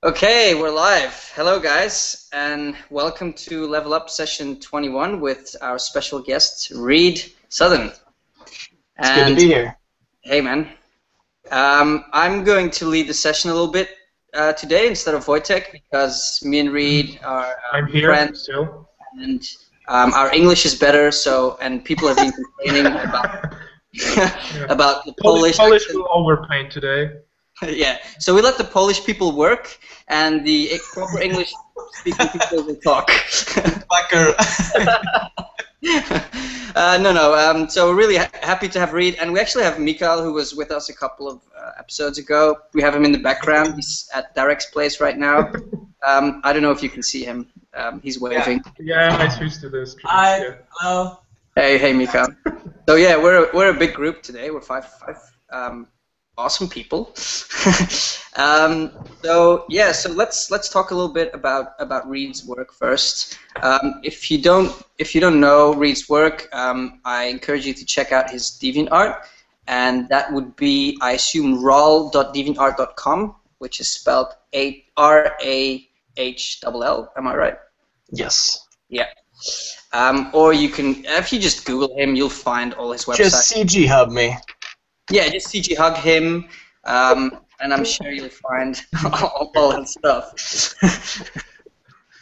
Okay, we're live. Hello, guys, and welcome to Level Up Session 21 with our special guest, Reid Southen. It's good to be here. Hey, man. I'm going to lead the session a little bit today instead of Wojtek because me and Reid are I'm here friends, still. and our English is better. And people have been complaining about about the Polish. Polish will overpaint today. Yeah, so we let the Polish people work, and the proper English-speaking people will talk. So we're really happy to have Reid, and we actually have Mikael, who was with us a couple of episodes ago. We have him in the background. He's at Darek's place right now. I don't know if you can see him. He's waving. Yeah, I switched to this. Hi, hello. Hey, Mikael. So yeah, we're a big group today. We're five awesome people. So let's talk a little bit about Reid's work first. If you don't know Reid's work, I encourage you to check out his DeviantArt, and that would be, I assume, rahl.deviantart.com, which is spelled RAHLL. Am I right? Yes. Yeah. Or you can, if you just Google him, you'll find all his websites. Just CG Hub me. Yeah, just CG hug him, and I'm sure you'll find all his stuff.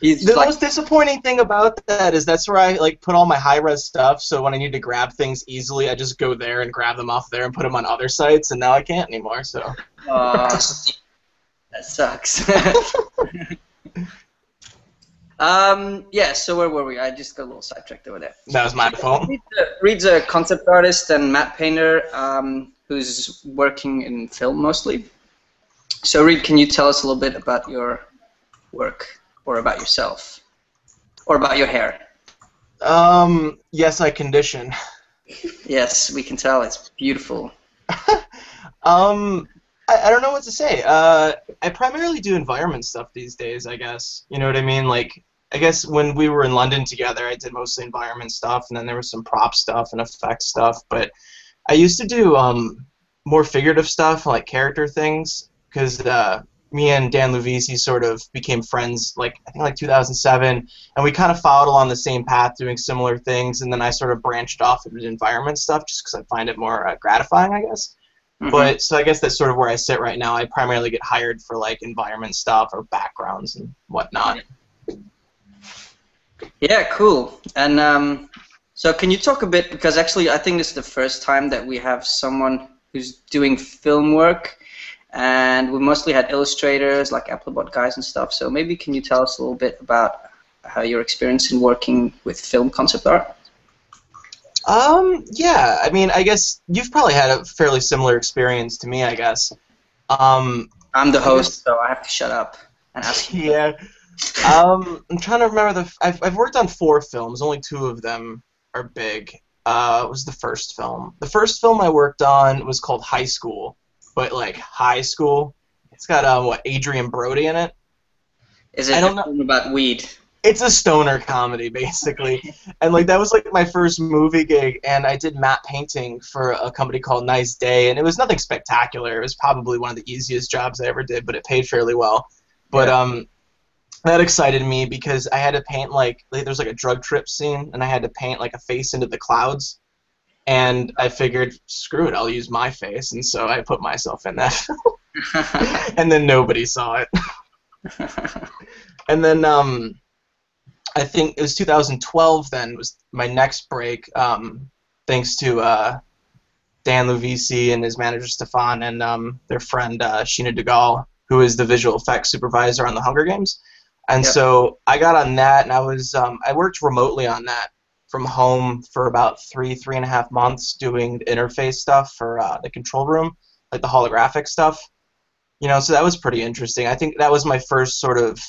The most disappointing thing about that is that's where I put all my high-res stuff, so when I need to grab things easily, I just go there and grab them off there and put them on other sites, and now I can't anymore, so... That sucks. Yeah, so where were we? I just got a little sidetracked over there. That was my fault. Reid's a concept artist and matte painter who's working in film mostly. So Reid, can you tell us a little bit about your work, or about yourself, or about your hair? Yes, I condition. Yes, we can tell. It's beautiful. I don't know what to say. I primarily do environment stuff these days, I guess. You know what I mean? Like, I guess when we were in London together, I did mostly environment stuff, and then there was some prop stuff and effect stuff. But I used to do more figurative stuff, like character things, because me and Dan Luvisi sort of became friends, I think like 2007, and we kind of followed along the same path, doing similar things, and then I sort of branched off into environment stuff just because I find it more gratifying, I guess. Mm-hmm. But so I guess that's sort of where I sit right now. I primarily get hired for environment stuff or backgrounds and whatnot. Yeah, cool. And so can you talk a bit, because actually I think this is the first time that we have someone who's doing film work, and we mostly had illustrators like Applebot guys and stuff. So maybe can you tell us a little bit about how your experience in working with film concept art? Yeah, I mean, I guess you've probably had a fairly similar experience to me, I guess. I'm the host, so I have to shut up and ask you. Yeah. I'm trying to remember I've worked on 4 films, only 2 of them are big. What was the first film? The first film I worked on was called High School, but high school. It's got, Adrian Brody in it. Is it a film about weed? It's a stoner comedy, basically. And that was my first movie gig, and I did matte painting for a company called Nice Day, and it was nothing spectacular. It was probably one of the easiest jobs I ever did, but it paid fairly well. But that excited me because I had to paint there's a drug trip scene, and I had to paint a face into the clouds. And I figured, screw it, I'll use my face, and so I put myself in that. And then nobody saw it. And then I think it was 2012 then was my next break, thanks to Dan Luvisi and his manager Stefan and their friend Sheena DeGaulle, who is the visual effects supervisor on the Hunger Games. And so I got on that, and I worked remotely on that from home for about 3.5 months doing the interface stuff for the control room, the holographic stuff. So that was pretty interesting. I think that was my first sort of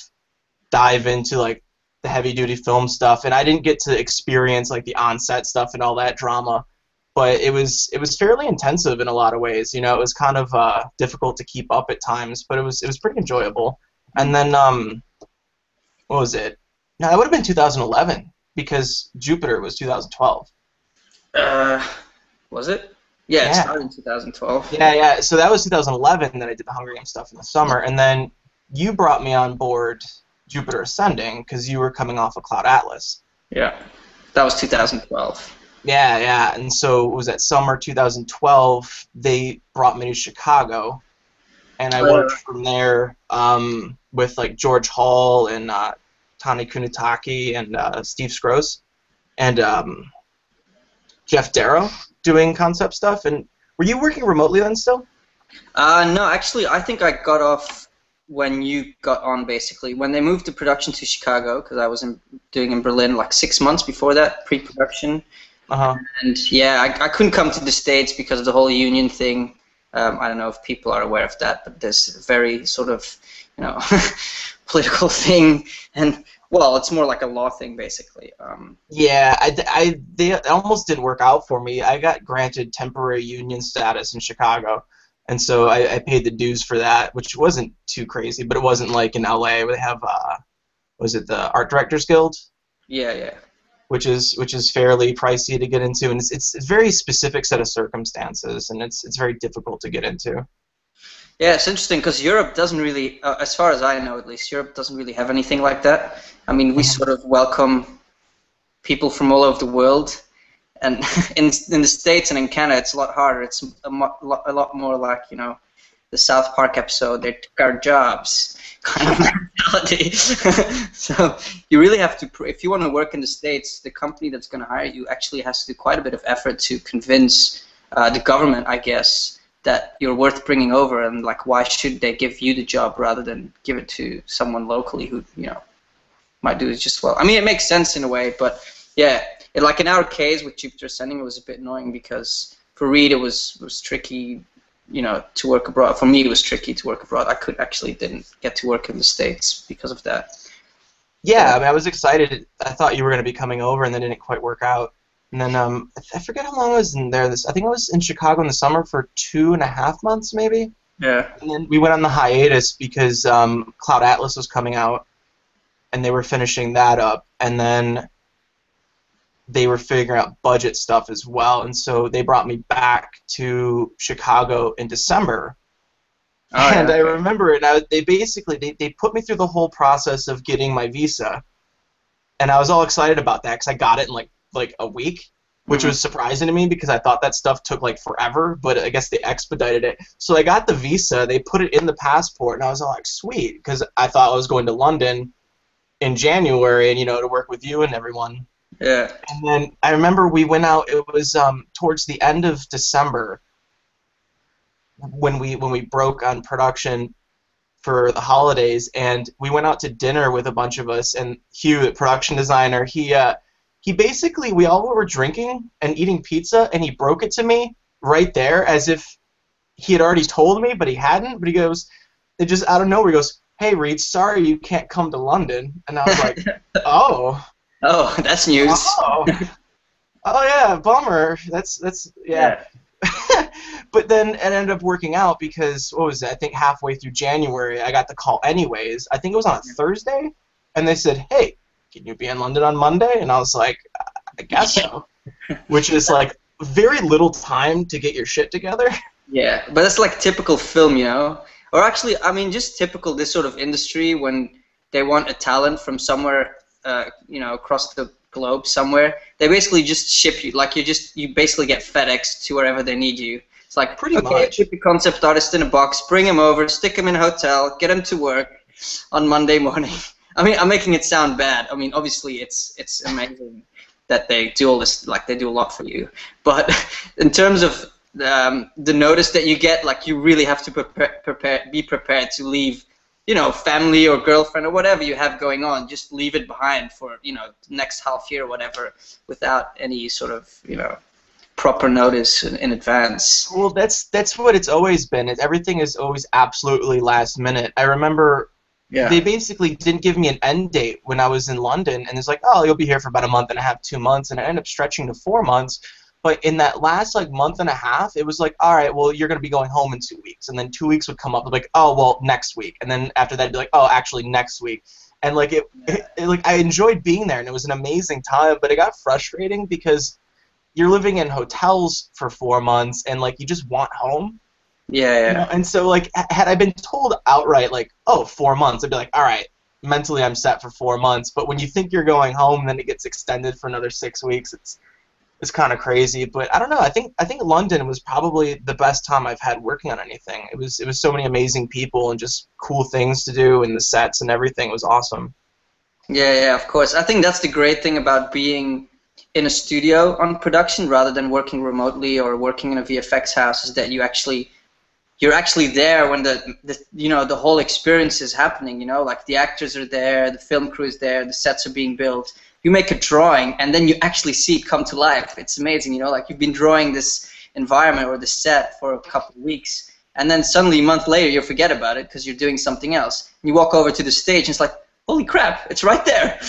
dive into the heavy-duty film stuff, and I didn't get to experience the on-set stuff and all that drama, but it was fairly intensive in a lot of ways. It was kind of difficult to keep up at times, but it was pretty enjoyable. And then what was it? No, that would have been 2011 because Jupiter was 2012. Was it? Yeah, it Yeah. started in 2012. Yeah. So that was 2011 that I did the Hunger Games stuff in the summer, and then you brought me on board Jupiter Ascending because you were coming off of Cloud Atlas. Yeah, that was 2012. Yeah. And so it was that summer 2012 they brought me to Chicago, and I worked from there with like George Hall and Tani Kunitaki and Steve Scrose and Jeff Darrow doing concept stuff. And were you working remotely then still? No, actually, I think I got off when you got on, basically. When they moved the production to Chicago, because I was doing in Berlin like 6 months before that, pre-production. And yeah, I couldn't come to the States because of the whole union thing. I don't know if people are aware of that, but there's a very sort of, political thing, and well, it's more like a law thing, basically. Yeah, they almost didn't work out for me. I got granted temporary union status in Chicago, and so I paid the dues for that, which wasn't too crazy, but it wasn't like in LA where they have, was it the Art Directors Guild? Yeah. Which is fairly pricey to get into, and it's a very specific set of circumstances, and it's very difficult to get into. Yeah, it's interesting because Europe doesn't really, as far as I know at least, Europe doesn't really have anything like that. I mean, we sort of welcome people from all over the world, and in the States and in Canada, it's a lot harder. It's a lot more like, the South Park episode, they took our jobs kind of mentality. So you really have to, if you want to work in the States, the company that's going to hire you actually has to do quite a bit of effort to convince the government, I guess, that you're worth bringing over, and like, why should they give you the job rather than give it to someone locally who might do it just well. I mean, it makes sense in a way, but yeah, like in our case with Jupiter Ascending, it was a bit annoying because for Reid it was tricky, to work abroad. For me, it was tricky to work abroad. I didn't get to work in the States because of that. Yeah, I mean, I was excited. I thought you were going to be coming over, and then it didn't quite work out. And then I forget how long I was in there. I think I was in Chicago in the summer for 2.5 months, maybe. Yeah. And then we went on the hiatus because Cloud Atlas was coming out, and they were finishing that up. And then they were figuring out budget stuff as well, and so they brought me back to Chicago in December. Oh, and yeah, okay. I remember it. They basically they put me through the whole process of getting my visa, and I was all excited about that because I got it in like a week, which was surprising to me because I thought that stuff took like forever, but I guess they expedited it. So I got the visa, they put it in the passport, and I was all like, sweet, because I thought I was going to London in January, and to work with you and everyone. Yeah. And then I remember we went out. It was towards the end of December when we broke on production for the holidays, and we went out to dinner with a bunch of us. And Hugh, the production designer, he basically, we all were drinking and eating pizza, and he broke it to me right there as if he had already told me, but he hadn't. But he goes, it just out of nowhere, he goes, "Hey Reid, sorry you can't come to London." And I was like, oh. Oh, that's news. Oh yeah, bummer. That's yeah. But then it ended up working out because, what was it? I think halfway through January, I got the call anyways. I think it was on a Thursday, and they said, "Hey, can you be in London on Monday?" And I was like, "I guess so," which is like very little time to get your shit together. Yeah, but that's like typical film, or actually, I mean, just typical this sort of industry when they want a talent from somewhere. Across the globe somewhere, they basically just ship you. Like you basically get FedEx to wherever they need you. It's like, pretty much. Ship your concept artist in a box, bring him over, stick him in a hotel, get him to work on Monday morning. I mean, I'm making it sound bad. I mean, obviously it's amazing that they do all this. Like, they do a lot for you. But in terms of the notice that you get, like, you really have to be prepared to leave. Family or girlfriend or whatever you have going on, just leave it behind for, next half year or whatever without any sort of, proper notice in advance. Well, that's what it's always been. Everything is always absolutely last minute. I remember they basically didn't give me an end date when I was in London, and it's like, oh, you'll be here for about a month and a half, 2 months, and I ended up stretching to 4 months. But in that last month and a half, it was like, all right, well, you're going to be going home in 2 weeks. And then 2 weeks would come up, like, oh, well, next week. And then after that, it'd be like, oh, actually, next week. And I enjoyed being there, and it was an amazing time. But it got frustrating because you're living in hotels for 4 months, and like you just want home. Yeah. You know? And so like had I been told outright like, oh, 4 months, I'd be like, all right, mentally I'm set for 4 months. But when you think you're going home, then it gets extended for another 6 weeks. It's kind of crazy. But I don't know. I think London was probably the best time I've had working on anything. It was so many amazing people and just cool things to do, and the sets and everything was awesome. Yeah, of course. I think that's the great thing about being in a studio on production rather than working remotely or working in a VFX house, is that you're actually there when the whole experience is happening. Like the actors are there, the film crew is there, the sets are being built. You make a drawing and then you actually see it come to life. It's amazing. Like you've been drawing this environment or the set for a couple of weeks, and then suddenly a month later you forget about it because you're doing something else. You walk over to the stage and it's like, holy crap, it's right there.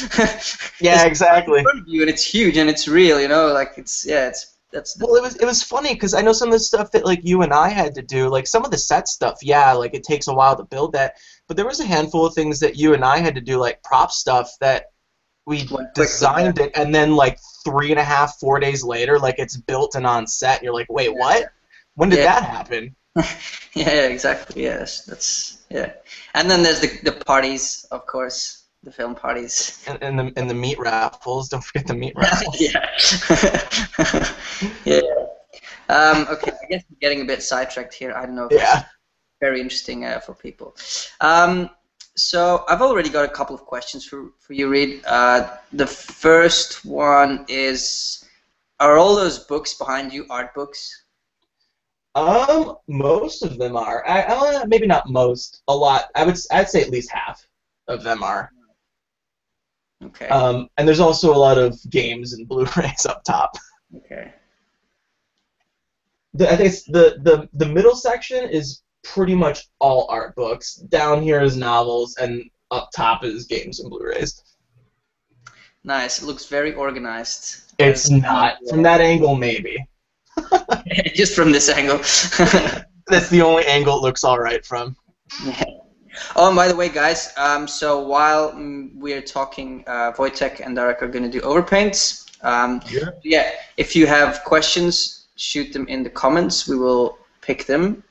Yeah, exactly. In front of you, and it's huge and it's real. Like Well, it was funny because I know some of the stuff that like you and I had to do, like some of the set stuff, yeah, like it takes a while to build that, but there was a handful of things that you and I had to do, like prop stuff that we designed it, and then like 3.5, 4 days later, like it's built and on set, and you're like, wait, what? When did that happen? Yeah, exactly. Yes, and then there's the parties, of course, the film parties, and the meat raffles. Don't forget the meat raffles. Yeah. Okay, I guess we're getting a bit sidetracked here. I don't know. Yeah. Very interesting for people. So I've already got a couple of questions for you, Reid. The first one is, are all those books behind you art books? Most of them are. Maybe not most. A lot. I'd say at least half of them are. Okay. And there's also a lot of games and Blu-rays up top. Okay. I think it's the middle section is pretty much all art books. Down here is novels, and up top is games and Blu-rays. Nice. It looks very organized. It's not. From that angle, maybe. Just from this angle. That's the only angle it looks all right from. Yeah. Oh, and by the way, guys, so while we're talking, Wojtek and Darek are going to do overpaints. Yeah, if you have questions, shoot them in the comments. We will pick them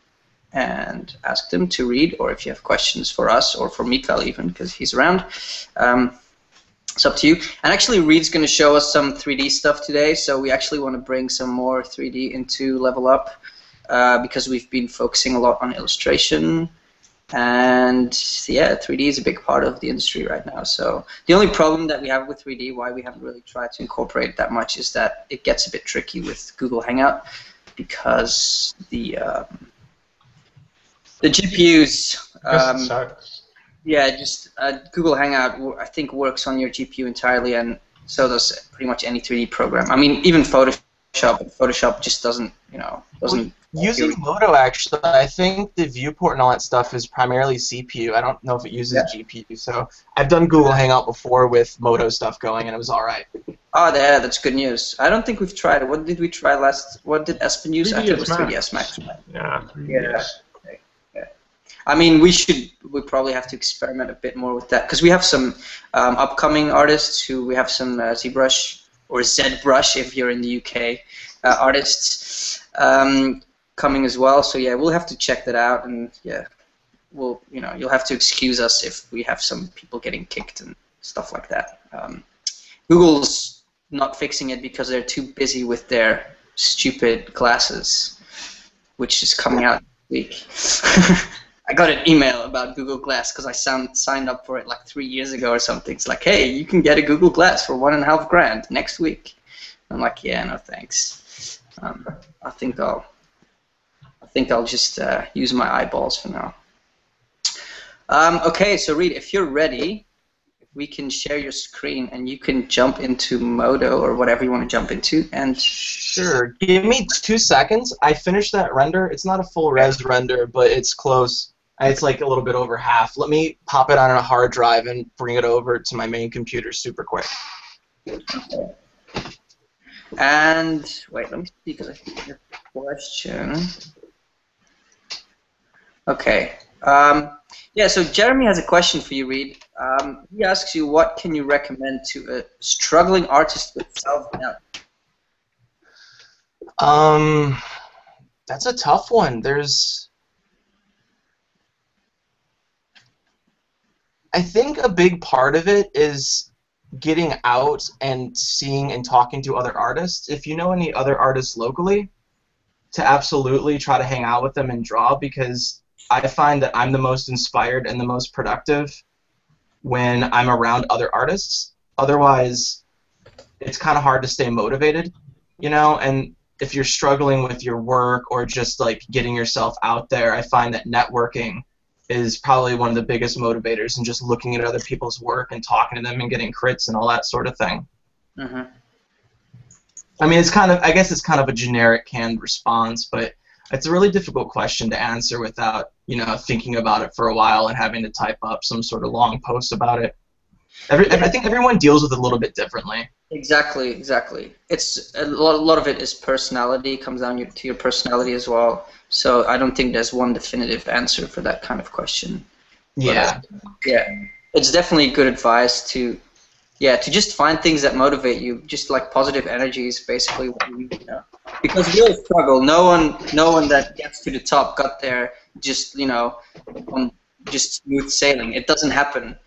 and ask them to read, or if you have questions for us or for Mikael even, because he's around. It's up to you. And actually, Reid's going to show us some 3D stuff today, so we actually want to bring some more 3D into Level Up because we've been focusing a lot on illustration. And yeah, 3D is a big part of the industry right now. So the only problem that we have with 3D, why we haven't really tried to incorporate it that much, is that it gets a bit tricky with Google Hangout because the GPUs. Yeah, just Google Hangout, I think, works on your GPU entirely, and so does pretty much any 3D program. I mean, even Photoshop. Photoshop just doesn't. Using Modo, actually, I think the viewport and all that stuff is primarily CPU. I don't know if it uses GPU. So I've done Google Hangout before with Modo stuff going, and it was all right. Oh, yeah, that's good news. I don't think we've tried it. What did we try last? What did Espen use? I think it was 3ds Max. Yeah, 3ds. Yeah. I mean, we probably have to experiment a bit more with that, because we have some upcoming artists who we have some ZBrush or ZBrush if you're in the UK artists coming as well. So yeah, we'll have to check that out, and yeah, you'll have to excuse us if we have some people getting kicked and stuff like that. Google's not fixing it because they're too busy with their stupid glasses, which is coming out this week. I got an email about Google Glass because I signed up for it like 3 years ago or something. It's like, hey, you can get a Google Glass for $1.5 grand next week. I'm like, yeah, no thanks. I think I'll just use my eyeballs for now. Okay, so Reid, if you're ready, we can share your screen and you can jump into Modo or whatever you want to jump into. And sure, give me 2 seconds. I finished that render. It's not a full res render, but it's close. It's like a little bit over half. Let me pop it on a hard drive and bring it over to my main computer super quick. Okay. And wait, let me see, because I think I have a question. Okay. Yeah, so Jeremy has a question for you, Reid. He asks you, what can you recommend to a struggling artist with self-doubt? That's a tough one. I think a big part of it is getting out and seeing and talking to other artists. If you know any other artists locally, to absolutely try to hang out with them and draw, because I find that I'm the most inspired and the most productive when I'm around other artists. Otherwise, it's kind of hard to stay motivated, and if you're struggling with your work or just like getting yourself out there, I find that networking is probably one of the biggest motivators, and just looking at other people's work and talking to them and getting crits and all that sort of thing. Mm-hmm. I mean, I guess it's kind of a generic canned response, but it's a really difficult question to answer without, thinking about it for a while and having to type up some sort of long post about it. I think everyone deals with it a little bit differently. Exactly. It's a lot of it is personality, comes down to your personality as well. So I don't think there's one definitive answer for that kind of question. Yeah. But, it's definitely good advice to just find things that motivate you. Just like positive energy is basically what you need, because we all struggle. No one that gets to the top got there just on just smooth sailing. It doesn't happen.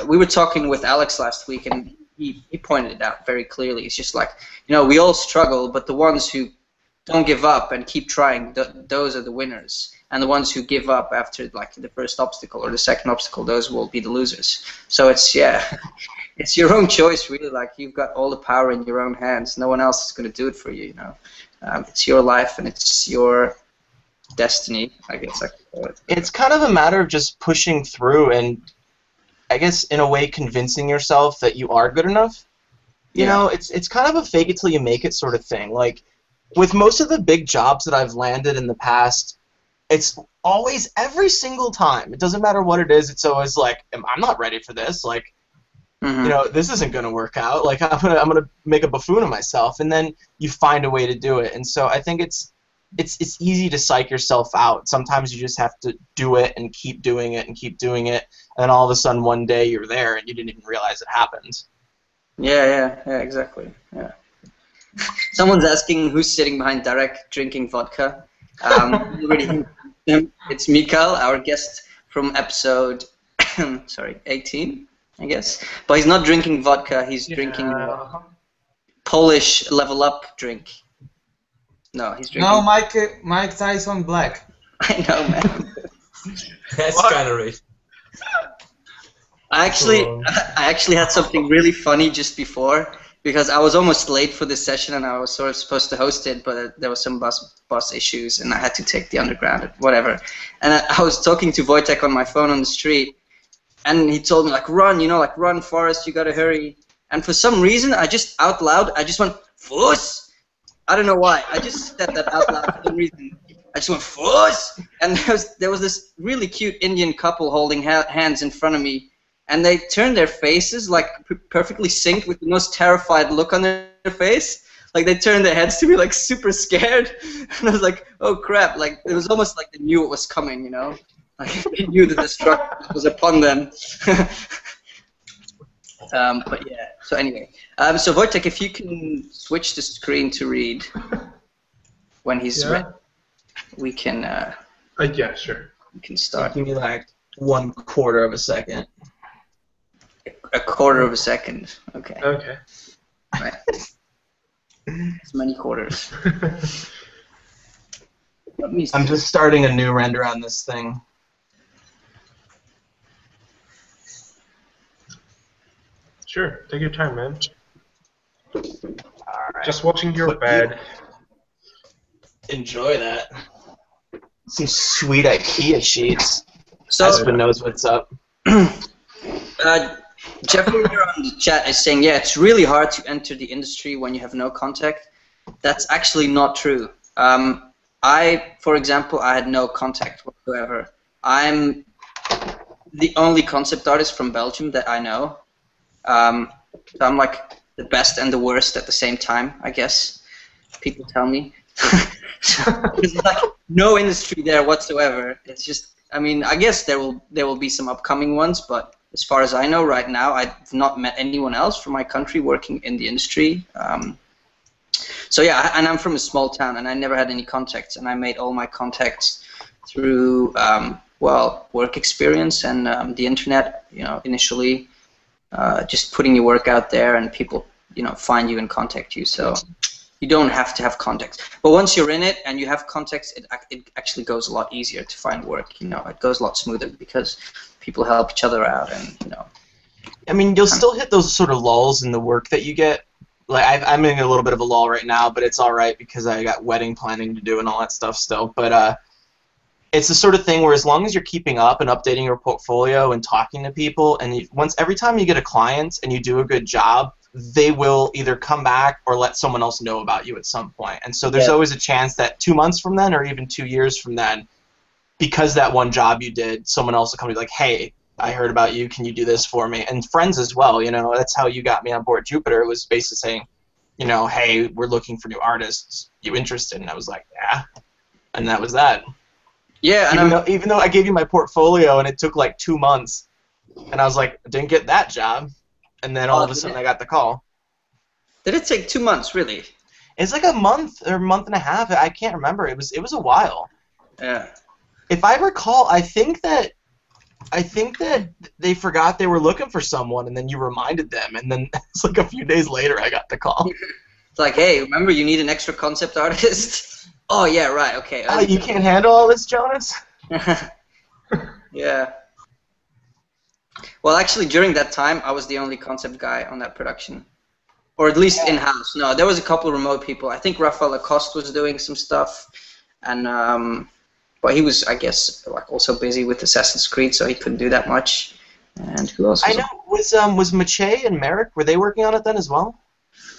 We were talking with Alex last week, and he pointed it out very clearly. It's just like, we all struggle, but the ones who don't give up and keep trying, those are the winners. And the ones who give up after like the first obstacle or the second obstacle, those will be the losers. So it's your own choice, really. Like, you've got all the power in your own hands. No one else is going to do it for you. It's your life and it's your destiny, I guess I could call it. It's kind of a matter of just pushing through and, I guess, in a way, convincing yourself that you are good enough. It's kind of a fake it till you make it sort of thing. Like, with most of the big jobs that I've landed in the past, it's always, every single time, it doesn't matter what it is, it's always like, I'm not ready for this. Like, this isn't going to work out. Like, I'm gonna make a buffoon of myself, and then you find a way to do it. And so I think it's easy to psych yourself out. Sometimes you just have to do it and keep doing it and keep doing it, and then all of a sudden one day you're there and you didn't even realize it happened. Yeah, exactly. Yeah. Someone's asking who's sitting behind Darek drinking vodka. It's Mikael, our guest from episode 18, I guess. But he's not drinking vodka. He's drinking Polish level up drink. No, he's drinking. No, Mike Tyson Black. I know, man. That's kind of rich. I actually had something really funny just before, because I was almost late for this session and I was sort of supposed to host it, but there was some bus issues and I had to take the underground, whatever. And I was talking to Wojtek on my phone on the street, and he told me, like, run, run, Forrest, you gotta hurry. And for some reason, I just out loud, I just went, Fuss! I don't know why. I just said that out loud for some reason. I just went, Fuss! And there was this really cute Indian couple holding hands in front of me, and they turned their faces like perfectly synced with the most terrified look on their face. Like, they turned their heads to me like super scared, and I was like, oh crap! Like, it was almost like they knew it was coming, Like, they knew the destruction was upon them. But yeah. So anyway, so Wojtek, if you can switch the screen to Reid when he's ready, we can. Yeah, sure. We can start. Give me like 1/4 of a second. A quarter of a second. Okay. Okay. Right. As many quarters. I'm just starting a new render on this thing. Sure, take your time, man. Alright. Just watching your bed. Enjoy that. Some sweet IKEA sheets. So, Espen knows what's up. Jeffrey here on the chat is saying, yeah, it's really hard to enter the industry when you have no contact. That's actually not true. For example, I had no contact whatsoever. I'm the only concept artist from Belgium that I know. So I'm like the best and the worst at the same time, I guess. People tell me. There's like no industry there whatsoever. It's just, I mean, I guess there will be some upcoming ones, but as far as I know right now, I've not met anyone else from my country working in the industry. So yeah, and I'm from a small town, and I never had any contacts, and I made all my contacts through well, work experience and the internet. You know, initially, just putting your work out there, and people, you know, find you and contact you. So you don't have to have contacts, but once you're in it and you have contacts, it actually goes a lot easier to find work. You know, it goes a lot smoother because people help each other out, and you know. I mean, you'll still hit those sort of lulls in the work that you get. Like I'm in a little bit of a lull right now, but it's all right because I got wedding planning to do and all that stuff still. But it's the sort of thing where as long as you're keeping up and updating your portfolio and talking to people, and every time you get a client and you do a good job, they will either come back or let someone else know about you at some point. And so there's always a chance that 2 months from then or even 2 years from then, because that one job you did, someone else will come and be like, hey, I heard about you, can you do this for me? And friends as well, you know, that's how you got me on board Jupiter, was basically saying, you know, hey, we're looking for new artists, you interested? And I was like, yeah. And that was that. Yeah, and even though I gave you my portfolio and it took like 2 months, and I was like, I didn't get that job, and then all of a sudden I got the call. Did it take 2 months, really? It's like a month or a month and a half. I can't remember. It was a while. Yeah. If I recall, I think that they forgot they were looking for someone, and then you reminded them, and then it's like a few days later I got the call. It's like, hey, remember you need an extra concept artist? Oh yeah, right, okay. Oh, you can't handle all this, Jonas? Yeah. Well, actually, during that time, I was the only concept guy on that production, or at least in-house. No, there was a couple of remote people. I think Raphael Lacoste was doing some stuff, and but he was, I guess, like also busy with Assassin's Creed, so he couldn't do that much. And who else? I know. Was Mache and Merrick, were they working on it then as well?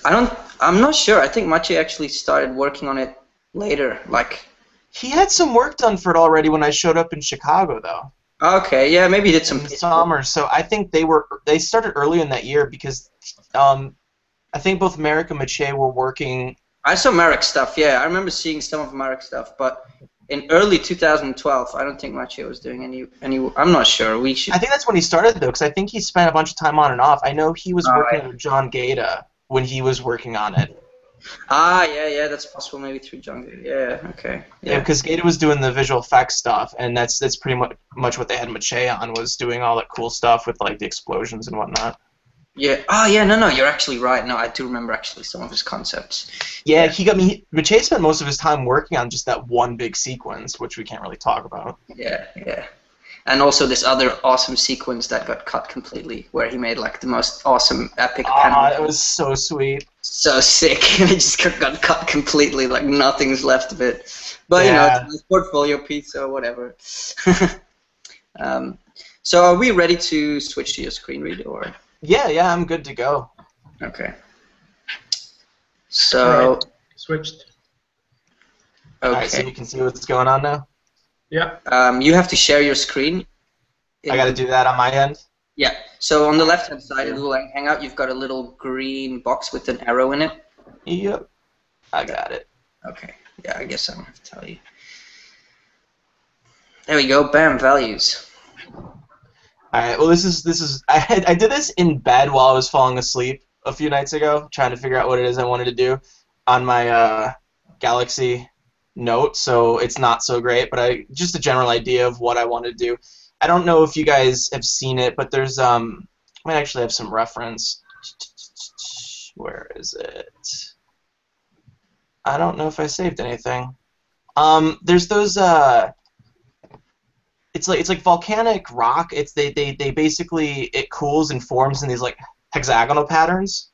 I'm not sure. I think Mache actually started working on it later. Like, he had some work done for it already when I showed up in Chicago, though. Okay, yeah, maybe he did some in the summer. So I think they started early in that year because I think both Merrick and Mache were working. I saw Merrick stuff. Yeah, I remember seeing some of Merrick stuff, but in early 2012, I don't think Mache was doing any. I'm not sure. We should. I think that's when he started though, because I think he spent a bunch of time on and off. I know he was working with John Gaeta when he was working on it. Ah, yeah, that's possible. Maybe through John Gaeta. Yeah, okay. Yeah, because Gaeta was doing the visual effects stuff, and that's pretty much what they had Mache on, was doing all that cool stuff with like the explosions and whatnot. Yeah. Oh, yeah. No, you're actually right. No, I do remember actually some of his concepts. Yeah, he got me. Mache spent most of his time working on just that one big sequence, which we can't really talk about. Yeah. And also this other awesome sequence that got cut completely, where he made like the most awesome epic panel. It was so sweet. So sick. It just got cut completely, like nothing's left of it. But you know, it's a portfolio piece or whatever. So are we ready to switch to your screen read, or? Yeah, I'm good to go. Okay. So. Right. Switched. Okay. Alright, so you can see what's going on now? Yeah. You have to share your screen. I got to do that on my end? Yeah. So on the left-hand side of the little hangout, you've got a little green box with an arrow in it. Yep. I got it. Okay. Yeah, I guess I don't have to tell you. There we go. Bam, values. Alright, well this is I did this in bed while I was falling asleep a few nights ago, trying to figure out what it is I wanted to do on my Galaxy Note, so it's not so great, but just a general idea of what I want to do. I don't know if you guys have seen it, but there's I might actually have some reference. Where is it? I don't know if I saved anything. There's those it's like volcanic rock. They basically, it cools and forms in these like hexagonal patterns.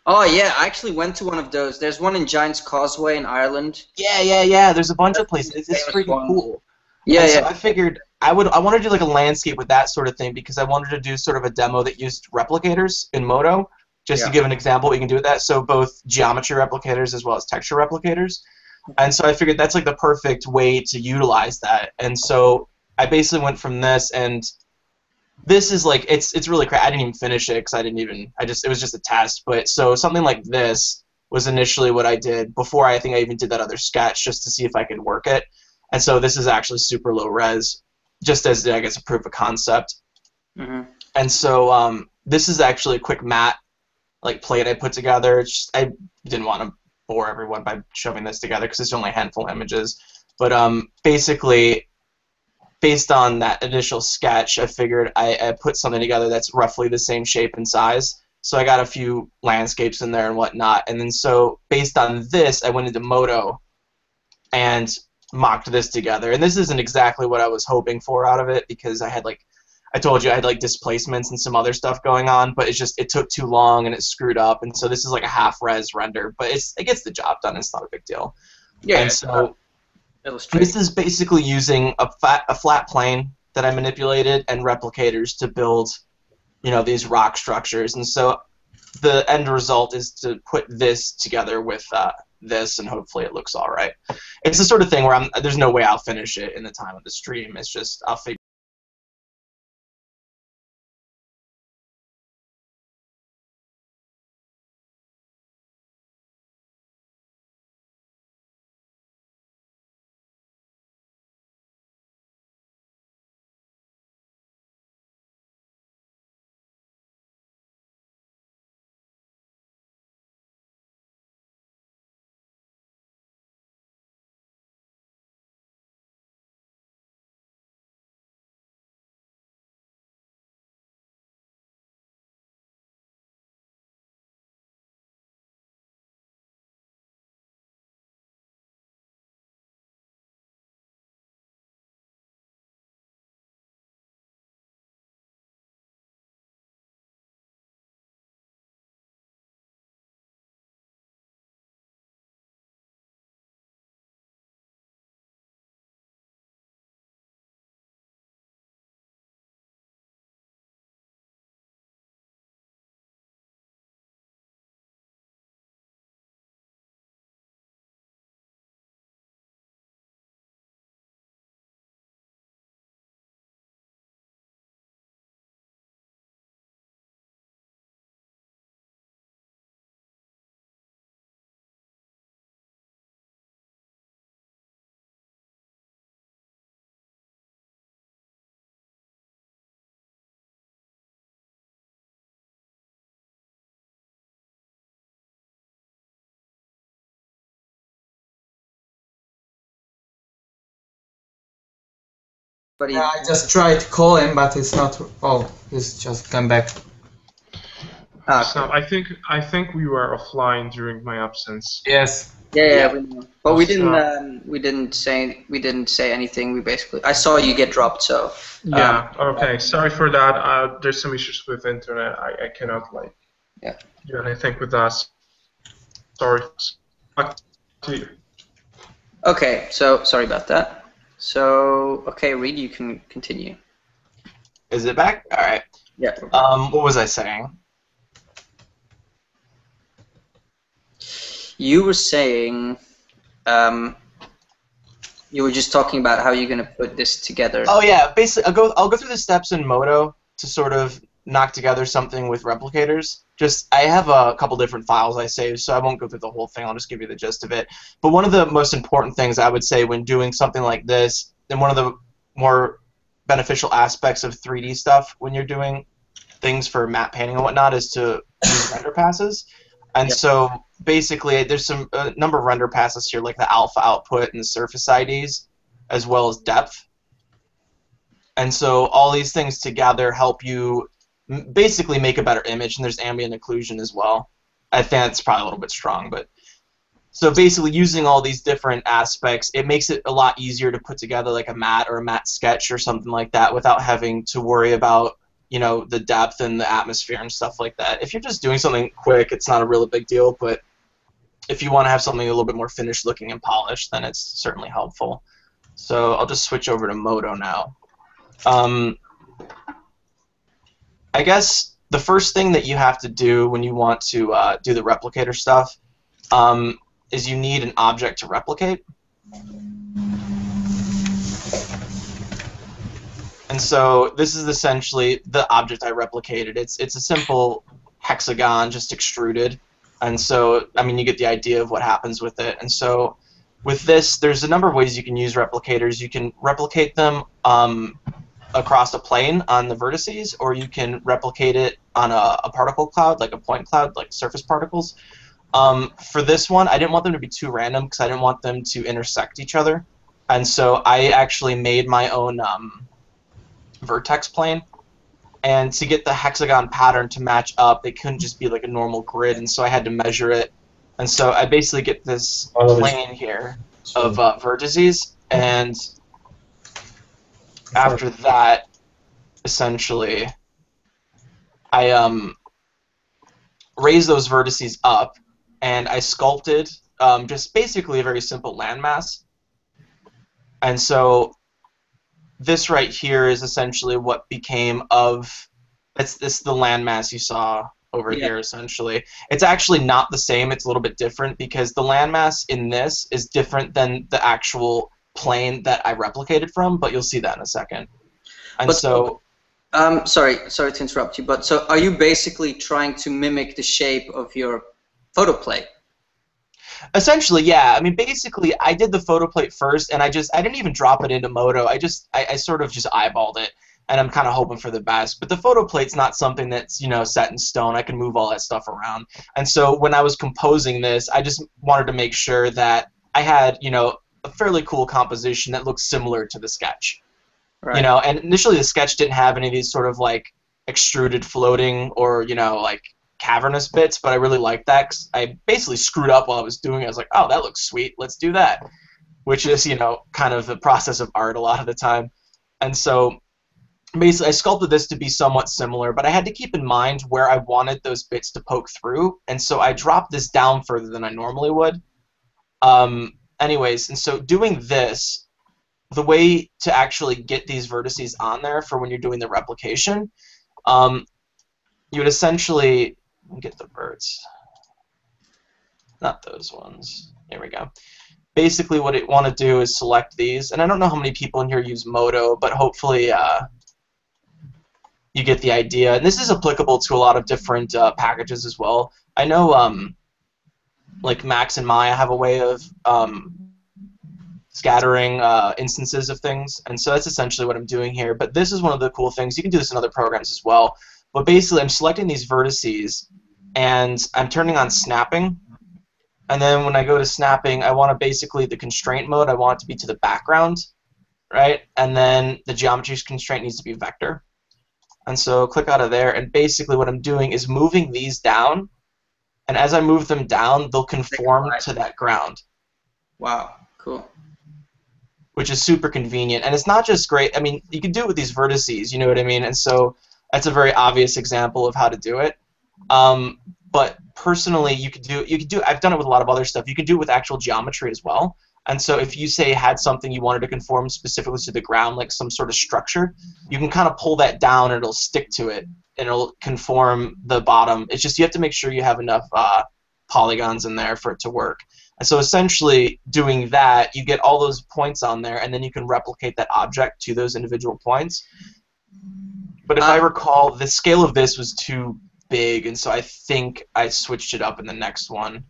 Oh yeah, I actually went to one of those. There's one in Giant's Causeway in Ireland. Yeah. There's a bunch of places. It's freaking cool. Yeah. So I figured I want to do like a landscape with that sort of thing, because I wanted to do sort of a demo that used replicators in Modo. Just to give an example, we can do with that. So both geometry replicators as well as texture replicators. And so I figured that's like the perfect way to utilize that. And so I basically went from this, and this is like, it's really crazy. I didn't even finish it because it was just a test. But so something like this was initially what I did before I think I even did that other sketch, just to see if I could work it. And so this is actually super low res, just as, I guess, a proof of concept. Mm-hmm. And so this is actually a quick matte like plate I put together. I didn't want to bore everyone by shoving this together because it's only a handful of images. But basically, based on that initial sketch, I figured I put something together that's roughly the same shape and size. So I got a few landscapes in there and whatnot. And then so based on this, I went into Modo and mocked this together. And this isn't exactly what I was hoping for out of it because I had I told you I had displacements and some other stuff going on, but it took too long and it screwed up. And so this is like a half-res render, but it gets the job done. It's not a big deal. Yeah. And so this is basically using a flat plane that I manipulated and replicators to build, these rock structures. And so the end result is to put this together with this, and hopefully it looks all right. It's the sort of thing where there's no way I'll finish it in the time of the stream. It's just I'll figure. But Yeah, I just tried to call him, but it's not. Oh, he's just come back. So I think we were offline during my absence. Yes. Yeah. But we didn't say anything. We basically, I saw you get dropped, so. Yeah. Okay. Sorry for that. There's some issues with internet. I cannot do anything with that. Sorry. Back to you. Okay. So sorry about that. So okay, Reid, you can continue. Is it back? All right. Yeah. What was I saying? You were saying, you were just talking about how you're going to put this together. Oh yeah, basically I'll go through the steps in Modo to sort of knock together something with replicators. I have a couple different files I saved, so I won't go through the whole thing. I'll just give you the gist of it. But one of the most important things I would say when doing something like this, and one of the more beneficial aspects of 3D stuff when you're doing things for map painting and whatnot, is to use render passes. And so basically, there's a number of render passes here, like the alpha output and the surface IDs, as well as depth. And so all these things together help you basically make a better image, and there's ambient occlusion as well. I think it's probably a little bit strong, but so basically using all these different aspects, it makes it a lot easier to put together like a matte or a matte sketch or something like that without having to worry about the depth and the atmosphere and stuff like that. If you're just doing something quick, it's not a really big deal, but if you want to have something a little bit more finished looking and polished, then it's certainly helpful. So I'll just switch over to Modo now. I guess the first thing that you have to do when you want to do the replicator stuff is you need an object to replicate. And so this is essentially the object I replicated. It's a simple hexagon just extruded. And so, I mean, you get the idea of what happens with it. And so with this, there's a number of ways you can use replicators. You can replicate them across a plane on the vertices, or you can replicate it on a particle cloud, like a point cloud, like surface particles. For this one, I didn't want them to be too random because I didn't want them to intersect each other. And so I actually made my own vertex plane. And to get the hexagon pattern to match up, it couldn't just be like a normal grid, and so I had to measure it. And so I basically get this plane here of vertices, and after that, essentially, I raised those vertices up, and I sculpted just basically a very simple landmass. And so this right here is essentially what became of this the landmass you saw over here essentially. It's actually not the same, it's a little bit different because the landmass in this is different than the actual plane that I replicated from, but you'll see that in a second. And but, so sorry to interrupt you, but so are you basically trying to mimic the shape of your photoplay? essentially, yeah. I mean, basically, I did the photo plate first, and I didn't even drop it into Moto. I sort of just eyeballed it, and I'm kind of hoping for the best. But the photo plate's not something that's, you know, set in stone. I can move all that stuff around. And so when I was composing this, I just wanted to make sure that I had, you know, a fairly cool composition that looks similar to the sketch. Right. You know, and initially the sketch didn't have any of these sort of like extruded floating or, you know, like cavernous bits, but I really liked that because I basically screwed up while I was doing it. I was like, oh, that looks sweet, let's do that, which is, you know, kind of the process of art a lot of the time. And so basically I sculpted this to be somewhat similar, but I had to keep in mind where I wanted those bits to poke through, and so I dropped this down further than I normally would. Anyways, and so doing this, the way to actually get these vertices on there for when you're doing the replication, you would essentially get the verts, not those ones. There we go. Basically, what you want to do is select these, and I don't know how many people in here use Moto, but hopefully you get the idea. And this is applicable to a lot of different packages as well. I know like Max and Maya have a way of scattering instances of things, and so that's essentially what I'm doing here. But this is one of the cool things. You can do this in other programs as well. But basically, I'm selecting these vertices, and I'm turning on snapping. And then when I go to snapping, I want to basically, the constraint mode, I want it to be to the background, right? And then the geometry constraint needs to be vector. And so click out of there, and basically what I'm doing is moving these down, and as I move them down, they'll conform to that ground. Wow, cool. Which is super convenient. And it's not just great, I mean, you can do it with these vertices, you know what I mean? And so that's a very obvious example of how to do it. But personally, you could do, I've done it with a lot of other stuff. You can do it with actual geometry as well. And so if you say had something you wanted to conform specifically to the ground, like some sort of structure, you can kind of pull that down and it'll stick to it, and it'll conform the bottom. It's just you have to make sure you have enough polygons in there for it to work. And so essentially doing that, you get all those points on there, and then you can replicate that object to those individual points. But if I recall, the scale of this was too big, and so I think I switched it up in the next one.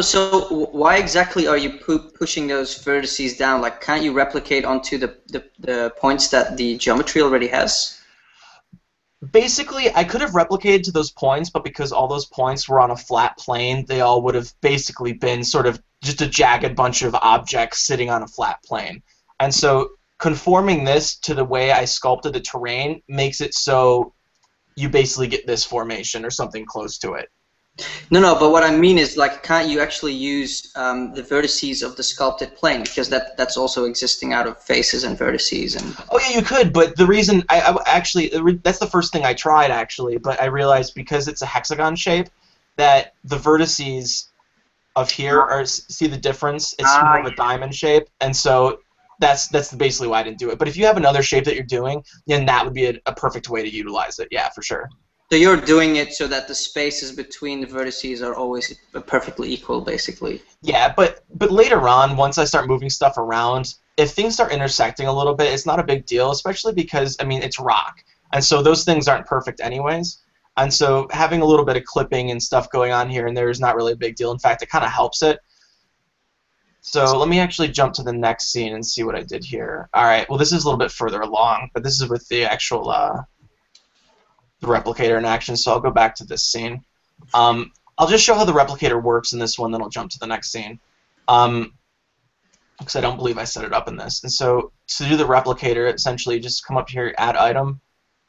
So why exactly are you pushing those vertices down? Like, can't you replicate onto the points that the geometry already has? Basically, I could have replicated to those points, but because all those points were on a flat plane, they all would have basically been sort of just a jagged bunch of objects sitting on a flat plane. And so conforming this to the way I sculpted the terrain makes it so you basically get this formation or something close to it. No, but what I mean is, like, can't you actually use the vertices of the sculpted plane, because that's also existing out of faces and vertices and. Oh yeah, you could, but the reason I actually that's the first thing I tried actually, but I realized because it's a hexagon shape that the vertices of here are, see the difference? It's more of a diamond shape, and so that's basically why I didn't do it. But if you have another shape that you're doing, then that would be a perfect way to utilize it. Yeah, for sure. So you're doing it so that the spaces between the vertices are always perfectly equal, basically. Yeah, but later on, once I start moving stuff around, if things start intersecting a little bit, it's not a big deal, especially because, I mean, it's rock. And so those things aren't perfect anyways. And so having a little bit of clipping and stuff going on here and there is not really a big deal. In fact, it kind of helps it. So let me actually jump to the next scene and see what I did here. All right, well, this is a little bit further along, but this is with the actual the replicator in action, so I'll go back to this scene. I'll just show how the replicator works in this one, then I'll jump to the next scene. Because I don't believe I set it up in this. And so to do the replicator, essentially just come up here, add item,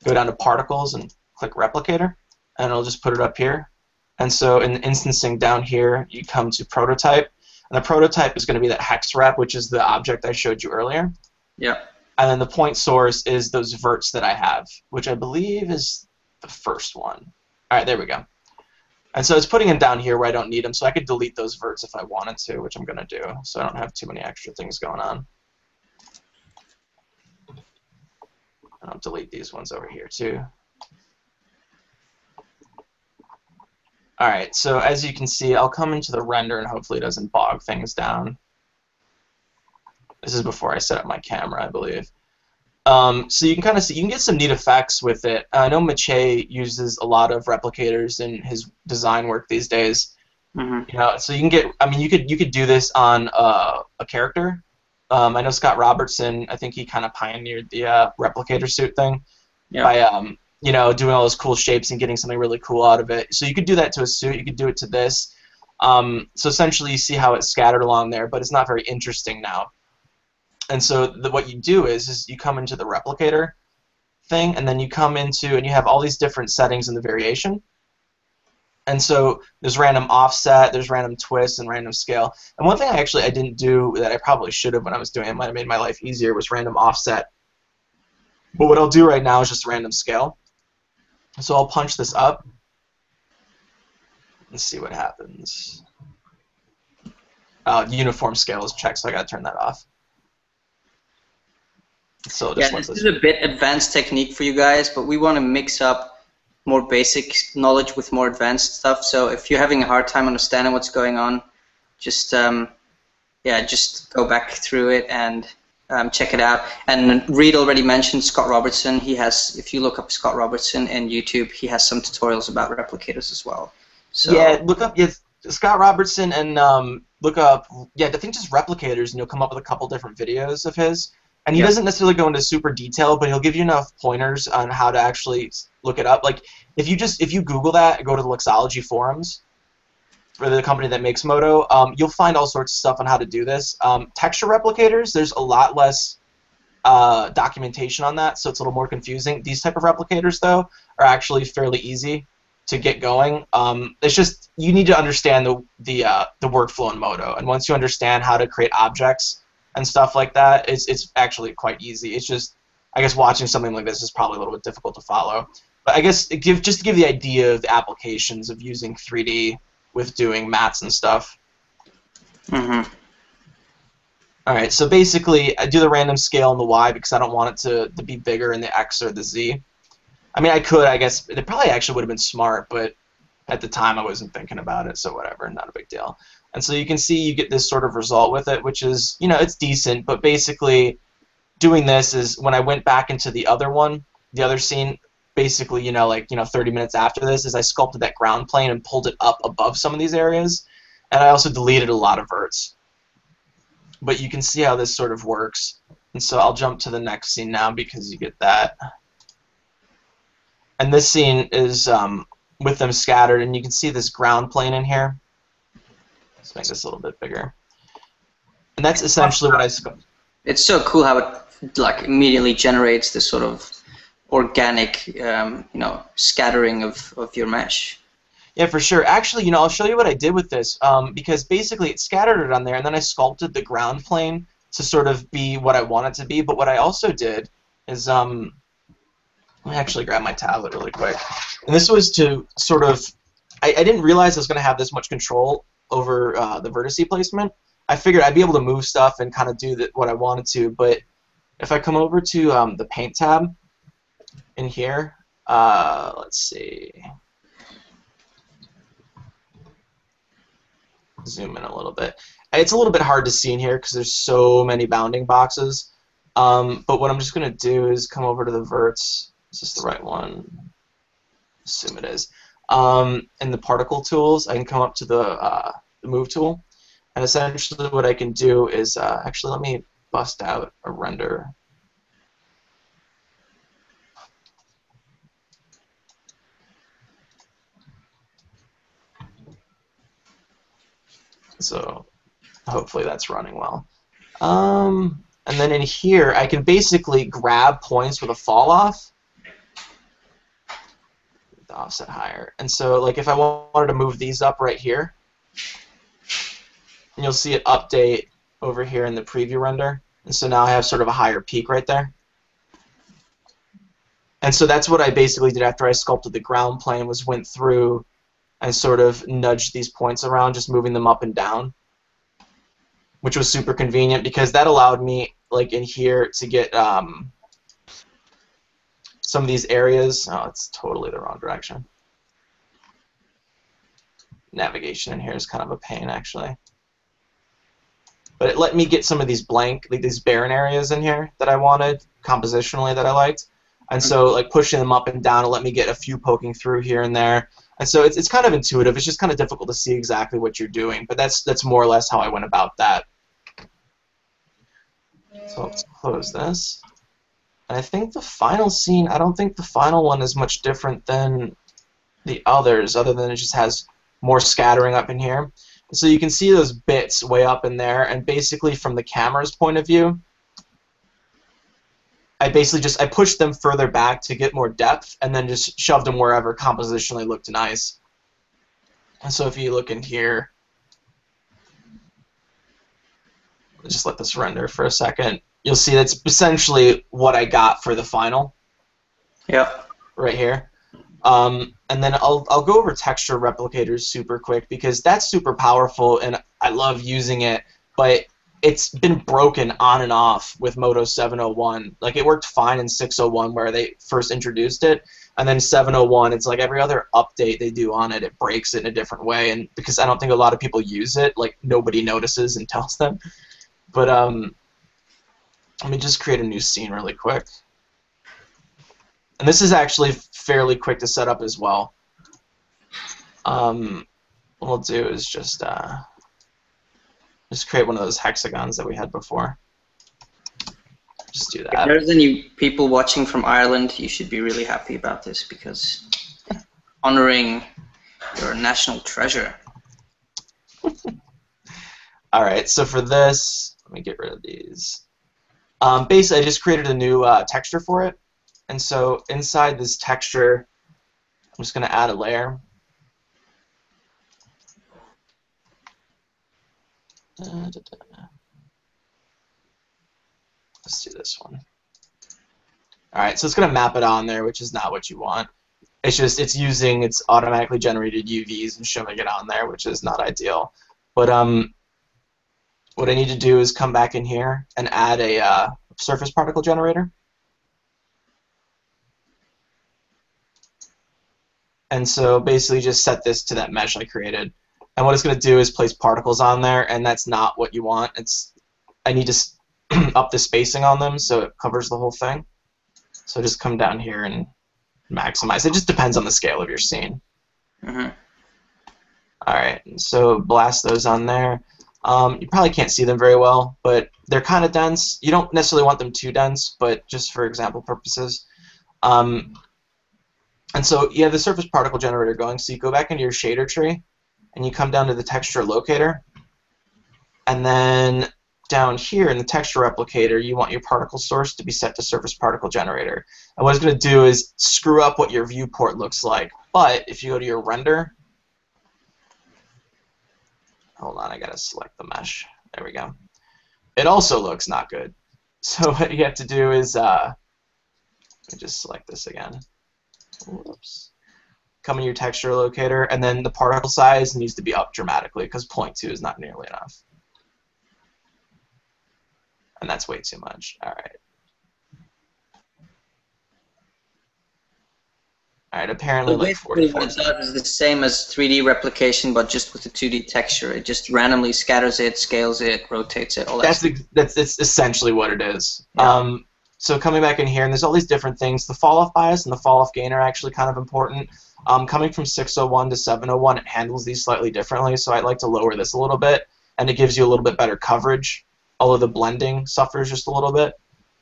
go down to particles, and click replicator, and it'll just put it up here. And so in instancing down here, you come to prototype, and the prototype is going to be that hex rep, which is the object I showed you earlier. Yeah. And then the point source is those verts that I have, which I believe is the first one. All right, there we go. And so it's putting them down here where I don't need them, so I could delete those verts if I wanted to, which I'm going to do, so I don't have too many extra things going on. And I'll delete these ones over here too. All right, so as you can see, I'll come into the render and hopefully it doesn't bog things down. This is before I set up my camera, I believe. So you can kind of see, you can get some neat effects with it. I know Mache uses a lot of replicators in his design work these days. Mm-hmm. You know, so you can get, I mean, you could do this on a character. I know Scott Robertson, I think he kind of pioneered the replicator suit thing by you know, doing all those cool shapes and getting something really cool out of it. So you could do that to a suit. You could do it to this. So essentially, you see how it's scattered along there, but it's not very interesting now. And so what you do is you come into the replicator thing, and then you come into, and you have all these different settings in the variation. And so there's random offset, there's random twist, and random scale. And one thing I didn't do that I probably should have when I was doing it, might have made my life easier, was random offset. But what I'll do right now is just random scale. So I'll punch this up and see what happens. Uniform scale is checked, so I gotta turn that off. So yeah, this is a bit advanced technique for you guys, but we want to mix up more basic knowledge with more advanced stuff. So if you're having a hard time understanding what's going on, just just go back through it and check it out. And Reid already mentioned Scott Robertson. He has, if you look up Scott Robertson in YouTube, he has some tutorials about replicators as well. So yeah, look up Scott Robertson and look up I think just replicators, and you'll come up with a couple different videos of his. And he doesn't necessarily go into super detail, but he'll give you enough pointers on how to actually look it up. Like if you Google that and go to the Luxology forums for the company that makes Moto, you'll find all sorts of stuff on how to do this. Texture replicators, there's a lot less documentation on that, so it's a little more confusing. These type of replicators, though, are actually fairly easy to get going. It's just you need to understand the workflow in Moto, and once you understand how to create objects and stuff like that, it's actually quite easy. It's just, I guess, watching something like this is probably a little bit difficult to follow. But I guess just to give the idea of the applications of using 3D with doing mats and stuff. Mm-hmm. All right, so basically, I do the random scale in the Y because I don't want it to be bigger in the X or the Z. I mean, I could, I guess, it probably actually would have been smart, but at the time I wasn't thinking about it, so whatever, not a big deal. And so you can see you get this sort of result with it, which is, you know, it's decent, but basically doing this is when I went back into the other one, the other scene, basically, 30 minutes after this, is I sculpted that ground plane and pulled it up above some of these areas, and I also deleted a lot of verts. But you can see how this sort of works. And so I'll jump to the next scene now because you get that. And this scene is with them scattered, and you can see this ground plane in here. Let's make this a little bit bigger. And that's essentially what I sculpted. It's so cool how it immediately generates this sort of organic, scattering of your mesh. Yeah, for sure. Actually, I'll show you what I did with this, because basically it scattered it on there, and then I sculpted the ground plane to sort of be what I want it to be. But what I also did is, let me actually grab my tablet really quick. And this was to sort of, I didn't realize I was going to have this much control over the vertice placement. I figured I'd be able to move stuff and kind of do what I wanted to. But if I come over to the Paint tab in here, let's see. Zoom in a little bit. It's a little bit hard to see in here because there's so many bounding boxes. But what I'm just going to do is come over to the verts. Is this the right one? Assume it is. In the particle tools, I can come up to the move tool. And essentially what I can do is, actually let me bust out a render. So hopefully that's running well. And then in here, I can basically grab points with a fall off. The offset higher. And so, like, if I wanted to move these up right here, and you'll see it update over here in the preview render. And so now I have sort of a higher peak right there. And so that's what I basically did after I sculpted the ground plane, was went through and sort of nudged these points around, just moving them up and down, which was super convenient because that allowed me, like in here, to get some of these areas. Oh, it's totally the wrong direction. Navigation in here is kind of a pain, actually. But it let me get some of these blank, like these barren areas in here that I wanted, compositionally that I liked. And so, like, pushing them up and down, it let me get a few poking through here and there. And so it's kind of intuitive. It's just kind of difficult to see exactly what you're doing. But that's more or less how I went about that. So let's close this. And I think the final scene, I don't think the final one is much different than the others, other than it just has more scattering up in here. So you can see those bits way up in there, and basically from the camera's point of view, I pushed them further back to get more depth, and then just shoved them wherever compositionally looked nice. And so if you look in here, just let this render for a second, you'll see that's essentially what I got for the final. Yep. Right here. And then I'll go over texture replicators super quick because that's super powerful and I love using it, but it's been broken on and off with Moto 701. Like, it worked fine in 601 where they first introduced it, and then 701, it's like every other update they do on it, it breaks it in a different way, and because I don't think a lot of people use it, like, nobody notices and tells them. But let me just create a new scene really quick. And this is actually fairly quick to set up as well. What we'll do is just create one of those hexagons that we had before. Just do that. If there's any people watching from Ireland, you should be really happy about this because honoring your national treasure. All right, so for this, let me get rid of these. Basically, I just created a new texture for it. And so inside this texture, I'm just going to add a layer. Let's do this one. All right, so it's going to map it on there, which is not what you want. It's just it's using its automatically generated UVs and showing it on there, which is not ideal. But what I need to do is come back in here and add a surface particle generator. And so basically just set this to that mesh I created. And what it's going to do is place particles on there, and that's not what you want. I need to up the spacing on them so it covers the whole thing. So just come down here and maximize. It just depends on the scale of your scene. Mm-hmm. All right, so blast those on there. You probably can't see them very well, but they're kind of dense. You don't necessarily want them too dense, but just for example purposes. And so you have the surface particle generator going, so you go back into your shader tree, and you come down to the texture locator, and then down here in the texture replicator, you want your particle source to be set to surface particle generator. And what it's going to do is screw up what your viewport looks like. But if you go to your render, hold on, I got to select the mesh. There we go. It also looks not good. So what you have to do is, let me just select this again. Whoops. Come in your texture locator, and then the particle size needs to be up dramatically because 0.2 is not nearly enough. And that's way too much. All right. All right, apparently So like basically 44. what it does is the same as 3D replication, but just with the 2D texture. It just randomly scatters it, scales it, rotates it, all that stuff. That's essentially what it is. Yeah. So coming back in here, and there's all these different things. The fall-off bias and the fall-off gain are actually kind of important. Coming from 601 to 701, it handles these slightly differently, so I'd like to lower this a little bit, and it gives you a little bit better coverage, although the blending suffers just a little bit,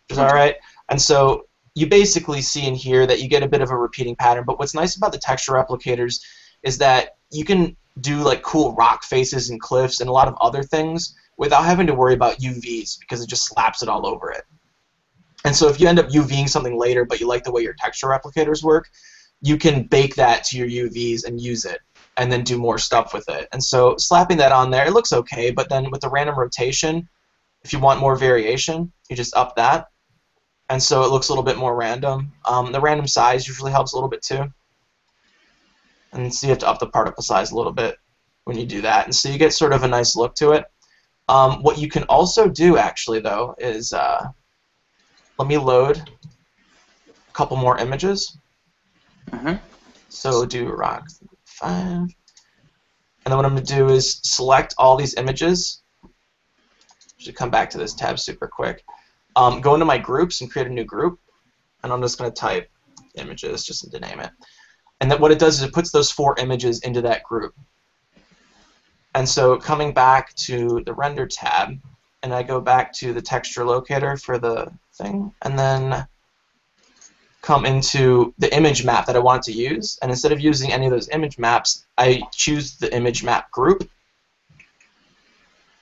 which is all right. And so you basically see in here that you get a bit of a repeating pattern, but what's nice about the texture replicators is that you can do like cool rock faces and cliffs and a lot of other things without having to worry about UVs because it just slaps it all over it. And so if you end up UVing something later but you like the way your texture replicators work, you can bake that to your UVs and use it and then do more stuff with it. And so slapping that on there, it looks okay, but then with the random rotation, if you want more variation, you just up that. And so it looks a little bit more random. The random size usually helps a little bit too. And so you have to up the particle size a little bit when you do that. And so you get sort of a nice look to it. What you can also do, actually, though, is let me load a couple more images. So do rock 5. And then what I'm going to do is select all these images. Should come back to this tab super quick. Go into my groups and create a new group. And I'm just going to type images just to name it. And then what it does is it puts those 4 images into that group. And so coming back to the render tab, and I go back to the texture locator for the thing, and then come into the image map that I want to use. And instead of using any of those image maps, I choose the image map group.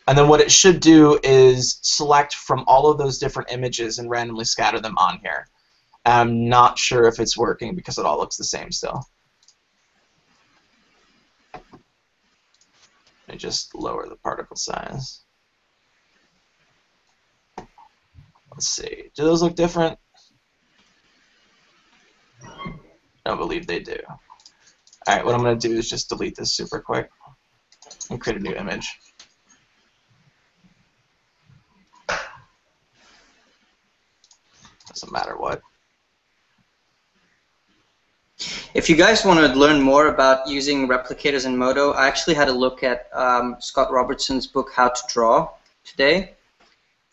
And then what it should do is select from all of those different images and randomly scatter them on here. I'm not sure if it's working because it all looks the same still. Let me just lower the particle size. Let's see. Do those look different? I don't believe they do. Alright, what I'm going to do is just delete this super quick and create a new image. Doesn't matter what. If you guys want to learn more about using replicators in Modo, I actually had a look at Scott Robertson's book, How to Draw, today,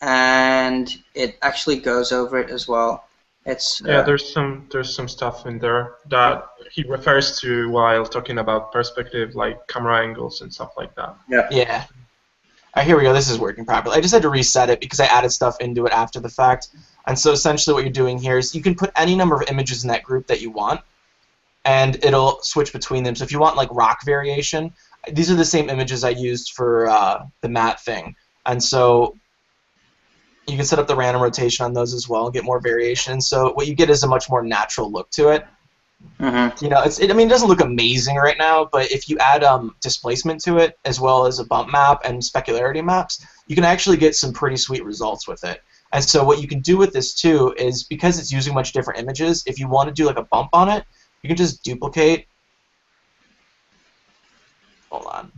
and it actually goes over it as well. It's yeah, there's some stuff in there that he refers to while talking about perspective, like camera angles and stuff like that. Yeah. Yeah. Alright, here we go. This is working properly. I just had to reset it because I added stuff into it after the fact. And so essentially what you're doing here is you can put any number of images in that group that you want, and it'll switch between them. So if you want like rock variation, these are the same images I used for the matte thing. And so you can set up the random rotation on those as well and get more variation. So what you get is a much more natural look to it. You know, I mean, it doesn't look amazing right now, but if you add displacement to it, as well as a bump map and specularity maps, you can actually get some pretty sweet results with it. And so what you can do with this too is, because it's using much different images, if you want to do like a bump on it, you can just duplicate. Hold on.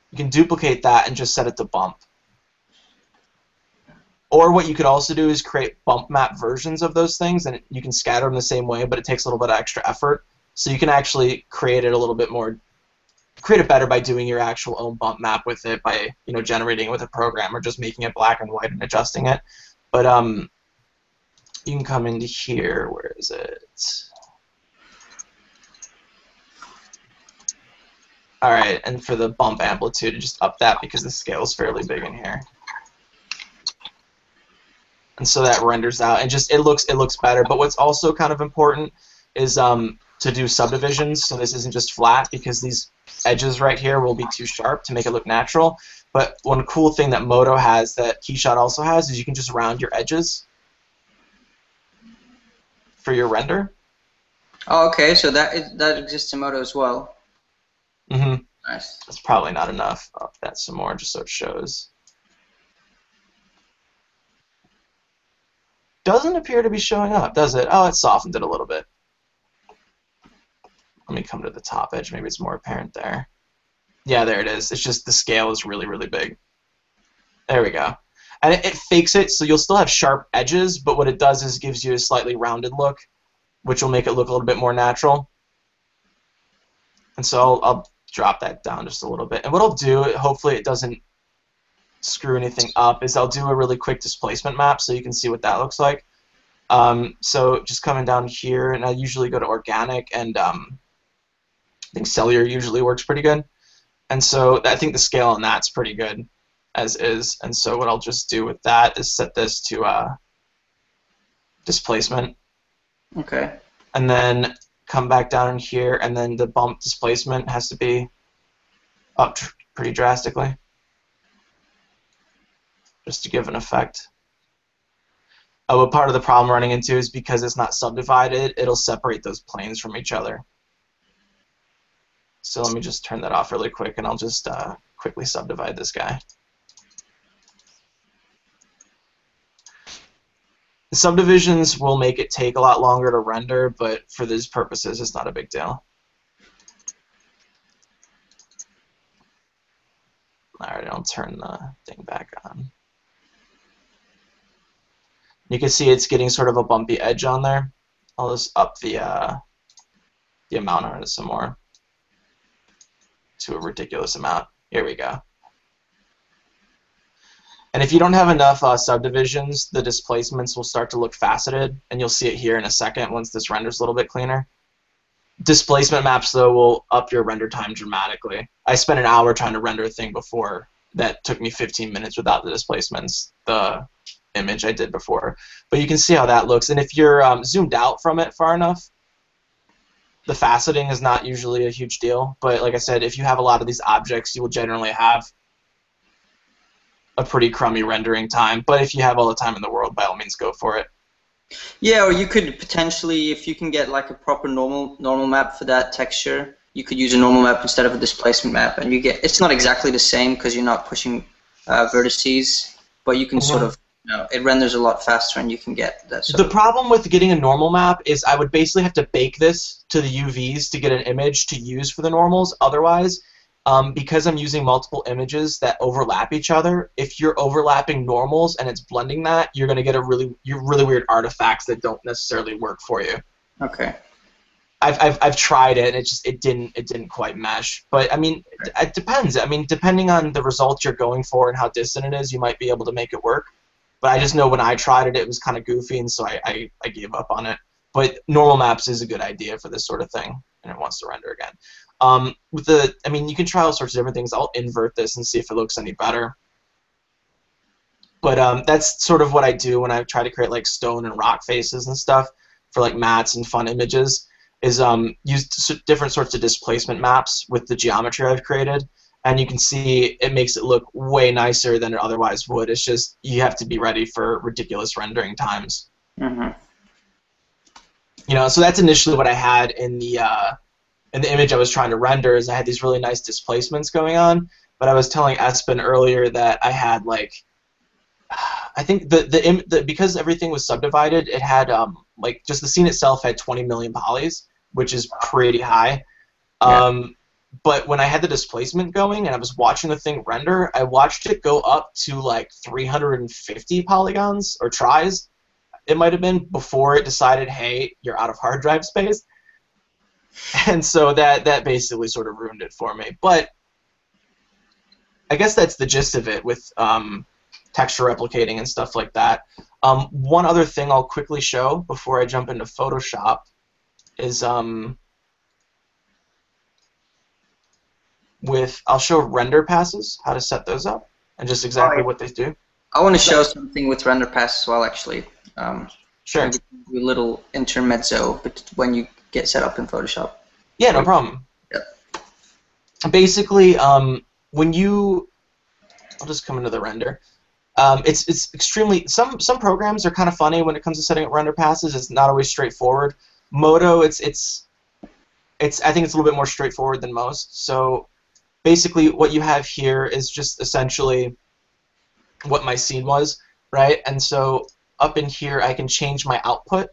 You can duplicate that and just set it to bump. Or what you could also do is create bump map versions of those things, and you can scatter them the same way, but it takes a little bit of extra effort. So you can actually create it a little bit more, create it better by doing your actual own bump map with it, by generating it with a program or just making it black and white and adjusting it. But you can come into here. Where is it? All right, and for the bump amplitude, just up that because the scale is fairly big in here. And so that renders out, and just it looks better. But what's also kind of important is to do subdivisions, so this isn't just flat, because these edges right here will be too sharp to make it look natural. But one cool thing that Modo has that KeyShot also has is you can just round your edges for your render. Oh, okay. So that exists in Modo as well. Nice. That's probably not enough. I'll up that some more just so it shows. Doesn't appear to be showing up, does it? Oh, it softened it a little bit. Let me come to the top edge. Maybe it's more apparent there. Yeah, there it is. It's just the scale is really, really big. There we go. And it fakes it, so you'll still have sharp edges, but what it does is gives you a slightly rounded look, which will make it look a little bit more natural. And so I'll drop that down just a little bit. And what I'll do, hopefully it doesn't screw anything up, is I'll do a really quick displacement map so you can see what that looks like. So just coming down here, and I usually go to organic, and I think cellular usually works pretty good. And so I think the scale on that's pretty good as is. And so what I'll just do with that is set this to displacement. Okay. And then come back down in here, and then the bump displacement has to be up pretty drastically, just to give an effect. What part of the problem I'm running into is because it's not subdivided, it'll separate those planes from each other. So let me just turn that off really quick, and I'll just quickly subdivide this guy. The subdivisions will make it take a lot longer to render, but for these purposes, it's not a big deal. Alright, I'll turn the thing back on. You can see it's getting sort of a bumpy edge on there. I'll just up the amount on it some more to a ridiculous amount. Here we go. And if you don't have enough subdivisions, the displacements will start to look faceted, and you'll see it here in a second once this renders a little bit cleaner. Displacement maps, though, will up your render time dramatically. I spent an hour trying to render a thing before that took me 15 minutes without the displacements, the image I did before. But you can see how that looks, and if you're zoomed out from it far enough, the faceting is not usually a huge deal. But like I said, if you have a lot of these objects, you will generally have a pretty crummy rendering time. But if you have all the time in the world, by all means, go for it. Yeah, or you could potentially, if you can get like a proper normal map for that texture, you could use a normal map instead of a displacement map, and you get, it's not exactly the same because you're not pushing vertices, but you can sort of, it renders a lot faster, and you can get that sort The problem with getting a normal map is I would basically have to bake this to the UVs to get an image to use for the normals. Otherwise, because I'm using multiple images that overlap each other, if you're overlapping normals and it's blending that, you're going to get really weird artifacts that don't necessarily work for you. Okay. I've tried it, and it didn't quite mesh. But I mean, it depends. I mean, depending on the result you're going for and how distant it is, you might be able to make it work. But I just know when I tried it, it was kind of goofy, and so I gave up on it. But normal maps is a good idea for this sort of thing, and it wants to render again. I mean, you can try all sorts of different things. I'll invert this and see if it looks any better. But that's sort of what I do when I try to create like stone and rock faces and stuff for like mats and fun images. Is use different sorts of displacement maps with the geometry I've created, and you can see it makes it look way nicer than it otherwise would. It's just you have to be ready for ridiculous rendering times. Mm-hmm. You know, so that's initially what I had in the image I was trying to render. Is I had these really nice displacements going on, but I was telling Espen earlier that I had like, I think because everything was subdivided, it had like just the scene itself had 20 million polys, which is pretty high. Yeah. But when I had the displacement going and I was watching the thing render, I watched it go up to like 350 polygons or tries. It might have been before it decided, hey, you're out of hard drive space. And so that basically sort of ruined it for me. But I guess that's the gist of it with texture replicating and stuff like that. One other thing I'll quickly show before I jump into Photoshop is I'll show render passes, how to set those up, and just exactly what they do. I want to show something with render pass as well, actually. Sure. Maybe do a little intermezzo, but when you get set up in Photoshop. Yeah, no problem. Yep. Basically, when you, I'll just come into the render. It's extremely, some programs are kind of funny when it comes to setting up render passes. It's not always straightforward. Modo, I think it's a little bit more straightforward than most. So basically, what you have here is just essentially what my scene was, right? And so up in here, I can change my output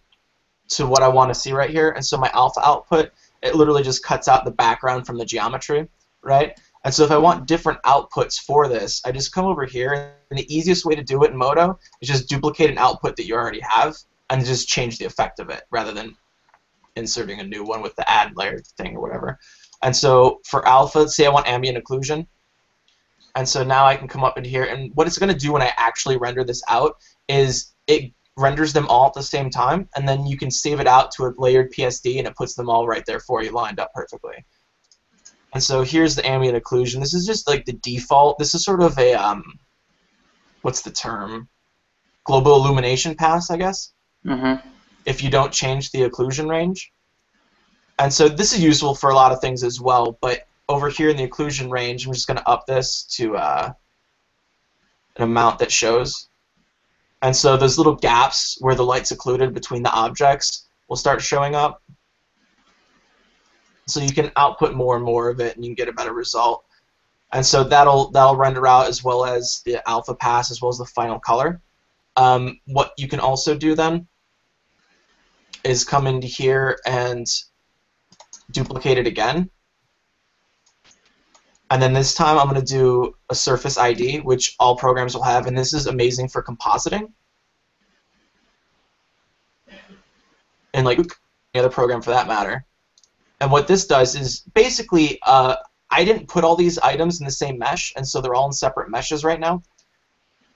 to what I want to see right here. And so my alpha output, it literally just cuts out the background from the geometry, right? And so if I want different outputs for this, I just come over here, and the easiest way to do it in Modo is just duplicate an output that you already have and just change the effect of it rather than inserting a new one with the add layer thing or whatever. And so for alpha, say I want ambient occlusion. And so now I can come up in here, and what it's going to do when I actually render this out is it renders them all at the same time, and then you can save it out to a layered PSD, and it puts them all right there for you, lined up perfectly. And so here's the ambient occlusion. This is just like the default. This is sort of a, what's the term? Global illumination pass, I guess. Mm-hmm. If you don't change the occlusion range. And so this is useful for a lot of things as well, but over here in the occlusion range, I'm just going to up this to an amount that shows. And so those little gaps where the light's occluded between the objects will start showing up. So you can output more and more of it, and you can get a better result. And so that'll render out as well as the alpha pass, as well as the final color. What you can also do then is come into here and duplicate it again. And then this time I'm going to do a surface ID, which all programs will have, and this is amazing for compositing. And like any other program for that matter. And what this does is basically, I didn't put all these items in the same mesh, and so they're all in separate meshes right now,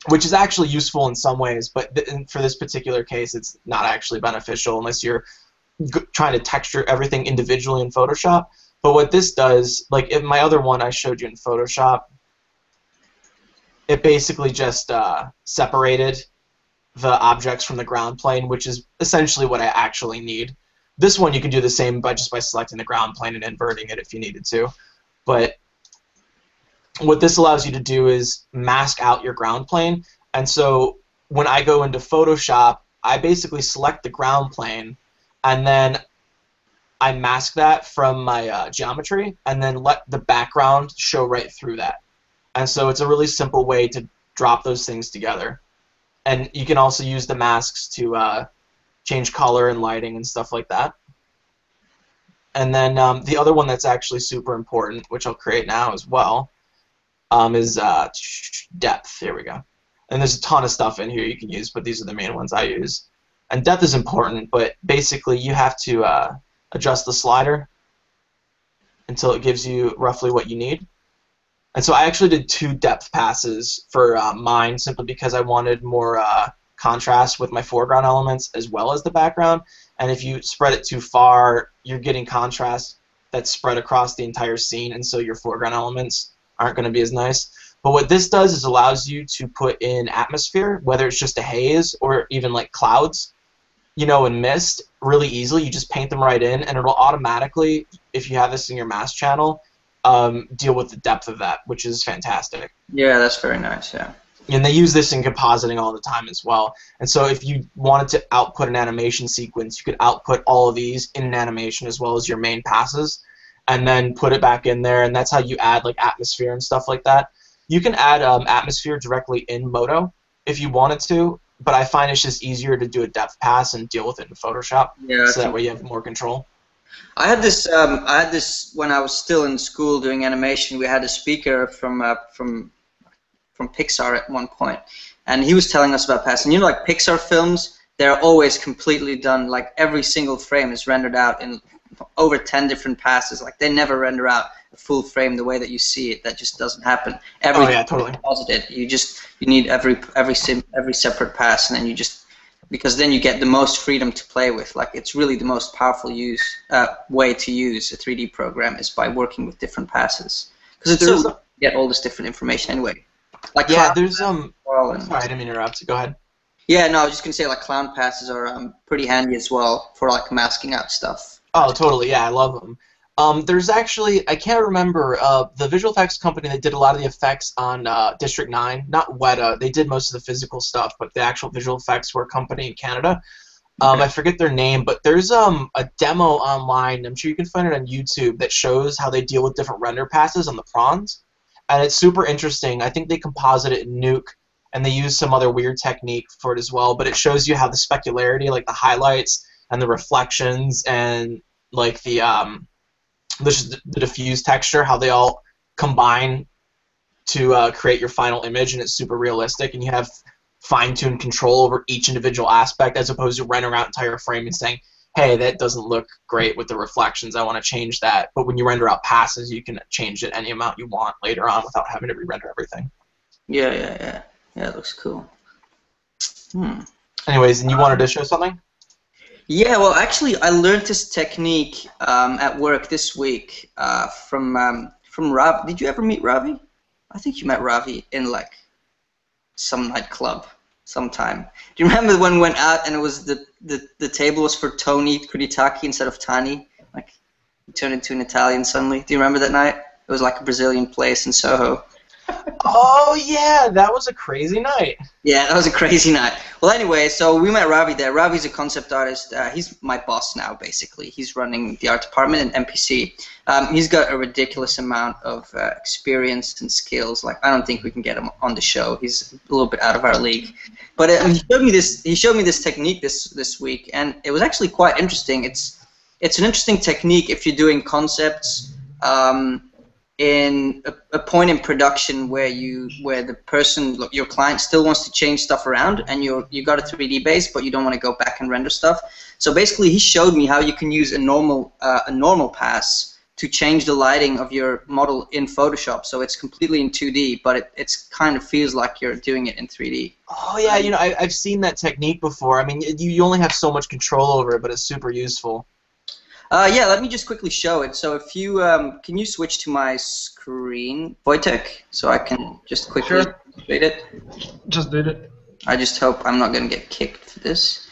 which is actually useful in some ways, but for this particular case, it's not actually beneficial unless you're trying to texture everything individually in Photoshop. But what this does, like in my other one I showed you in Photoshop, it basically just separated the objects from the ground plane, which is essentially what I actually need. This one you can do the same by selecting the ground plane and inverting it if you needed to. But what this allows you to do is mask out your ground plane. And so when I go into Photoshop, I basically select the ground plane, and then I mask that from my geometry, and then let the background show right through that. And so it's a really simple way to drop those things together. And you can also use the masks to change color and lighting and stuff like that. And then the other one that's actually super important, which I'll create now as well, is depth. Here we go. And there's a ton of stuff in here you can use, but these are the main ones I use. And depth is important, but basically you have to adjust the slider until it gives you roughly what you need. And so I actually did 2 depth passes for mine simply because I wanted more contrast with my foreground elements as well as the background. And if you spread it too far, you're getting contrast that's spread across the entire scene, and so your foreground elements aren't going to be as nice. But what this does is allows you to put in atmosphere, whether it's just a haze or even like clouds, you know, and mist, really easily. You just paint them right in, and it'll automatically, if you have this in your mask channel, deal with the depth of that, which is fantastic. Yeah, that's very nice, yeah. And they use this in compositing all the time as well. And so if you wanted to output an animation sequence, you could output all of these in an animation as well as your main passes, and then put it back in there, and that's how you add like atmosphere and stuff like that. You can add atmosphere directly in Modo if you wanted to, but I find it's just easier to do a depth pass and deal with it in Photoshop, so that way you have more control. I had this when I was still in school doing animation. We had a speaker from Pixar at one point, and he was telling us about passing. You know, like Pixar films, they're always completely done. Like every single frame is rendered out in over 10 different passes. Like they never render out a full frame the way that you see it. That just doesn't happen. Oh yeah, totally. Composited. You need every separate pass, and then because then you get the most freedom to play with. Like it's really the most powerful way to use a 3D program is by working with different passes, because it's so you get all this different information anyway. Like yeah, there's sorry, I didn't interrupt. Go ahead. Yeah, no, I was just gonna say like clown passes are pretty handy as well for like masking out stuff. Oh, totally. Yeah, I love them. There's actually, I can't remember, the visual effects company that did a lot of the effects on District 9, not Weta, they did most of the physical stuff, but the actual visual effects were a company in Canada. I forget their name, but there's a demo online, I'm sure you can find it on YouTube, that shows how they deal with different render passes on the prawns. And it's super interesting. I think they composite it in Nuke, and they use some other weird technique for it as well, but it shows you how the specularity, like the highlights and the reflections and like the diffuse texture, how they all combine to create your final image, and it's super realistic, and you have fine-tuned control over each individual aspect as opposed to rendering out entire frame and saying, hey, that doesn't look great with the reflections, I want to change that. But when you render out passes, you can change it any amount you want later on without having to re-render everything. Yeah, it looks cool. Anyways, and you wanted to show something? Yeah, well, actually, I learned this technique at work this week from Ravi. Did you ever meet Ravi? I think you met Ravi in like some nightclub sometime. Do you remember when we went out and it was the table was for Tony Kuritaki instead of Tani? Like He turned into an Italian suddenly. Do you remember that night? It was like a Brazilian place in Soho. Oh yeah, that was a crazy night. Yeah, that was a crazy night. Well, anyway, so we met Ravi there. Ravi's a concept artist. He's my boss now, basically. He's running the art department at MPC. He's got a ridiculous amount of experience and skills. Like, I don't think we can get him on the show. He's a little bit out of our league. But he showed me this technique this week, and it was actually quite interesting. It's an interesting technique if you're doing concepts. In a point in production where the person, your client, still wants to change stuff around, and you got a 3D base, but you don't want to go back and render stuff. So basically, he showed me how you can use a normal pass to change the lighting of your model in Photoshop. So it's completely in 2D, but it's kind of feels like you're doing it in 3D. Oh yeah, you know, I've seen that technique before. I mean, you only have so much control over it, but it's super useful. Yeah, let me just quickly show it. So if you can you switch to my screen, Wojtek, so I can just quickly read it. Just did it. I just hope I'm not gonna get kicked for this.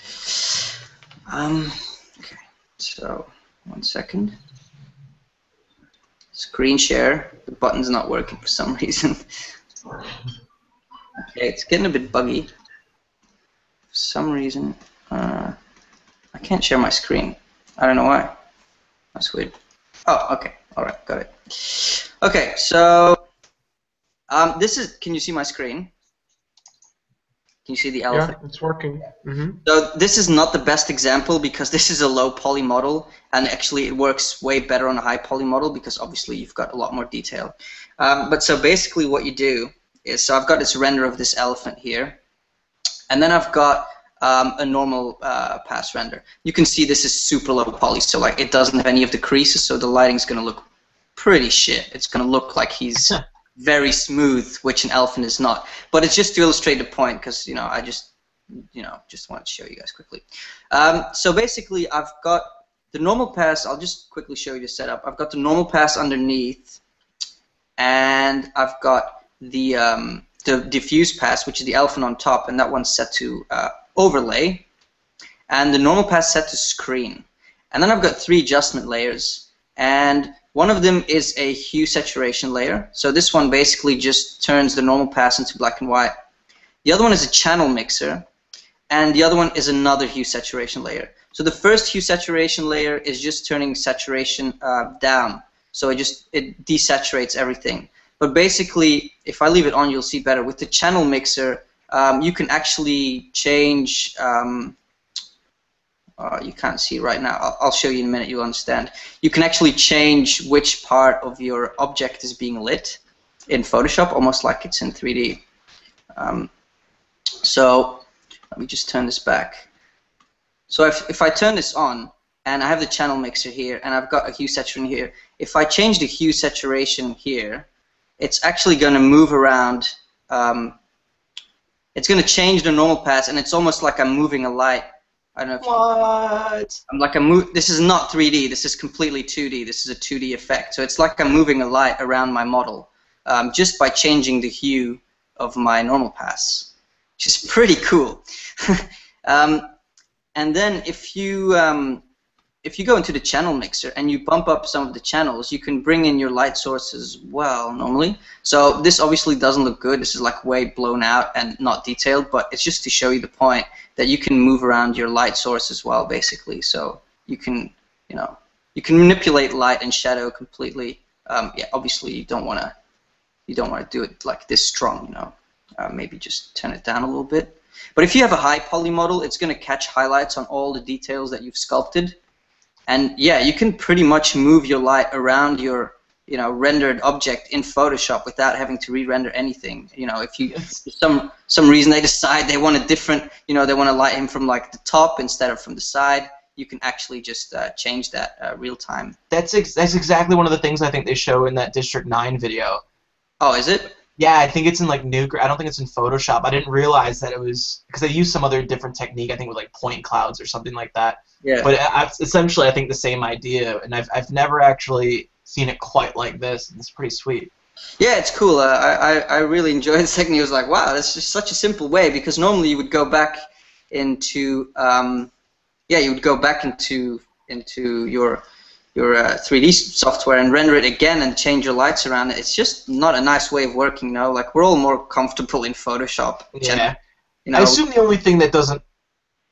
Okay, so 1 second. Screen share. The button's not working for some reason. Okay, it's getting a bit buggy. For some reason, I can't share my screen. I don't know why. That's weird. Oh, okay. All right, got it. Okay, so this is. Can you see my screen? Can you see the elephant? Yeah, it's working. Mm-hmm. So this is not the best example because this is a low poly model, and actually it works way better on a high poly model because obviously you've got a lot more detail. But so basically what you do is, so I've got this render of this elephant here, and then I've got a normal pass render. You can see this is super low poly, so like it doesn't have any of the creases, so the lighting's going to look pretty shit. It's going to look like he's very smooth, which an elephant is not. But it's just to illustrate the point, because I just wanted to show you guys quickly. So basically, I've got the normal pass. I'll just quickly show you the setup. I've got the normal pass underneath, and I've got the diffuse pass, which is the elephant on top, and that one's set to overlay, and the normal pass set to screen. And then I've got 3 adjustment layers, and one of them is a hue saturation layer. So this one basically just turns the normal pass into black and white. The other one is a channel mixer, and the other one is another hue saturation layer. So the first hue saturation layer is just turning saturation down, so it desaturates everything. But basically, if I leave it on, you'll see better. With the channel mixer, you can actually change, you can't see right now, I'll show you in a minute, you'll understand. You can actually change which part of your object is being lit in Photoshop, almost like it's in 3D. So let me just turn this back. So if I turn this on, and I have the channel mixer here, and I've got a hue saturation here, if I change the hue saturation here, it's actually going to move around. It's going to change the normal pass, and it's almost like I'm moving a light. I don't know if What? This is not 3D. This is completely 2D. This is a 2D effect. So it's like I'm moving a light around my model just by changing the hue of my normal pass, which is pretty cool. And then if you go into the channel mixer and you bump up some of the channels, you can bring in your light source as well normally. So this obviously doesn't look good. This is like way blown out and not detailed, but it's just to show you the point that you can move around your light source as well, basically. So you can, you can manipulate light and shadow completely. Yeah, obviously you don't want to do it like this strong, maybe just turn it down a little bit. But if you have a high poly model, it's going to catch highlights on all the details that you've sculpted. And yeah, you can pretty much move your light around your, rendered object in Photoshop without having to re-render anything. If you, for some reason they decide they want a different, they want to light him from like the top instead of from the side, you can actually just change that real time. That's exactly one of the things I think they show in that District 9 video. Oh, is it? Yeah, I think it's in like Nuke. I don't think it's in Photoshop. I didn't realize that it was because they used some other different technique. I think with like point clouds or something like that. Yeah. But essentially, I think the same idea, and I've never actually seen it quite like this. It's pretty sweet. Yeah, it's cool. I really enjoyed this technique. I was like, wow, that's just such a simple way, because normally you would go back into you would go back into your 3D software and render it again and change your lights around it. It's just not a nice way of working, you know. Like, we're all more comfortable in Photoshop. Yeah. You know, I assume the only thing that doesn't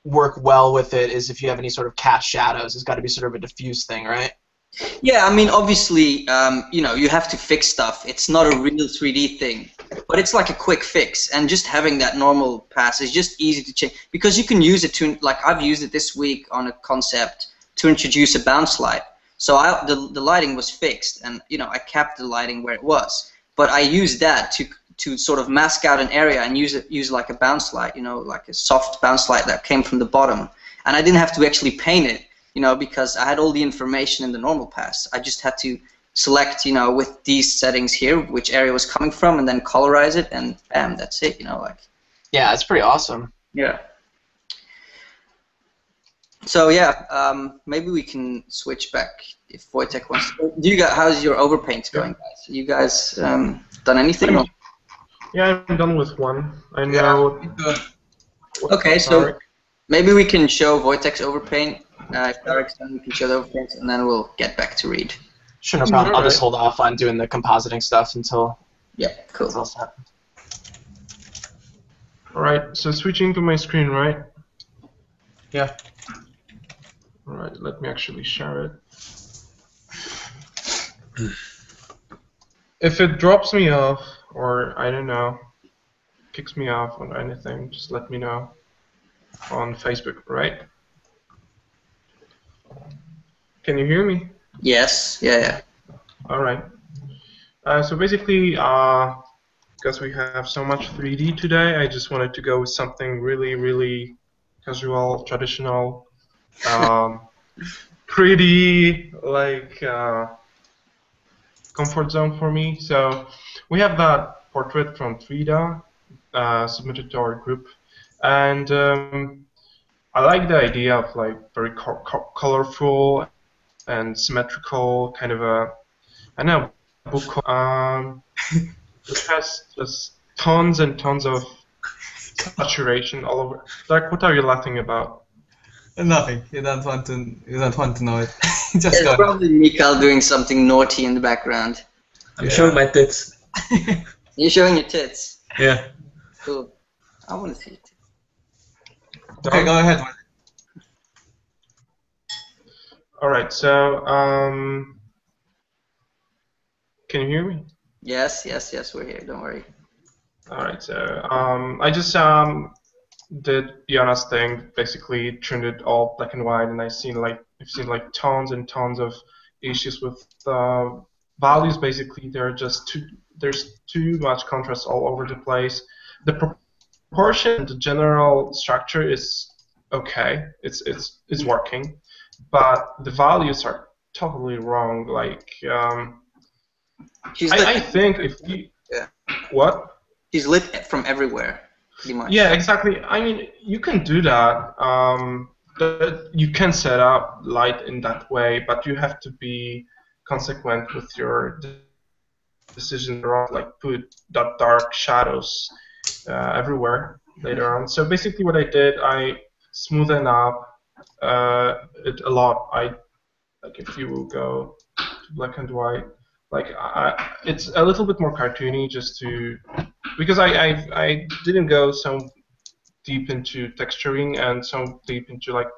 work well with it is if you have any sort of cast shadows. It's got to be sort of a diffuse thing, right? yeah, I mean, obviously, you know, you have to fix stuff. It's not a real 3D thing, but it's like a quick fix. And just having that normal pass is just easy to change, because you can use it to, like, I've used it this week on a concept to introduce a bounce light. So the lighting was fixed, and you know, I kept the lighting where it was, but I used that to sort of mask out an area and use like a bounce light, you know, like a soft bounce light that came from the bottom, and I didn't have to actually paint it, you know, because I had all the information in the normal pass. I just had to select, you know, with these settings here, which area was coming from, and then colorize it, and bam, that's it, you know, like. Yeah, it's pretty awesome. Yeah. So yeah, maybe we can switch back if Wojtek wants to. Do you guys, how's your overpaint going, guys? You guys done anything? Or? Yeah, I'm done with one. I know. Yeah, Okay, so maybe we can show Wojtek's overpaint. If Darek's done, we can show the overpaint, and then we'll get back to Reid. Sure, no problem. I'll just hold off on doing the compositing stuff until. Yeah, cool. It's all set. All right, so switching to my screen, right? yeah. All right, let me actually share it. If it drops me off, or I don't know, kicks me off or anything, just let me know on Facebook, right? Can you hear me? Yes, yeah. All right. So basically, because we have so much 3D today, I just wanted to go with something really, really casual, traditional, pretty, like, comfort zone for me. So we have that portrait from Frida submitted to our group, and I like the idea of like very colorful and symmetrical kind of a, I know, book. It has just tons and tons of saturation all over. Like, what are you laughing about? Nothing. You don't want to know it. Just It's go. probably Mikael doing something naughty in the background. I'm showing my tits. You're showing your tits. Yeah. Cool. I want to see it. Okay, go ahead. All right. So, can you hear me? Yes, we're here. Don't worry. All right. So, I just did Jonas thing. Basically, turned it all black and white, and I've seen like tons and tons of issues with values. Basically, there's too much contrast all over the place. The proportion, the general structure is okay. It's working, but the values are totally wrong. Like, I think if you what? She's lit from everywhere, pretty much. Yeah, exactly. I mean, you can do that. You can set up light in that way, but you have to be consequent with your decision around, like, put that dark shadows everywhere later on. So basically, what I did, I smoothened up it a lot. Like, if you will go to black and white, like, it's a little bit more cartoony, just to, because I didn't go so deep into texturing and so deep into like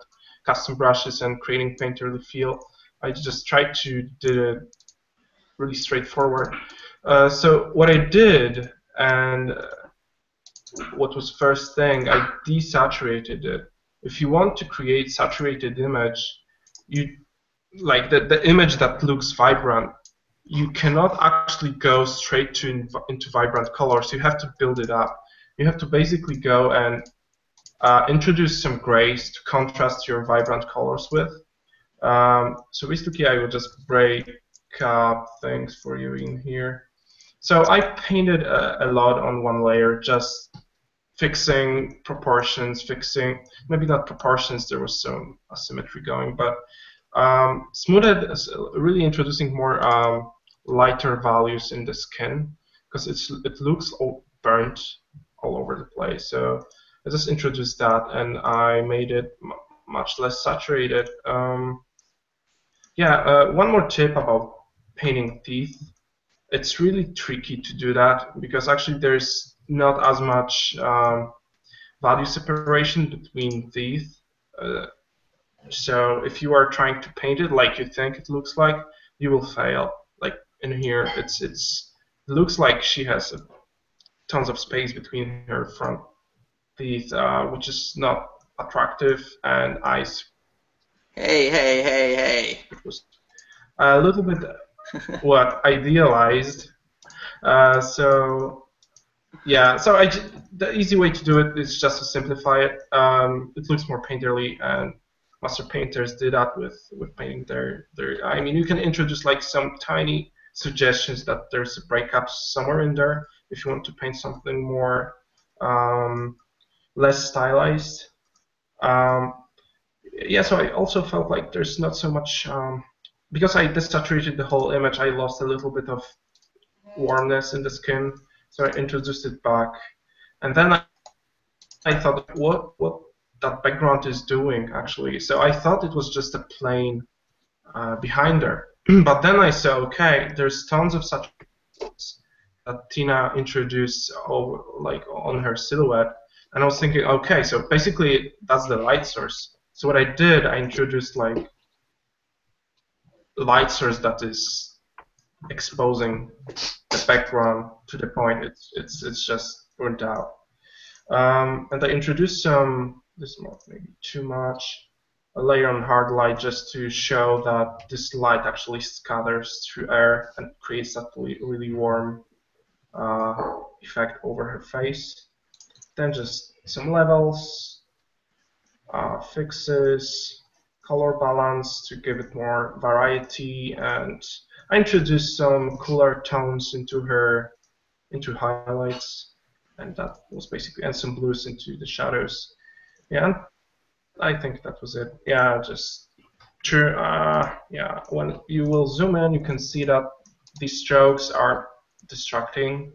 custom brushes and creating painterly feel. I just tried to do it really straightforward. So what I did, and what was first thing, I desaturated it. If you want to create saturated image, you like the image that looks vibrant, you cannot actually go straight into vibrant colors. You have to build it up. You have to basically go and introduce some grays to contrast your vibrant colors with. So basically, I will just break up things for you in here. So I painted a lot on one layer, just fixing proportions, maybe not proportions, there was some asymmetry going, but smoothed is really introducing more lighter values in the skin, because it looks all burnt all over the place. So I just introduced that, and I made it much less saturated. Yeah, one more tip about painting teeth. It's really tricky to do that because actually there's not as much value separation between teeth. Uh, so if you are trying to paint it like you think it looks like, you will fail. Like in here, it looks like she has tons of space between her front teeth, which is not attractive, and eyes. Hey, hey, hey, hey. It was a little bit what idealized. So yeah, so the easy way to do it is just to simplify it. It looks more painterly, and master painters did that with painting their. I mean, you can introduce like some tiny suggestions that there's a breakup somewhere in there if you want to paint something more less stylized. Um, yeah, so I also felt like there's not so much because I desaturated the whole image. I lost a little bit of warmness in the skin, so I introduced it back, and then I thought, what that background is doing actually. So I thought it was just a plane behind her, but then I saw, okay, there's tons of such that Tina introduced over, like on her silhouette, and I was thinking, okay, so basically that's the light source. So what I did, I introduced like light source that is exposing the background to the point it's just burnt out. And I introduced some, this might maybe too much, a layer on hard light just to show that this light actually scatters through air and creates that really warm effect over her face. Then just some levels, fixes, color balance to give it more variety, and I introduced some cooler tones into highlights, and that was basically, and some blues into the shadows. Yeah, and I think that was it. Yeah, just true. Yeah, when you will zoom in, you can see that these strokes are distracting.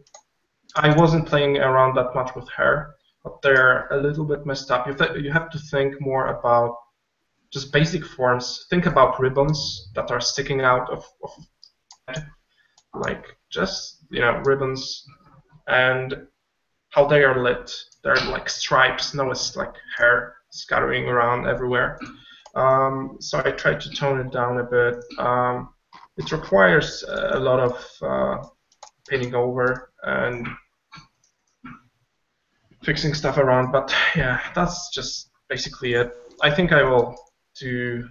I wasn't playing around that much with hair, but they're a little bit messed up. You have to think more about just basic forms. Think about ribbons that are sticking out of like just ribbons, and how they are lit. They're like stripes. No, it's like hair scattering around everywhere. So I tried to tone it down a bit. It requires a lot of painting over and fixing stuff around, but yeah, that's just basically it. I think I will do,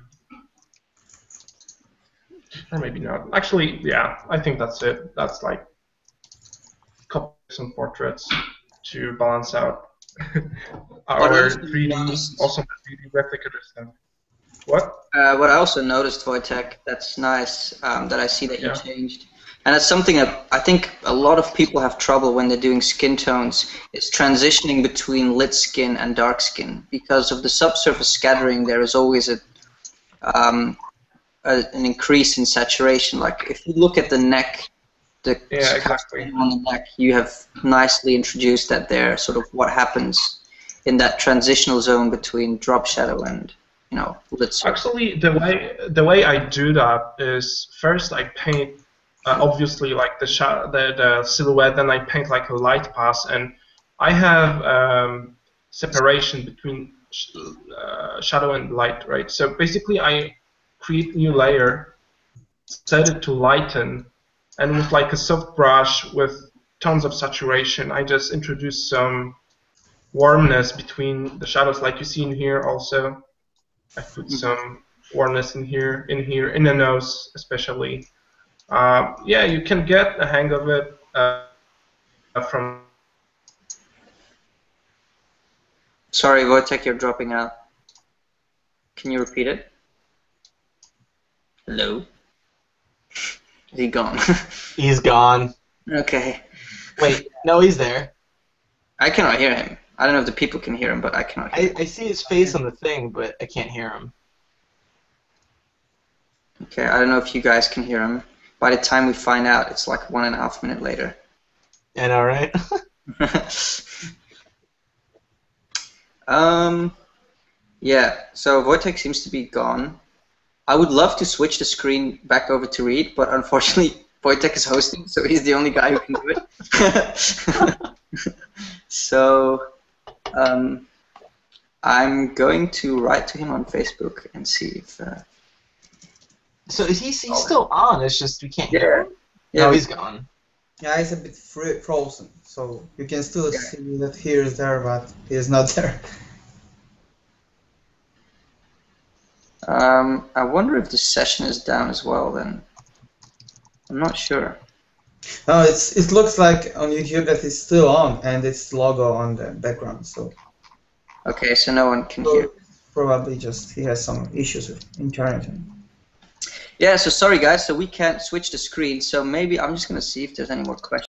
or maybe not. Actually, yeah, I think that's it. That's like copy some portraits to balance out our 3D, also 3D replicator stuff. What? What I also noticed, Wojtek, that's nice, that I see that you changed. And that's something that I think a lot of people have trouble when they're doing skin tones, is transitioning between lit skin and dark skin. Because of the subsurface scattering, there is always an increase in saturation. Like if you look at the neck, exactly. On the neck, you have nicely introduced that there, sort of what happens in that transitional zone between drop shadow and lit surface. Actually, the way I do that is first I paint obviously like the silhouette, then I paint like a light pass, and I have separation between shadow and light, right? So basically I create new layer, set it to lighten, and with like a soft brush with tons of saturation, I just introduce some warmness between the shadows, like you see in here also. I put some warmness in here, in the nose especially. Yeah, you can get a hang of it from. Sorry, Wojtek, you're dropping out. Can you repeat it? Hello? Is he gone? He's gone. Okay. Wait, no, he's there. I cannot hear him. I don't know if the people can hear him, but I cannot hear him. I see his face on the thing, but I can't hear him. Okay, I don't know if you guys can hear him. By the time we find out, it's like 1.5 minutes later. I know, right? Yeah, so Wojtek seems to be gone. I would love to switch the screen back over to Reid, but unfortunately Wojtek is hosting, so he's the only guy who can do it. So I'm going to write to him on Facebook and see if... So he's still on, it's just we can't hear him? Yeah, no, he's gone. Yeah, he's a bit frozen, so you can still see that he is there, but he is not there. I wonder if the session is down as well then. I'm not sure. No, it looks like on YouTube that it's still on, and it's logo on the background, so... Okay, so no one can hear. Probably just he has some issues with internet. Yeah, so sorry guys, so we can't switch the screen, so maybe I'm just going to see if there's any more questions.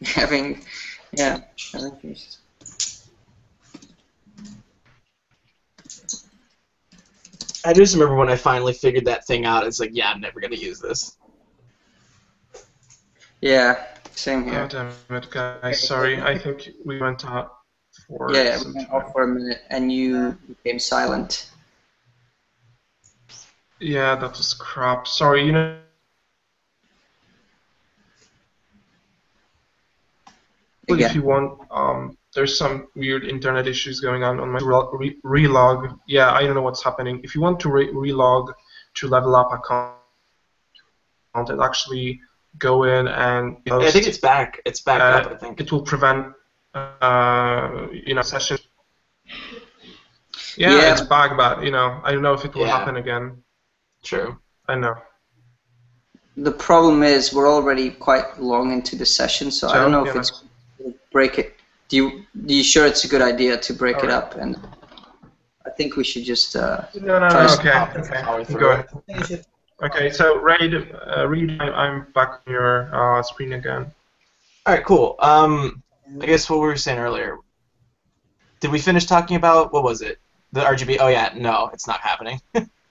having issues. I just remember when I finally figured that thing out, it's like, yeah, I'm never going to use this. Yeah, same here. Oh, damn it, guys. Sorry, I think we went out for Yeah, some we went time. off for a minute and you became silent. Yeah, that was crap. Sorry, you know. If Again. you want, there's some weird internet issues going on my relog. Yeah, I don't know what's happening. If you want to relog to level up account and actually go in and I think it's back. It's back up, I think. it will prevent session. Yeah, it's back, but I don't know if it will happen again. True. I know. The problem is we're already quite long into the session, so I don't know if it's break it. Do you sure it's a good idea to break it up? And I think we should just no. Okay. Go ahead. Okay, so Reid, I'm back on your screen again. All right, cool. I guess what we were saying earlier. Did we finish talking about what was it? The RGB? Oh yeah, no, it's not happening.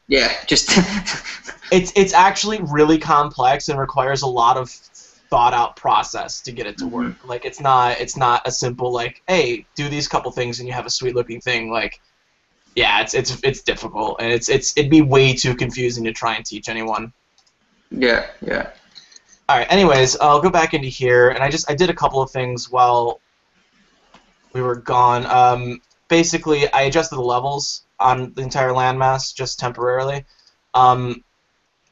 Yeah, just. It's actually really complex and requires a lot of thought out process to get it to work. Like it's not a simple like, hey, do these couple things and you have a sweet looking thing. Like, yeah, it's difficult and it'd be way too confusing to try and teach anyone. Yeah. All right. Anyways, I'll go back into here and I did a couple of things while we were gone. Basically, I adjusted the levels on the entire landmass just temporarily.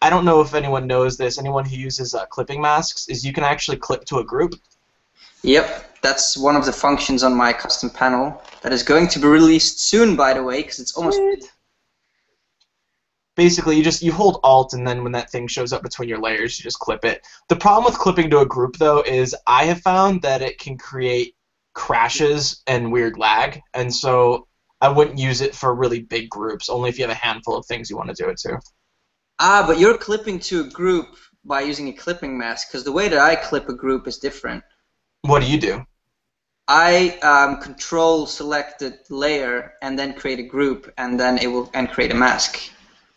I don't know if anyone knows this. Anyone who uses clipping masks is you can actually clip to a group. Yep, that's one of the functions on my custom panel that is going to be released soon, by the way, because it's almost. Basically, you hold Alt, and then when that thing shows up between your layers, you just clip it. The problem with clipping to a group, though, is I have found that it can create crashes and weird lag, and so I wouldn't use it for really big groups, only if you have a handful of things you want to do it to. Ah, but you're clipping to a group by using a clipping mask, because the way that I clip a group is different. What do you do? I control select the layer and then create a group, and then create a mask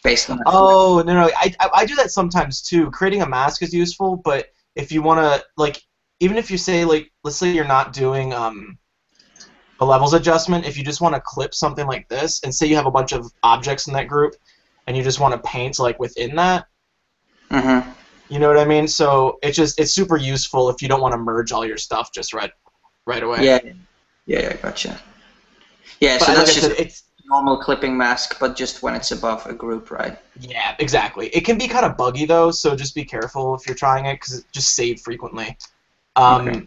based on that. Oh, no, I do that sometimes too. Creating a mask is useful, but if you want to, like, even if you say, like, let's say you're not doing a levels adjustment, if you just want to clip something like this, and say you have a bunch of objects in that group, and you just want to paint like within that. Mm-hmm. You know what I mean? So it's super useful if you don't want to merge all your stuff just right away. Yeah, gotcha. Yeah, but so like that's I said, just normal clipping mask, but just when it's above a group, right? Yeah, exactly. It can be kind of buggy though, so just be careful if you're trying it, because it just save frequently. Okay.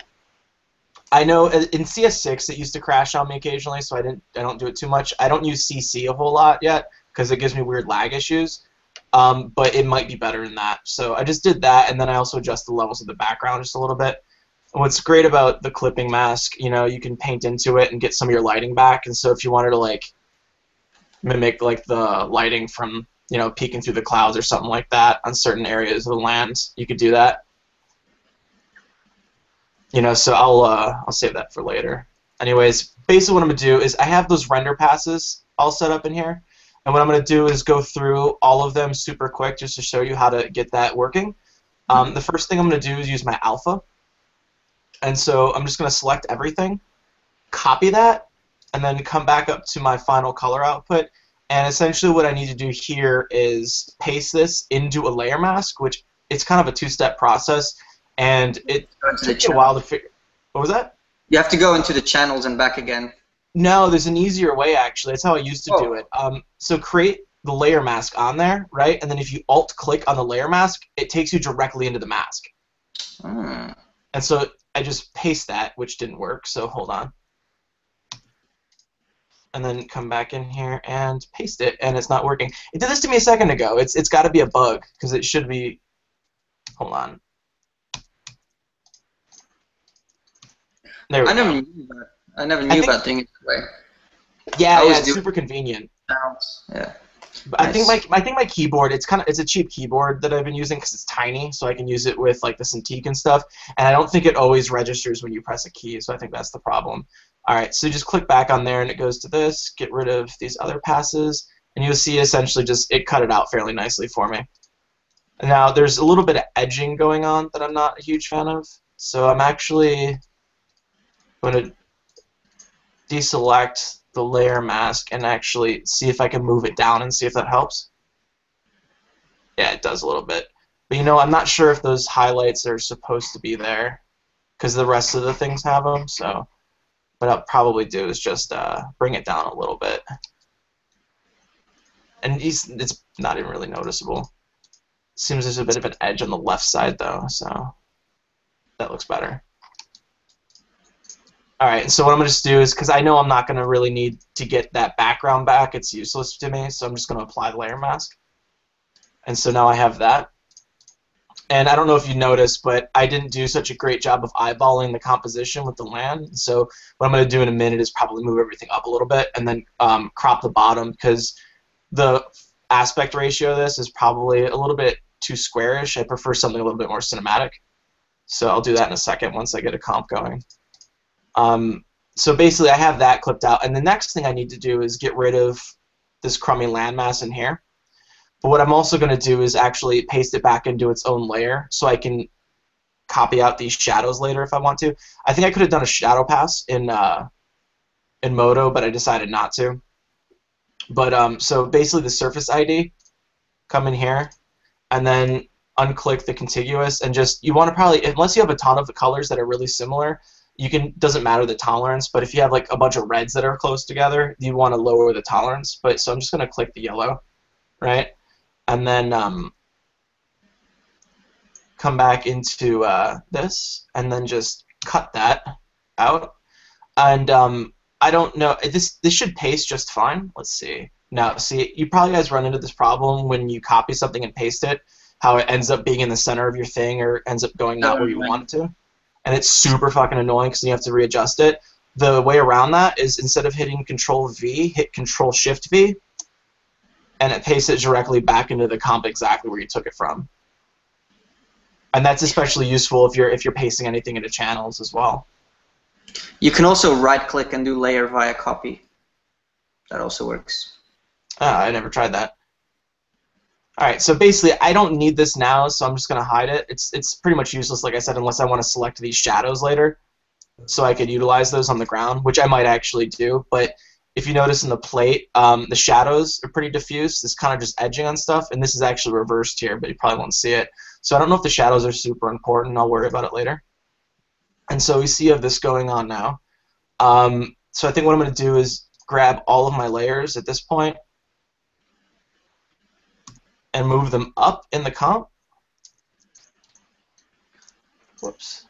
I know in CS6 it used to crash on me occasionally, so I don't do it too much. I don't use CC a whole lot yet because it gives me weird lag issues. But it might be better than that. So I just did that, and then I also adjust the levels of the background just a little bit. And what's great about the clipping mask, you can paint into it and get some of your lighting back. And so if you wanted to like mimic like the lighting from peeking through the clouds or something like that on certain areas of the land, you could do that. So I'll save that for later. Anyways, basically what I'm gonna do is I have those render passes all set up in here, and what I'm gonna do is go through all of them super quick just to show you how to get that working. The first thing I'm gonna do is use my alpha, and so I'm just gonna select everything, copy that, and then come back up to my final color output. And essentially what I need to do here is paste this into a layer mask, which it's kind of a two-step process. And it took me a while to figure. What was that? You have to go into the channels and back again. No, there's an easier way actually. That's how I used to do it. So create the layer mask on there, right? And then if you alt-click on the layer mask, it takes you directly into the mask. And so I just paste that, which didn't work. So hold on. And then come back in here and paste it, and it's not working. It did this to me a second ago. It's got to be a bug because it should be. Hold on. There we go. I never knew about doing it that way. Yeah, it's super convenient. Yeah. But nice. I think my keyboard, it's a cheap keyboard that I've been using because it's tiny, so I can use it with like the Cintiq and stuff. And I don't think it always registers when you press a key, so I think that's the problem. All right, so just click back on there, and it goes to this. Get rid of these other passes, and you'll see essentially just it cut it out fairly nicely for me. And now there's a little bit of edging going on that I'm not a huge fan of, so I'm actually going to deselect the layer mask and actually see if I can move it down and see if that helps. Yeah, it does a little bit. But I'm not sure if those highlights are supposed to be there because the rest of the things have them. So what I'll probably do is just bring it down a little bit. And it's not even really noticeable. Seems there's a bit of an edge on the left side though, so that looks better. Alright, so what I'm going to just do is, because I know I'm not going to really need to get that background back, it's useless to me, so I'm just going to apply the layer mask. And so now I have that. And I don't know if you noticed, but I didn't do such a great job of eyeballing the composition with the land. So what I'm going to do in a minute is probably move everything up a little bit and then crop the bottom, because the aspect ratio of this is probably a little bit too squarish. I prefer something a little bit more cinematic. So I'll do that in a second once I get a comp going. So basically I have that clipped out, and the next thing I need to do is get rid of this crummy landmass in here. But what I'm also going to do is actually paste it back into its own layer so I can copy out these shadows later if I want to. I think I could have done a shadow pass in Modo, but I decided not to. But so basically the surface ID, come in here, and then unclick the contiguous, and just, you want to probably, unless you have a ton of the colors that are really similar, doesn't matter the tolerance, but if you have like a bunch of reds that are close together, you want to lower the tolerance. But so I'm just going to click the yellow, right? And then come back into this, and then just cut that out. And I don't know, this should paste just fine. Let's see. Now, see, you probably guys run into this problem when you copy something and paste it, how it ends up being in the center of your thing or ends up going not where you want it to. And it's super fucking annoying because you have to readjust it. The way around that is instead of hitting Control-V, hit Control-Shift-V, and it pastes it directly back into the comp exactly where you took it from. And that's especially useful if you're pasting anything into channels as well. You can also right-click and do layer via copy. That also works. Ah, I never tried that. Alright, so basically I don't need this now, so I'm just going to hide it. It's pretty much useless, like I said, unless I want to select these shadows later, so I could utilize those on the ground, which I might actually do. But if you notice in the plate, the shadows are pretty diffuse. It's kind of just edging on stuff, and this is actually reversed here, but you probably won't see it. So I don't know if the shadows are super important. I'll worry about it later. And so we see you have this going on now. So I think what I'm going to do is grab all of my layers at this point and move them up in the comp. Whoops.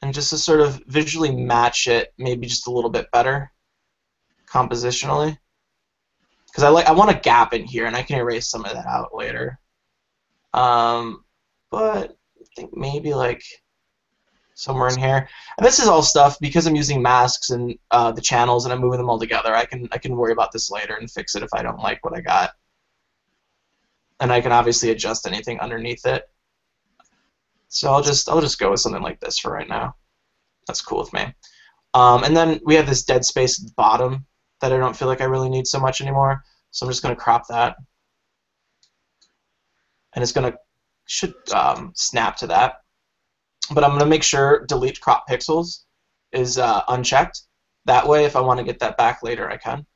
And just to sort of visually match it, maybe just a little bit better compositionally. Because I want a gap in here, and I can erase some of that out later. But I think maybe like somewhere in here. And this is all stuff because I'm using masks and the channels, and I'm moving them all together. I can worry about this later and fix it if I don't like what I got. And I can obviously adjust anything underneath it. So I'll just go with something like this for right now. That's cool with me. And then we have this dead space at the bottom that I don't feel like I really need so much anymore. So I'm just going to crop that. And it's going to should snap to that. But I'm going to make sure delete crop pixels is unchecked. That way, if I want to get that back later, I can.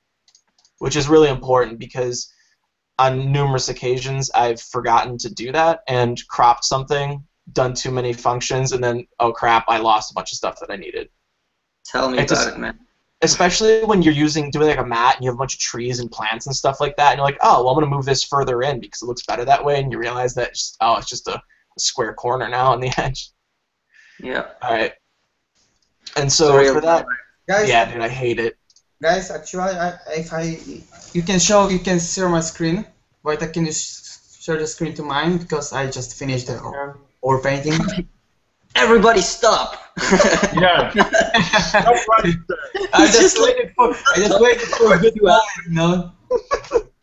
Which is really important because on numerous occasions I've forgotten to do that and cropped something, done too many functions, and then, oh crap, I lost a bunch of stuff that I needed. Tell me about it, man. Especially when you're doing like a mat and you have a bunch of trees and plants and stuff like that, and you're like, oh, well, I'm going to move this further in because it looks better that way, and you realize that, it's just a square corner now on the edge. Yeah. All right. And so for that, Guys, yeah, dude, I hate it. Guys, actually, you can share my screen. Wojtek, can you share the screen to mine because I just finished the overpainting. Everybody stop! Yeah. I just waited for a good moment, you know?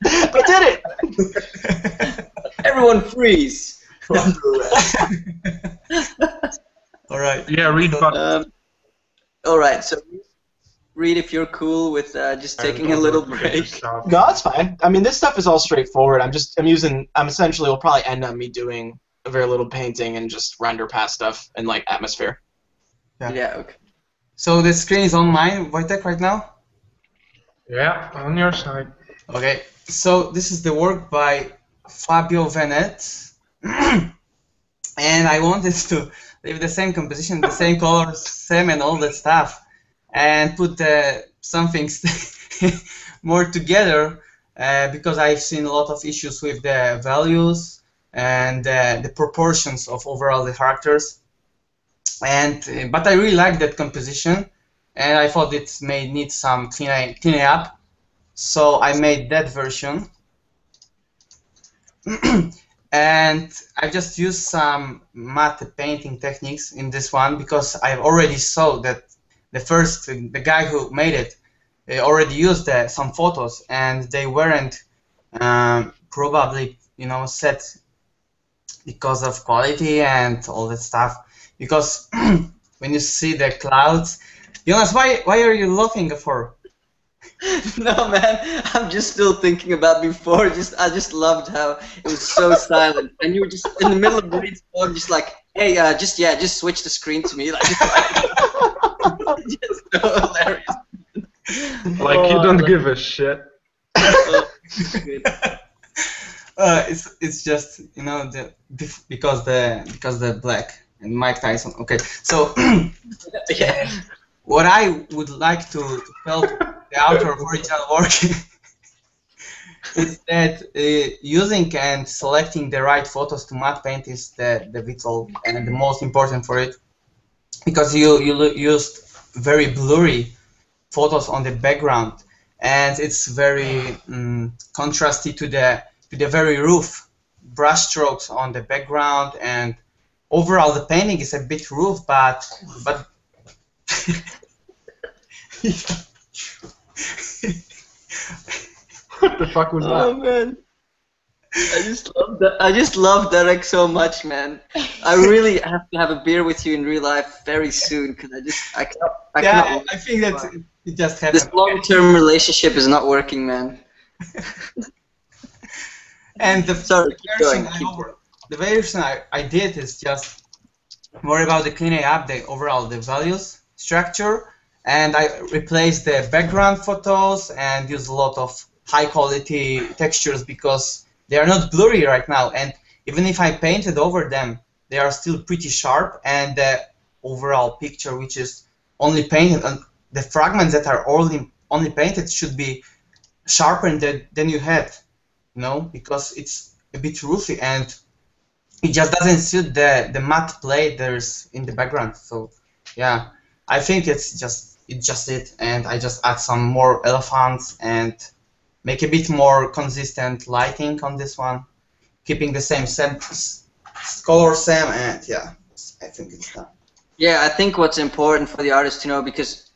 I did it! Everyone freeze! Alright. Yeah, Reid, but Alright, so Reid, if you're cool with just taking a little break. no, that's fine. I mean, this stuff is all straightforward. I'm essentially, will probably end up me doing a very little painting and just render past stuff in like atmosphere. Yeah, okay. So the screen is on mine, Wojtek, right now? Yeah, on your side. Okay, so this is the work by Fabio Venet. And I wanted to leave the same composition, the same colors, same and all that stuff, and put some things more together because I've seen a lot of issues with the values and the proportions of overall the characters. And but I really like that composition, and I thought it may need some cleaning up, so I made that version. And I just used some matte painting techniques in this one because I already saw that the guy who made it already used some photos, and they weren't probably set because of quality and all that stuff. Because when you see the clouds, Jonas, why are you laughing for? No, man, I'm just still thinking about before. I just loved how it was so silent, and you were just in the middle of Reid's talk, just like, hey, just switch the screen to me, like just so hilarious. Like you don't give a shit. It's just because the black and Mike Tyson. Okay, so Yeah. what I would like to tell the author of original work is that using and selecting the right photos to matte paint is the vital and the most important for it, because you used very blurry photos on the background, and it's very contrasty to the very rough brush strokes on the background, and overall the painting is a bit rough, but What the fuck was Oh that? man, I just love Darek so much, man. I really have to have a beer with you in real life very soon, because I cannot. I think that it just happened. This long-term relationship is not working, man. And the Sorry, keep going. the version I did is just more about the cleaning up the overall the values structure, and I replaced the background photos and use a lot of high quality textures because they are not blurry right now, and even if I painted over them, they are still pretty sharp, and overall picture which is only painted, and the fragments that are only painted should be sharpened than you had, you know, because it's a bit roofy and it just doesn't suit the matte plate there's in the background. So yeah, I think it's just it, and I just add some more elephants and make a bit more consistent lighting on this one, keeping the same color same, and yeah, I think it's done. Yeah, I think what's important for the artist to know, because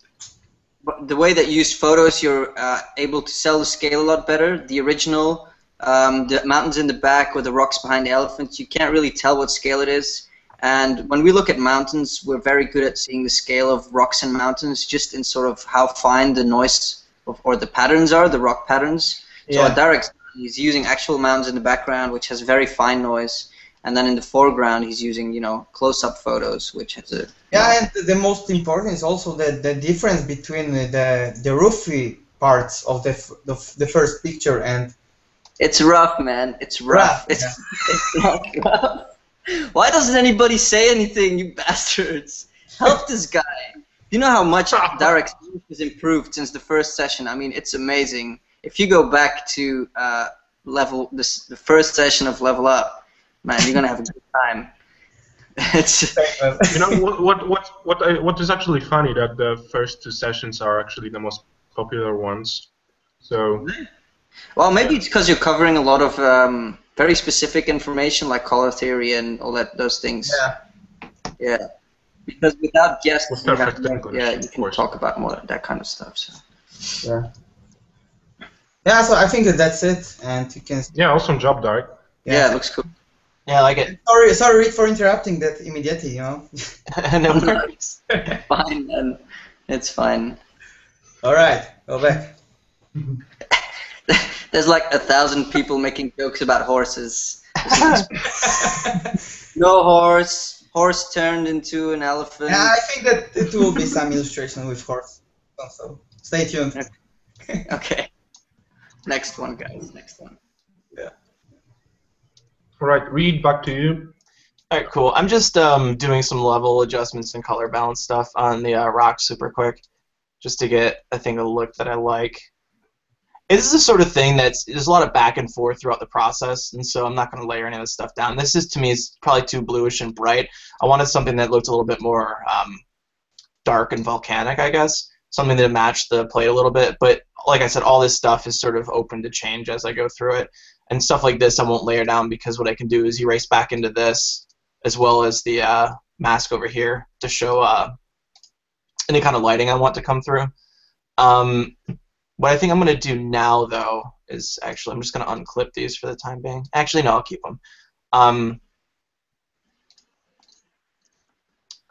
the way that you use photos, you're able to sell the scale a lot better. The original, the mountains in the back or the rocks behind the elephants, you can't really tell what scale it is. And when we look at mountains, we're very good at seeing the scale of rocks and mountains just in sort of how fine the noise or the patterns are, the rock patterns. So Yeah. Darek, he's using actual mountains in the background, which has very fine noise. And then in the foreground, he's using, you know, close-up photos, which has a... Yeah, and the most important is also the difference between the roofy parts of the first picture and... It's rough, man. It's rough. It's not rough. Why doesn't anybody say anything, you bastards? Help this guy. You know how much Darek's English has improved since the first session. I mean, it's amazing. If you go back to the first session of Level Up, man, you're gonna have a good time. It's You know what is actually funny, that the first 2 sessions are actually the most popular ones. So well, maybe it's because you're covering a lot of very specific information like color theory and all those things. Yeah. Yeah. Because without guests, With you have perfect to, English, yeah, of you can course. talk about more that kind of stuff. So. Yeah. Yeah, so I think that's it, and you can... yeah, awesome job, Darek. Yeah, it looks cool. Yeah, I like it. Sorry, Reid, for interrupting that immediately, you know. No worries. Fine, man. It's fine. All right, go back. There's like 1,000 people making jokes about horses. No horse. Horse turned into an elephant. Yeah, I think that it will be some illustration with horse. So stay tuned. Okay. Next one, guys. Next one. Yeah. All right, Reid, back to you. All right, cool. I'm just doing some level adjustments and color balance stuff on the rock super quick, just to get, I think, a look that I like. This is the sort of thing there's a lot of back and forth throughout the process, and so I'm not going to layer any of this stuff down. This is, to me, is probably too bluish and bright. I wanted something that looked a little bit more dark and volcanic, I guess, something that matched the plate a little bit. But like I said, all this stuff is sort of open to change as I go through it. And stuff like this I won't layer down, because what I can do is erase back into this, as well as the mask over here, to show any kind of lighting I want to come through. What I think I'm going to do now, though, is actually I'm just going to unclip these for the time being. Actually, no, I'll keep them.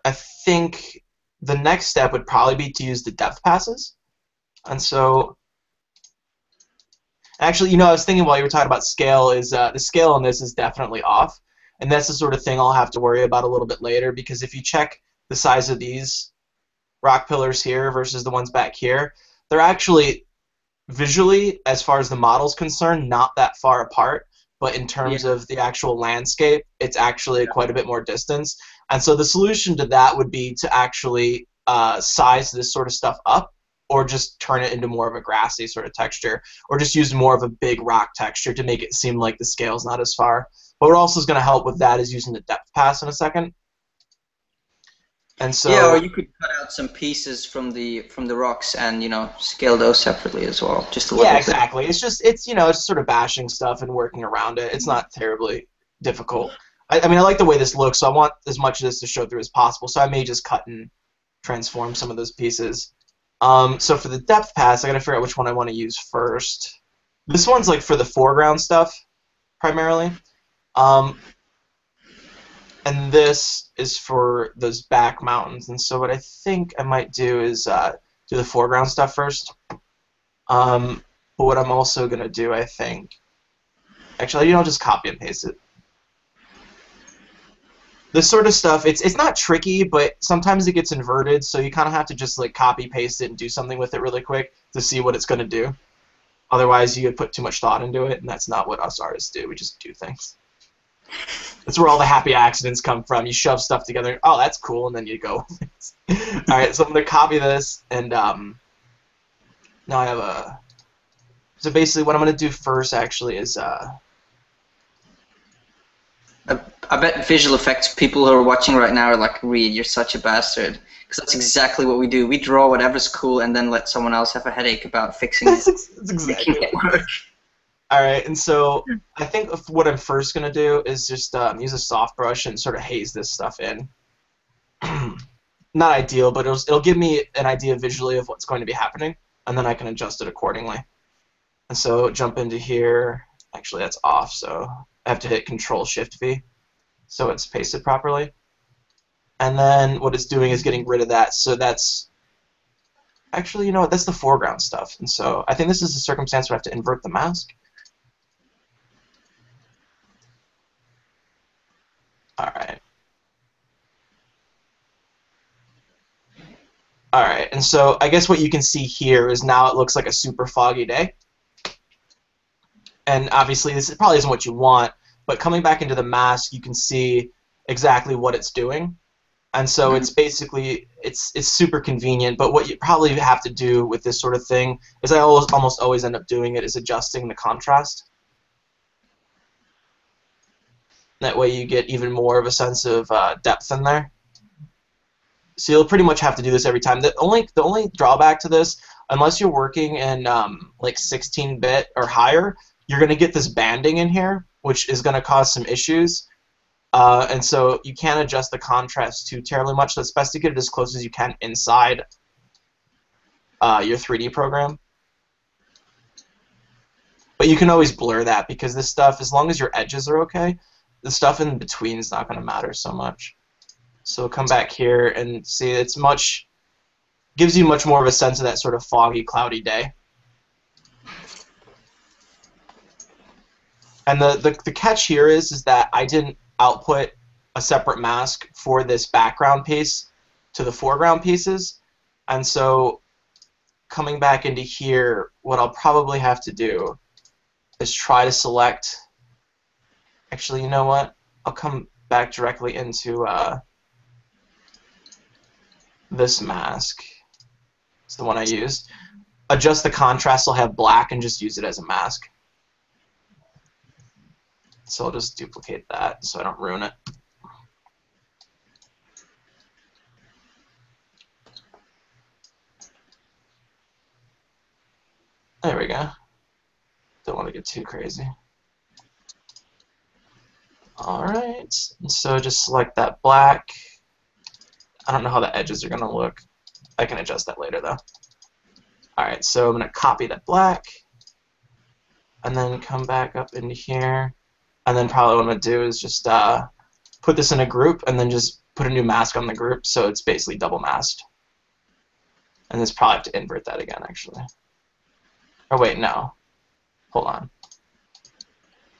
I think the next step would probably be to use the depth passes. And so, actually, you know, I was thinking while you were talking about scale, is the scale on this is definitely off. And that's the sort of thing I'll have to worry about a little bit later, because if you check the size of these rock pillars here versus the ones back here, they're actually, visually, as far as the model's concerned, not that far apart. But in terms of the actual landscape, it's actually quite a bit more distance. And so the solution to that would be to actually size this sort of stuff up, or just turn it into more of a grassy sort of texture, or just use more of a big rock texture to make it seem like the scale's not as far. But what also is going to help with that is using the depth pass in a second. And so, yeah, or you could cut out some pieces from the rocks and, you know, scale those separately as well, just a little bit. Exactly. It's you know, it's sort of bashing stuff and working around it. It's not terribly difficult. I mean, I like the way this looks, so I want as much of this to show through as possible. So I may just cut and transform some of those pieces. So for the depth pass, I got to figure out which one I want to use first. This one's like for the foreground stuff, primarily. And this is for those back mountains. And so what I think I might do is do the foreground stuff first. But what I'm also going to do, I think... Actually, I'll just copy and paste it. This sort of stuff, it's not tricky, but sometimes it gets inverted, so you kind of have to just like copy paste it and do something with it really quick to see what it's going to do. Otherwise, you would put too much thought into it, and that's not what us artists do. We just do things. That's where all the happy accidents come from. You shove stuff together. Oh, that's cool, and then you go. All right, so I'm gonna copy this, and now I have a. So basically, what I'm gonna do first actually is I bet visual effects people who are watching right now are like, Reid, you're such a bastard. Because that's exactly what we do. We draw whatever's cool and then let someone else have a headache about fixing it. That's exactly it. All right, and so I think what I'm first gonna do is just use a soft brush and sort of haze this stuff in. Not ideal, but it'll give me an idea visually of what's going to be happening, and then I can adjust it accordingly. And so jump into here. Actually, that's off, so I have to hit Control-Shift-V so it's pasted properly. And then what it's doing is getting rid of that. So that's actually, you know what? That's the foreground stuff. And so I think this is a circumstance where I have to invert the mask. All right. All right, and so I guess what you can see here is now it looks like a super foggy day. And obviously this probably isn't what you want, but coming back into the mask, you can see exactly what it's doing. And so it's basically, it's super convenient, but what you probably have to do with this sort of thing is I almost always end up doing it is adjusting the contrast. That way you get even more of a sense of depth in there. So you'll pretty much have to do this every time. The only drawback to this, unless you're working in like 16-bit or higher, you're going to get this banding in here, which is going to cause some issues. And so you can't adjust the contrast too terribly much. So it's best to get it as close as you can inside your 3D program. But you can always blur that because this stuff, as long as your edges are okay, the stuff in between is not going to matter so much. So come back here and see it's gives you much more of a sense of that sort of foggy, cloudy day. And the catch here is that I didn't output a separate mask for this background piece to the foreground pieces. And so coming back into here, what I'll probably have to do is try to select, actually, you know what? I'll come back directly into this mask. It's the one I used. Adjust the contrast, I'll have black and just use it as a mask. So I'll just duplicate that so I don't ruin it. There we go. Don't want to get too crazy. Alright, so just select that black. I don't know how the edges are going to look. I can adjust that later though. Alright, so I'm going to copy that black and then come back up into here. And then probably what I'm going to do is just put this in a group and then just put a new mask on the group so it's basically double masked. And this probably have to invert that again actually. Oh wait, no. Hold on.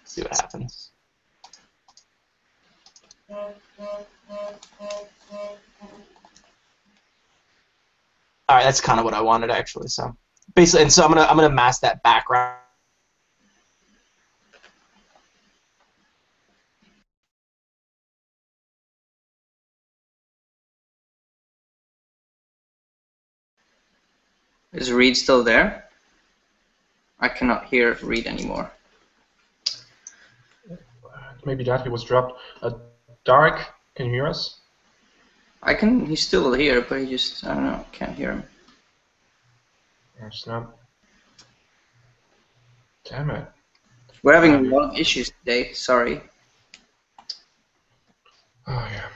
See what happens. Alright, that's kind of what I wanted actually. So basically, and so I'm gonna mask that background. Is Reid still there? I cannot hear Reid anymore. Maybe that he was dropped. Darek, can you hear us? He's still here, but he just, I don't know, can't hear him. It's not. Damn it. We're having a lot of issues today, sorry. Oh yeah.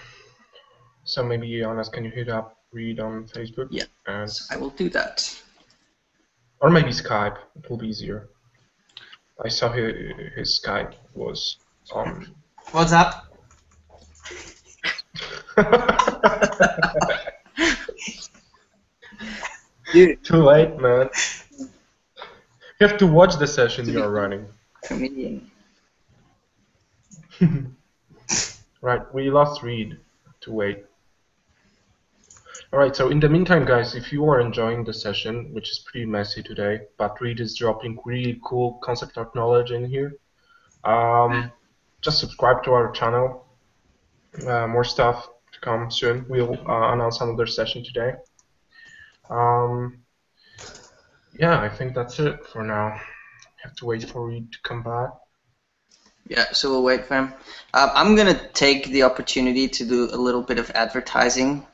So maybe Jonas, can you hit up Reid on Facebook? Yeah, And I will do that. or maybe Skype. It will be easier. I saw his Skype was on. What's up? Dude, Too late, man. You have to watch the session you are running. comedian. Right, we lost Reid to wait. Alright, so in the meantime, guys, if you are enjoying the session, which is pretty messy today, but Reid is dropping really cool concept art knowledge in here, just subscribe to our channel. More stuff to come soon. We'll announce another session today. Yeah, I think that's it for now. Have to wait for Reid to come back. Yeah, so we'll wait for him. I'm gonna take the opportunity to do a little bit of advertising.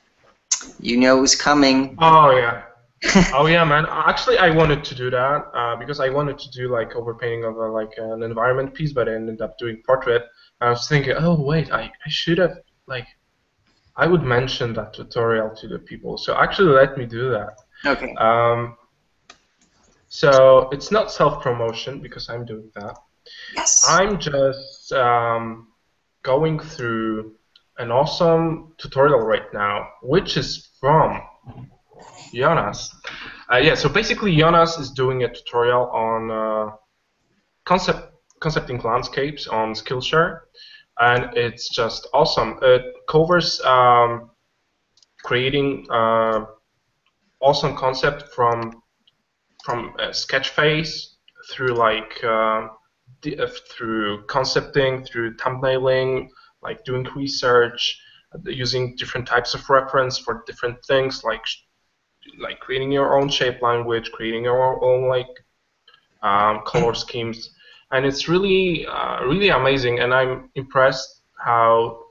You know who's coming. Oh yeah. Oh yeah, man. Actually, I wanted to do that because I wanted to do like overpainting of an environment piece, but I ended up doing portrait. I was thinking, oh wait, I should have I would mention that tutorial to the people. So actually, let me do that. Okay. So it's not self-promotion because I'm doing that. Yes. I'm just going through an awesome tutorial right now, which is from Jonas. Yeah, so basically Jonas is doing a tutorial on concepting landscapes on Skillshare, and it's just awesome. It covers creating awesome concept from a sketch phase through through concepting, through thumbnailing, like doing research, using different types of reference for different things, like creating your own shape language, creating your own color schemes, and it's really really amazing. And I'm impressed how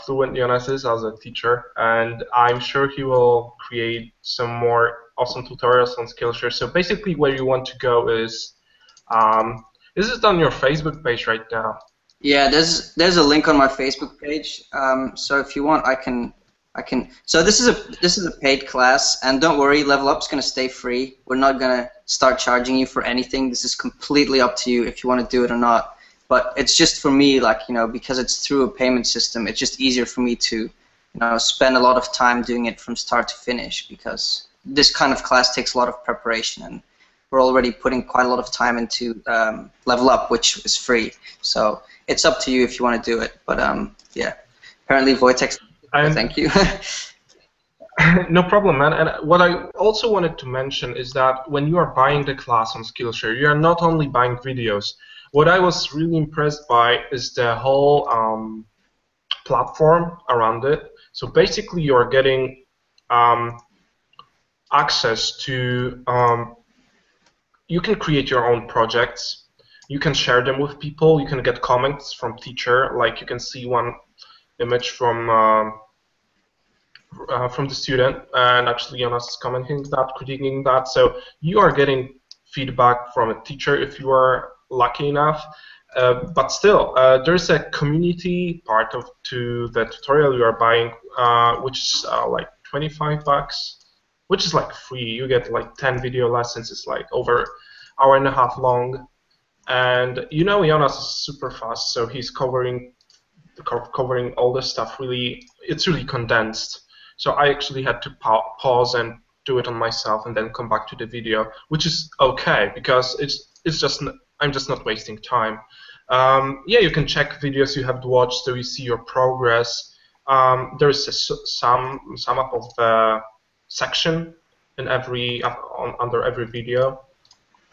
fluent Jonas is as a teacher, and I'm sure he will create some more awesome tutorials on Skillshare. So basically, where you want to go is it on your Facebook page right now? Yeah, there's a link on my Facebook page. So if you want, I can. So this is a paid class, and don't worry, Level Up's gonna stay free. We're not gonna start charging you for anything. This is completely up to you if you want to do it or not. But it's just for me, because it's through a payment system, it's just easier for me to, spend a lot of time doing it from start to finish, because this kind of class takes a lot of preparation, and we're already putting quite a lot of time into Level Up, which is free. So it's up to you if you want to do it. But yeah, apparently Wojtek's. Thank you. No problem, man. And what I also wanted to mention is that when you are buying the class on Skillshare, you are not only buying videos. What I was really impressed by is the whole platform around it. So basically, you are getting access to. You can create your own projects. You can share them with people. You can get comments from teacher. Like you can see one image from the student, and actually Jonas is commenting that, critiquing that. So you are getting feedback from a teacher if you are lucky enough. But still, there's a community part to the tutorial you are buying, which is like $25, which is like free. You get like 10 video lessons. It's like over hour and a half long, and Jonas is super fast, so he's covering all this stuff. Really, it's really condensed. So I actually had to pause and do it on myself, and then come back to the video, which is okay because I'm just not wasting time. Yeah, you can check videos you have watched, so you see your progress. There is a sum up of the section in under every video,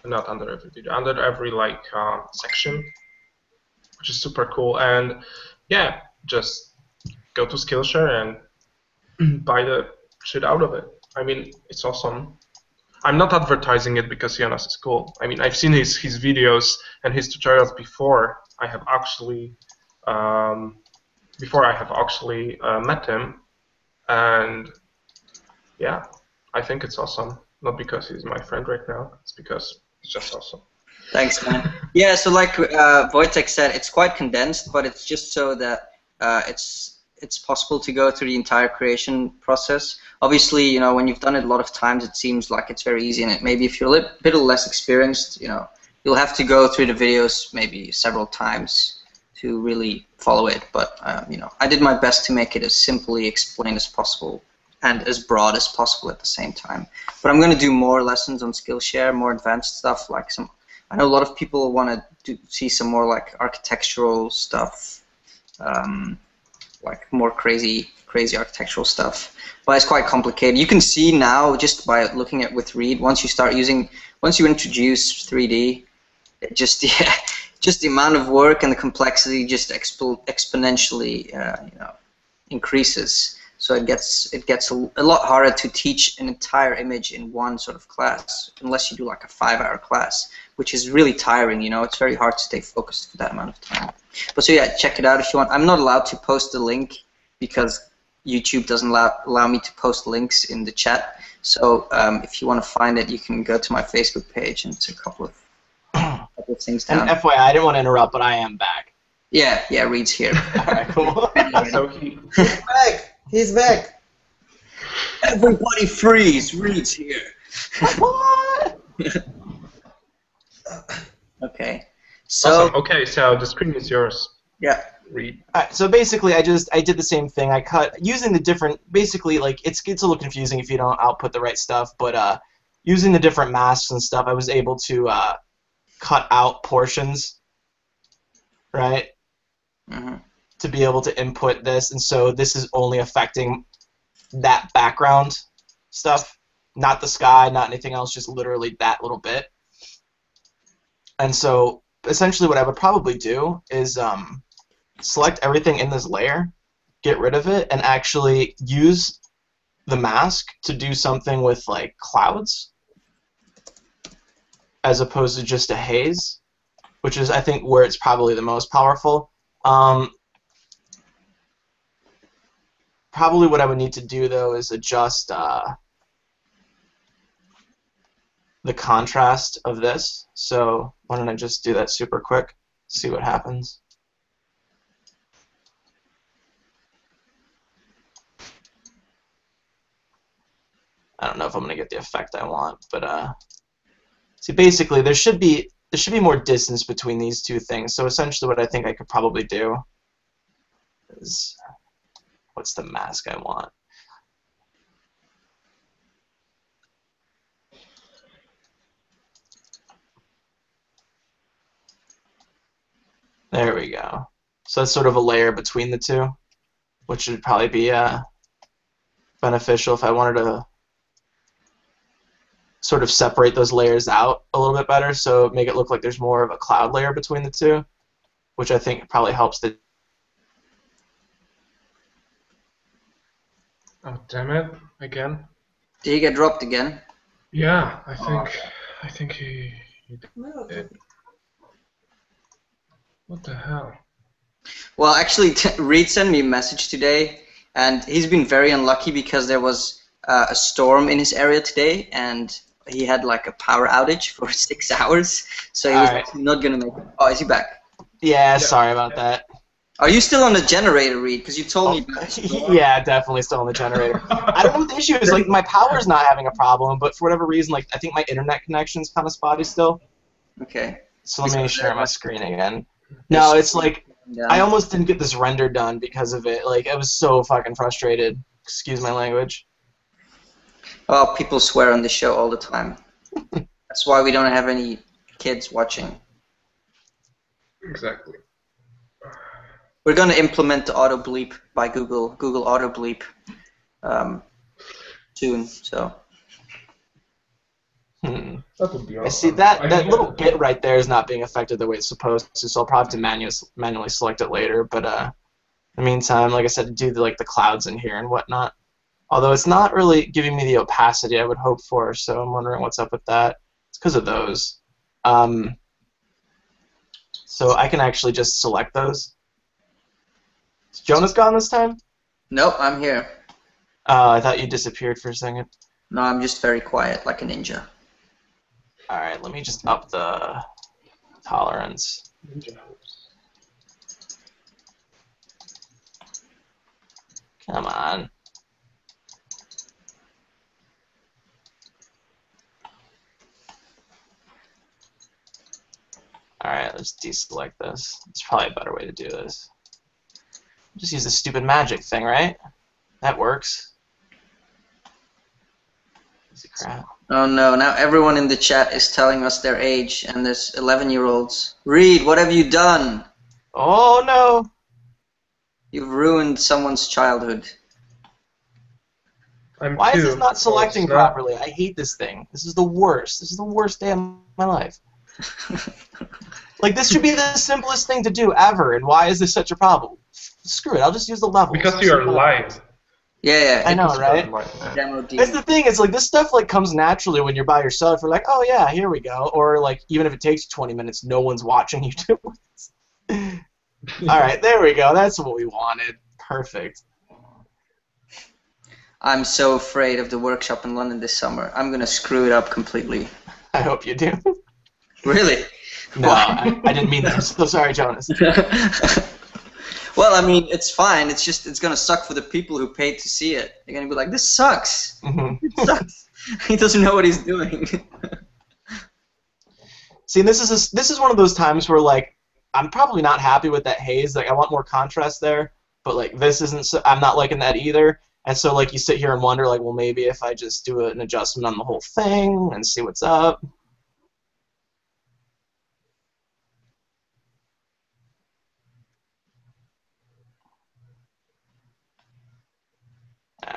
not under every video, under every section, which is super cool. And yeah, just go to Skillshare and buy the shit out of it. I mean, it's awesome. I'm not advertising it because Jonas is cool. I mean, I've seen his videos and his tutorials before I have actually met him, and yeah, I think it's awesome. Not because he's my friend right now. It's because it's just awesome. Thanks, man. Yeah, so like Wojtek said, it's quite condensed, but it's just so that it's possible to go through the entire creation process. Obviously, when you've done it a lot of times, it seems like it's very easy, and maybe if you're a bit less experienced, you'll have to go through the videos maybe several times to really follow it. But I did my best to make it as simply explained as possible and as broad as possible at the same time. But I'm going to do more lessons on Skillshare, more advanced stuff, I know a lot of people want to see some more like architectural stuff, like more crazy architectural stuff. But it's quite complicated. You can see now just by looking at with Reid, once you introduce 3D, just the amount of work and the complexity just exponentially, increases. So it gets a lot harder to teach an entire image in one sort of class, unless you do like a 5-hour class, which is really tiring. It's very hard to stay focused for that amount of time. But so yeah, check it out if you want. I'm not allowed to post the link because YouTube doesn't allow me to post links in the chat. So if you want to find it, you can go to my Facebook page, and it's a couple of things down. And FYI, I didn't want to interrupt, but I am back. Yeah, Reid's here. All right, cool. So He's back. He's back. Everybody freeze! Reid's here. What? Okay. So awesome. Okay, so the screen is yours. yeah. Reid. Alright, so basically, I did the same thing. I cut using the different. Basically, like it gets a little confusing if you don't output the right stuff. But using the different masks and stuff, I was able to cut out portions, right? Mm-hmm. To be able to input this, and so this is only affecting that background stuff, not the sky, not anything else, just literally that little bit. And so essentially what I would probably do is select everything in this layer, get rid of it, and actually use the mask to do something with like clouds as opposed to just a haze, which is I think where it's probably the most powerful. Probably what I would need to do though is adjust the contrast of this. So why don't I just do that super quick, see what happens. I don't know if I'm gonna get the effect I want, but see, basically there should be more distance between these two things. So essentially what I think I could probably do is, what's the mask I want? There we go. So that's sort of a layer between the two, which would probably be beneficial if I wanted to sort of separate those layers out a little bit better, so make it look like there's more of a cloud layer between the two, which I think probably helps the. Oh damn it! Again. Did he get dropped again? Yeah, I think he did. What the hell? Well, actually, Reid sent me a message today, and he's been very unlucky because there was a storm in his area today, and he had like a power outage for 6 hours, so he was actually not gonna make it. Oh, is he back? Yeah, sorry about that. Are you still on the generator, Reid? Because you told me about the storm. Yeah, definitely still on the generator. I don't know what the issue is. Like, my power's not having a problem, but for whatever reason, like, I think my internet connection's kind of spotty still. Okay. So let me share my screen again. No, it's like, I almost didn't get this render done because of it. Like, I was so fucking frustrated. Excuse my language. Oh, people swear on the show all the time. That's why we don't have any kids watching. Exactly. We're going to implement the auto bleep by Google auto bleep soon. So. That would be awesome. I see that little bit right there is not being affected the way it's supposed to, so I'll probably have to manually select it later. But in the meantime, like I said, do the clouds in here and whatnot. Although it's not really giving me the opacity I would hope for, so I'm wondering what's up with that. It's because of those. So I can actually just select those. Is Jonas gone this time? Nope, I'm here. I thought you disappeared for a second. No, I'm just very quiet, like a ninja. Alright, let me just up the tolerance. Come on. Alright, let's deselect this. It's probably a better way to do this. Just use the stupid magic thing, right? That works. Piece of crap. Oh no, now everyone in the chat is telling us their age, and there's 11-year-olds. Reid, what have you done? Oh no! You've ruined someone's childhood. Why is this not selecting properly? I hate this thing. This is the worst. This is the worst day of my life. Like, this should be the simplest thing to do ever, and why is this such a problem? Screw it, I'll just use the levels. Because you are light. Yeah, I know, right? Demo That's the thing. It's like this stuff like comes naturally when you're by yourself. You're like, oh yeah, here we go. Or like even if it takes you 20 minutes, no one's watching you do it. All right, there we go. That's what we wanted. Perfect. I'm so afraid of the workshop in London this summer. I'm gonna screw it up completely. I hope you do. Really? No, I didn't mean that. I'm so sorry, Jonas. Well, I mean, it's fine. It's just it's gonna suck for the people who paid to see it. They're gonna be like, "This sucks. It sucks. He doesn't know what he's doing." See, this is one of those times where like I'm probably not happy with that haze. Like I want more contrast there, but like this isn't. I'm not liking that either. And so like you sit here and wonder like, well, maybe if I just do an adjustment on the whole thing and see what's up.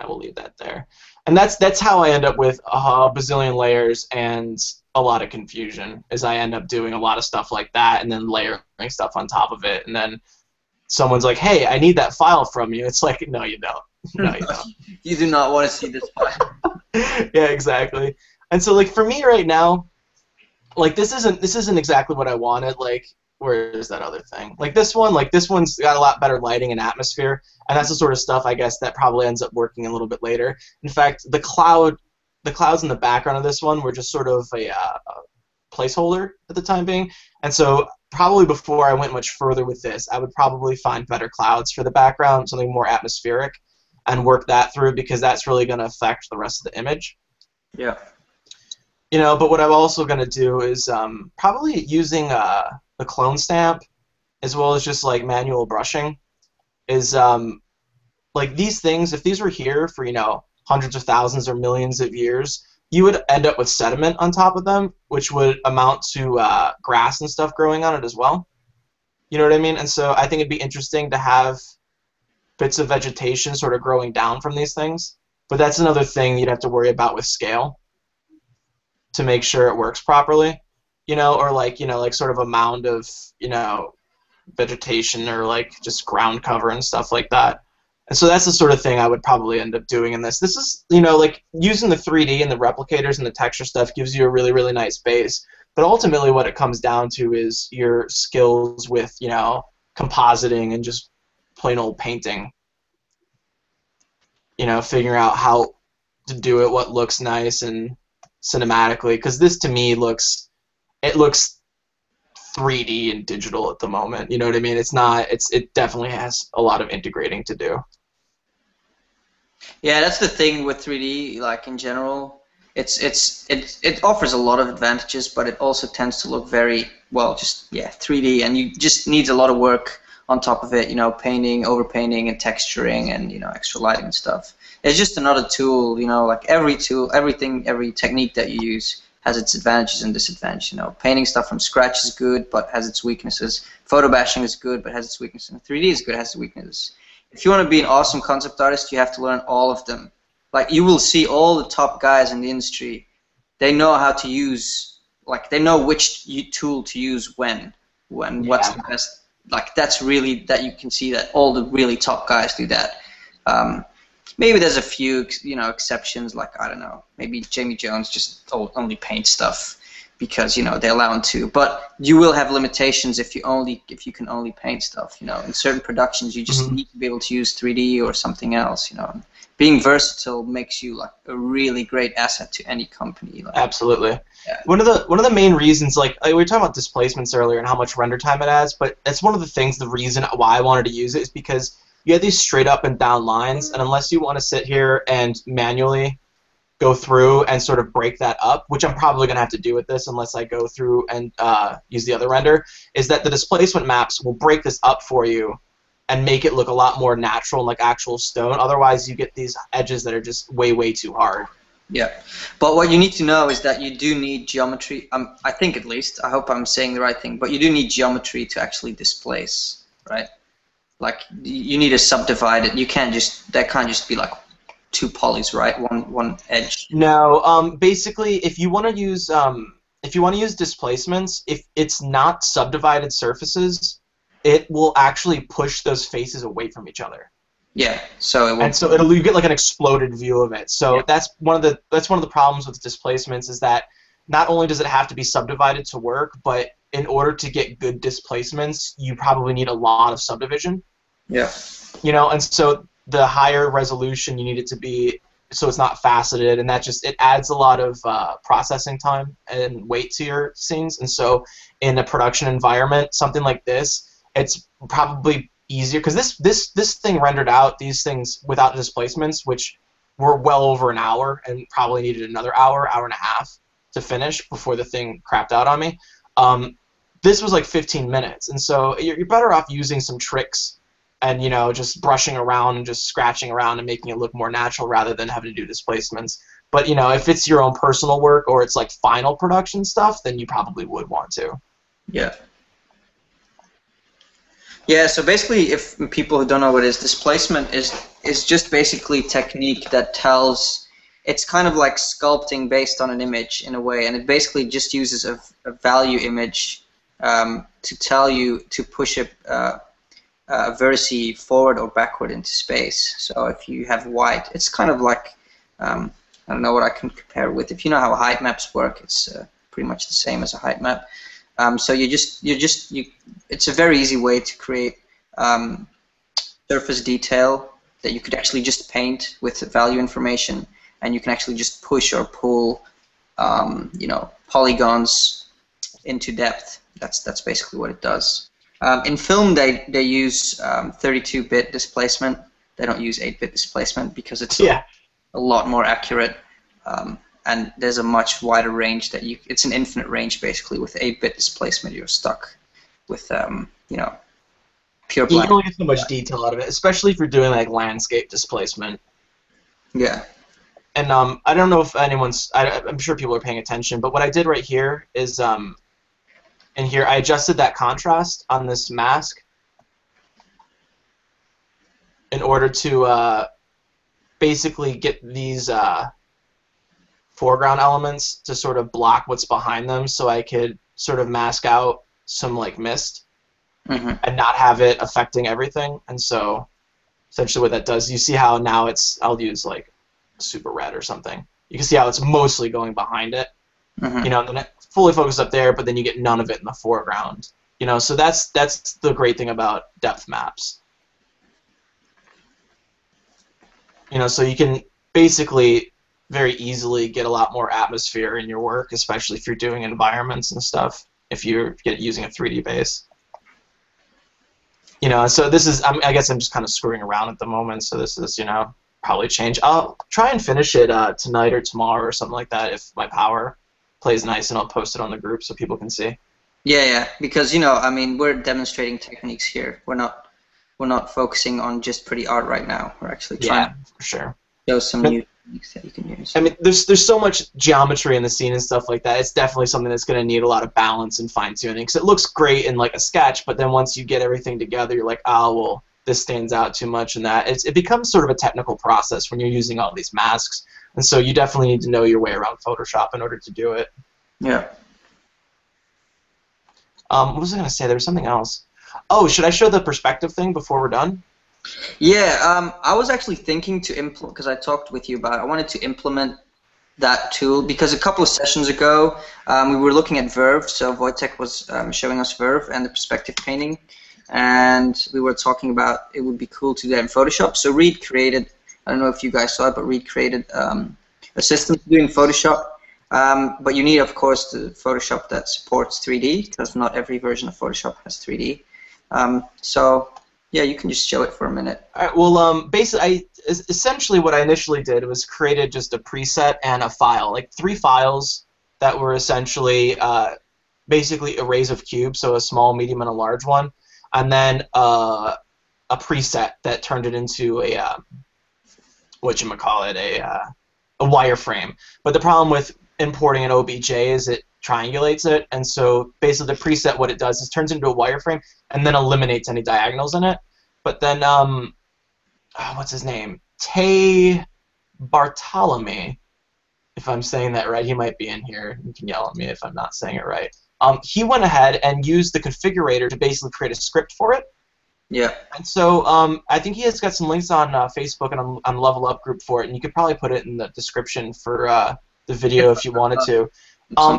We'll leave that there. And that's how I end up with a bazillion layers and a lot of confusion, is I end up doing a lot of stuff like that and then layering stuff on top of it. And then someone's like, hey, I need that file from you. It's like, no, you don't. No, you don't. You do not want to see this file. Yeah, exactly. And so like for me right now, like this isn't exactly what I wanted. Like, where is that other thing? Like this one's got a lot better lighting and atmosphere, and that's the sort of stuff I guess that probably ends up working a little bit later. In fact, the clouds in the background of this one were just sort of a placeholder at the time being, and so probably before I went much further with this, I would probably find better clouds for the background, something more atmospheric, and work that through because that's really going to affect the rest of the image. Yeah. You know, but what I'm also going to do is probably using the clone stamp as well as just like manual brushing is like these things, if these were here for, you know, hundreds of thousands or millions of years, you would end up with sediment on top of them, which would amount to grass and stuff growing on it as well. You know what I mean? And so I think it'd be interesting to have bits of vegetation sort of growing down from these things. But that's another thing you'd have to worry about with scale to make sure it works properly, you know, or like, you know, like sort of a mound of, you know, vegetation or like just ground cover and stuff like that. And so that's the sort of thing I would probably end up doing in this. This is, you know, like using the 3D and the replicators and the texture stuff gives you a really, really nice base. But ultimately what it comes down to is your skills with, you know, compositing and just plain old painting. You know, figuring out how to do it, what looks nice and cinematically, because this to me looks 3D and digital at the moment. You know what I mean? It definitely has a lot of integrating to do. Yeah, that's the thing with 3D, like in general. It offers a lot of advantages, but it also tends to look very, well, just, yeah, 3D, and you just needs a lot of work on top of it, you know, painting, overpainting, and texturing, and, you know, extra lighting and stuff. It's just another tool, you know, like every tool, every technique that you use has its advantages and disadvantages, you know. Painting stuff from scratch is good, but has its weaknesses. Photo bashing is good, but has its weaknesses. And 3D is good, has its weaknesses. If you want to be an awesome concept artist, you have to learn all of them. Like, you will see all the top guys in the industry, they know how to use, like, they know which tool to use when what's the best. Like, that's really, that you can see that all the really top guys do that. Maybe there's a few, you know, exceptions, like, I don't know, maybe Jamie Jones just only paints stuff because, you know, they allow him to. But you will have limitations if you can only paint stuff, you know. In certain productions, you just need to be able to use 3D or something else, you know. Being versatile makes you like a really great asset to any company. Like, absolutely. Yeah. One of the main reasons, like we were talking about displacements earlier and how much render time it adds, but that's one of the things. The reason why I wanted to use it is because you have these straight up and down lines, and unless you want to sit here and manually go through and sort of break that up, which I'm probably going to have to do with this unless I go through and use the other render, is that the displacement maps will break this up for you and make it look a lot more natural, like actual stone. Otherwise, you get these edges that are just way, way too hard. Yeah, but what you need to know is that you do need geometry. I think, at least, I hope I'm saying the right thing, but you do need geometry to actually displace, right? Like, you need to subdivide it. You can't just, that can't just be like two polys, right? One edge. No, basically, if you want to use if you want to use displacements, if it's not subdivided surfaces, it will actually push those faces away from each other. Yeah. So it will. And so you get like an exploded view of it. So that's one of the problems with displacements, is that not only does it have to be subdivided to work, but in order to get good displacements, you probably need a lot of subdivision. Yeah. You know, and so the higher resolution you need it to be, so it's not faceted, and that it adds a lot of processing time and weight to your scenes. And so in a production environment, something like this, it's probably easier, because this thing rendered out these things without displacements, which were well over an hour, and probably needed another hour and a half to finish before the thing crapped out on me. This was like 15 minutes, and so you're better off using some tricks and, you know, just brushing around and just scratching around and making it look more natural rather than having to do displacements. But, you know, if it's your own personal work or it's like final production stuff, then you probably would want to. Yeah. Yeah, so basically, if people who don't know what it is, displacement is just basically technique that tells, it's kind of like sculpting based on an image in a way, and it basically just uses a value image to tell you to push a vertice forward or backward into space. So if you have white, it's kind of like, I don't know what I can compare with. If you know how height maps work, it's pretty much the same as a height map. So it's a very easy way to create surface detail that you could actually just paint with value information, and you can actually just push or pull, you know, polygons into depth. That's basically what it does. In film, they use 32-bit displacement. They don't use 8-bit displacement because it's a lot more accurate. And there's a much wider range that it's an infinite range basically. With 8-bit displacement, you're stuck with you know, pure black. You can only get so much detail out of it, especially if you're doing like landscape displacement. Yeah. And I don't know if anyone's, I'm sure people are paying attention, but what I did right here is in here I adjusted that contrast on this mask in order to basically get these foreground elements to sort of block what's behind them, so I could sort of mask out some like mist and not have it affecting everything. And so essentially what that does, you see how now I'll use like super red or something. You can see how it's mostly going behind it. You know, and then it fully focused up there, but then you get none of it in the foreground. You know, so that's the great thing about depth maps. You know, so you can basically very easily get a lot more atmosphere in your work, especially if you're doing environments and stuff, if you're using a 3D base. You know, so this is, I guess I'm just kind of screwing around at the moment, so this is, you know, probably change. I'll try and finish it tonight or tomorrow or something like that if my power plays nice, and I'll post it on the group so people can see. Yeah, because, you know, I mean, we're demonstrating techniques here. We're not focusing on just pretty art right now. We're actually trying for sure. to show some new techniques that you can use. I mean, there's so much geometry in the scene and stuff like that. It's definitely something that's going to need a lot of balance and fine-tuning, because it looks great in like a sketch, but then once you get everything together, you're like, oh, well, this stands out too much, and that it becomes sort of a technical process when you're using all these masks, and so you definitely need to know your way around Photoshop in order to do it. Yeah. What was I going to say? There was something else. Oh, should I show the perspective thing before we're done? Yeah, I was actually thinking to implement, because I talked with you about it, I wanted to implement that tool, because a couple of sessions ago we were looking at Verve, so Wojtek was showing us Verve and the perspective painting, and we were talking about it would be cool to do that in Photoshop. So Reid created, I don't know if you guys saw it, but Reid created a system to do in Photoshop. But you need, of course, the Photoshop that supports 3D, because not every version of Photoshop has 3D. So, yeah, you can just show it for a minute. All right, well, basically, essentially what I initially did was created just a preset and a file, like 3 files that were essentially basically arrays of cubes, so a small, medium, and a large one, and then a preset that turned it into a, a wireframe. But the problem with importing an OBJ is it triangulates it, and so basically the preset, what it does is turns into a wireframe and then eliminates any diagonals in it. But then, what's his name? Tay Bartolome if I'm saying that right. He might be in here. You can yell at me if I'm not saying it right. He went ahead and used the configurator to basically create a script for it. Yeah. And so I think he has got some links on Facebook and on Level Up group for it, and you could probably put it in the description for the video if you wanted to.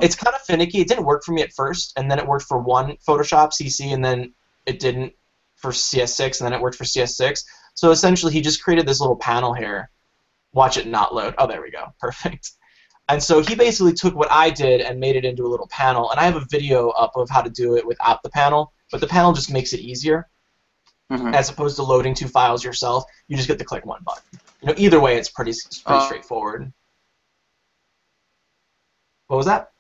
It's kind of finicky. It didn't work for me at first, and then it worked for one Photoshop CC, and then it didn't for CS6, and then it worked for CS6. So essentially, he just created this little panel here. Watch it not load. Oh, there we go. Perfect. And so he basically took what I did and made it into a little panel, and I have a video up of how to do it without the panel, but the panel just makes it easier. As opposed to loading 2 files yourself, you just get to click one button. Either way, it's pretty straightforward. What was that?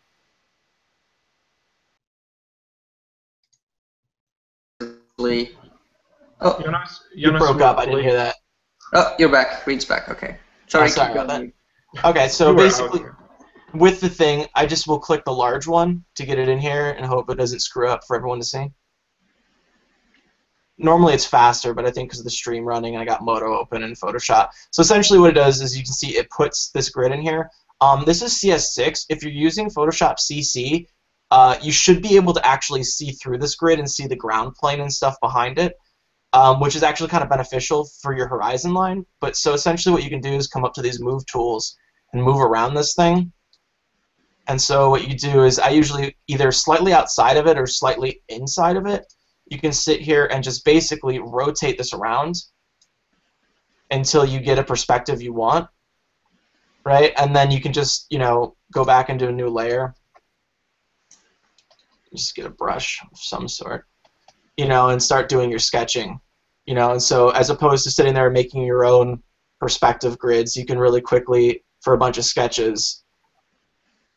Oh, Jonas, you broke up. I didn't hear that. Oh, you're back. Reid's back. Okay. Sorry. Sorry about that. Okay, so basically, with the thing, I just will click the large one to get it in here and hope it doesn't screw up for everyone to see. Normally it's faster, but I think because of the stream running, I got Moto open in Photoshop. So essentially what it does is you can see it puts this grid in here. This is CS6. If you're using Photoshop CC, you should be able to actually see through this grid and see the ground plane and stuff behind it, which is actually kind of beneficial for your horizon line. But so essentially what you can do is come up to these move tools and move around this thing. And so what you do is I usually either slightly outside of it or slightly inside of it. You can sit here and just basically rotate this around until you get a perspective you want, right? And then you can just, go back into a new layer. Just get a brush of some sort, and start doing your sketching, And so as opposed to sitting there and making your own perspective grids, you can really quickly, for a bunch of sketches,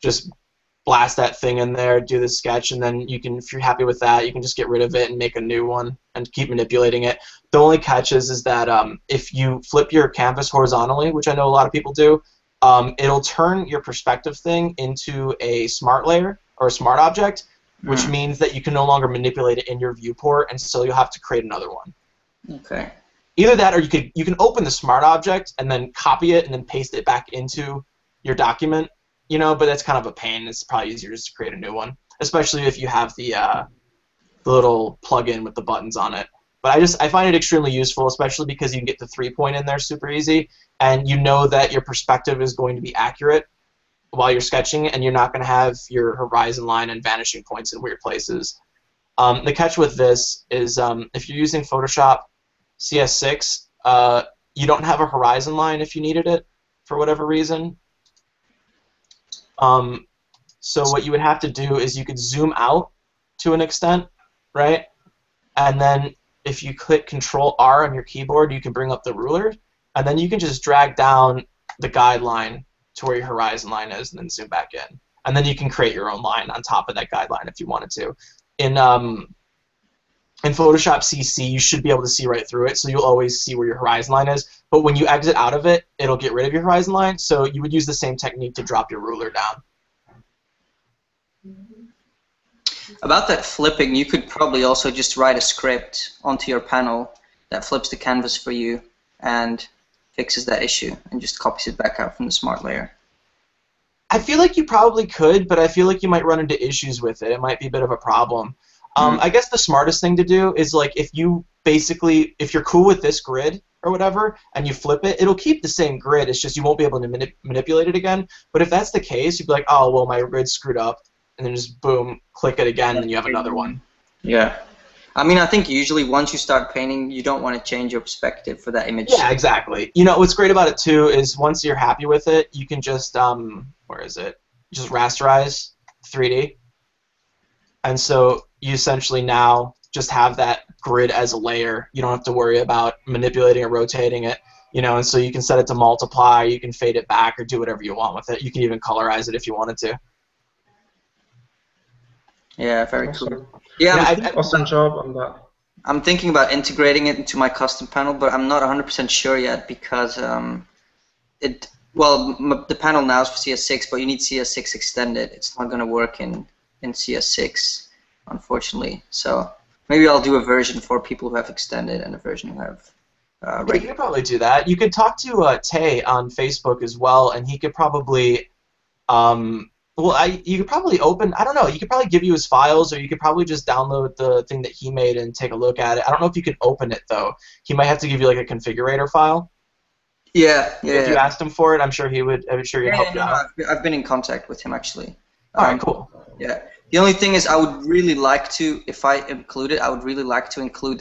just blast that thing in there, do the sketch, and then you can, if you're happy with that, you can just get rid of it and make a new one and keep manipulating it. The only catch is that if you flip your canvas horizontally, which I know a lot of people do, it'll turn your perspective thing into a smart layer or a smart object, which means that you can no longer manipulate it in your viewport, and so you'll have to create another one. Okay. Either that, or you can open the smart object and then copy it and then paste it back into your document. But that's kind of a pain. It's probably easier just to create a new one, especially if you have the little plug-in with the buttons on it. But I find it extremely useful, especially because you can get the 3-point in there super easy, and you know that your perspective is going to be accurate while you're sketching, and you're not going to have your horizon line and vanishing points in weird places. The catch with this is if you're using Photoshop CS6, you don't have a horizon line if you needed it for whatever reason. So what you would have to do is you could zoom out to an extent, right? And then if you click Control-R on your keyboard, you can bring up the ruler, and then you can just drag down the guideline to where your horizon line is and then zoom back in. And then you can create your own line on top of that guideline if you wanted to. In Photoshop CC, you should be able to see right through it, so you'll always see where your horizon line is. But when you exit out of it, it'll get rid of your horizon line, so you would use the same technique to drop your ruler down. About that flipping, you could probably also just write a script onto your panel that flips the canvas for you and fixes that issue and just copies it back out from the smart layer. I feel like you probably could, but I feel like you might run into issues with it. It might be a bit of a problem. I guess the smartest thing to do is, like, if you're cool with this grid or whatever, and you flip it, it'll keep the same grid. It's just you won't be able to manipulate it again. But if that's the case, you'd be like, oh, well, my grid's screwed up, and then just boom, click it again, and you have another one. Yeah. I mean, I think usually once you start painting, you don't want to change your perspective for that image. Yeah, exactly. What's great about it too is once you're happy with it, you can just where is it? Just rasterize 3D, and so you essentially now just have that grid as a layer. You don't have to worry about manipulating or rotating it, and so you can set it to multiply, you can fade it back, or do whatever you want with it. You can even colorize it if you wanted to. Yeah, very cool. Awesome job on that. I'm thinking about integrating it into my custom panel, but I'm not 100% sure yet because the panel now is for CS6, but you need CS6 extended. It's not going to work in CS6, unfortunately. So maybe I'll do a version for people who have extended and a version who have regular. You could probably do that. You could talk to Tay on Facebook as well, and he could probably Well, you could probably open. I don't know. You could probably give you his files, or you could probably just download the thing that he made and take a look at it. I don't know if you can open it though. He might have to give you like a configurator file. Yeah. If you asked him for it, I'm sure he would. I'm sure he'd help you out. I've been in contact with him actually. All right, cool. Yeah. The only thing is, I would really like to, if I include it, I would really like to include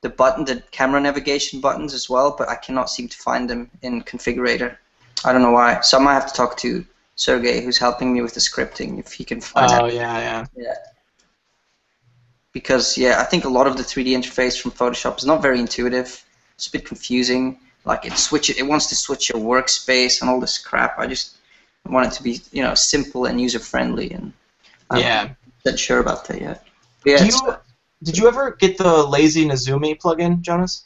the camera navigation buttons as well, but I cannot seem to find them in configurator. I don't know why. So I might have to talk to Sergey, who's helping me with the scripting, if he can find it. Oh, yeah. Because, I think a lot of the 3D interface from Photoshop is not very intuitive. It's a bit confusing. Like, it wants to switch your workspace and all this crap. I just want it to be, simple and user-friendly, and I'm not sure about that yet. Yeah, did you ever get the Lazy Nezumi plugin, Jonas?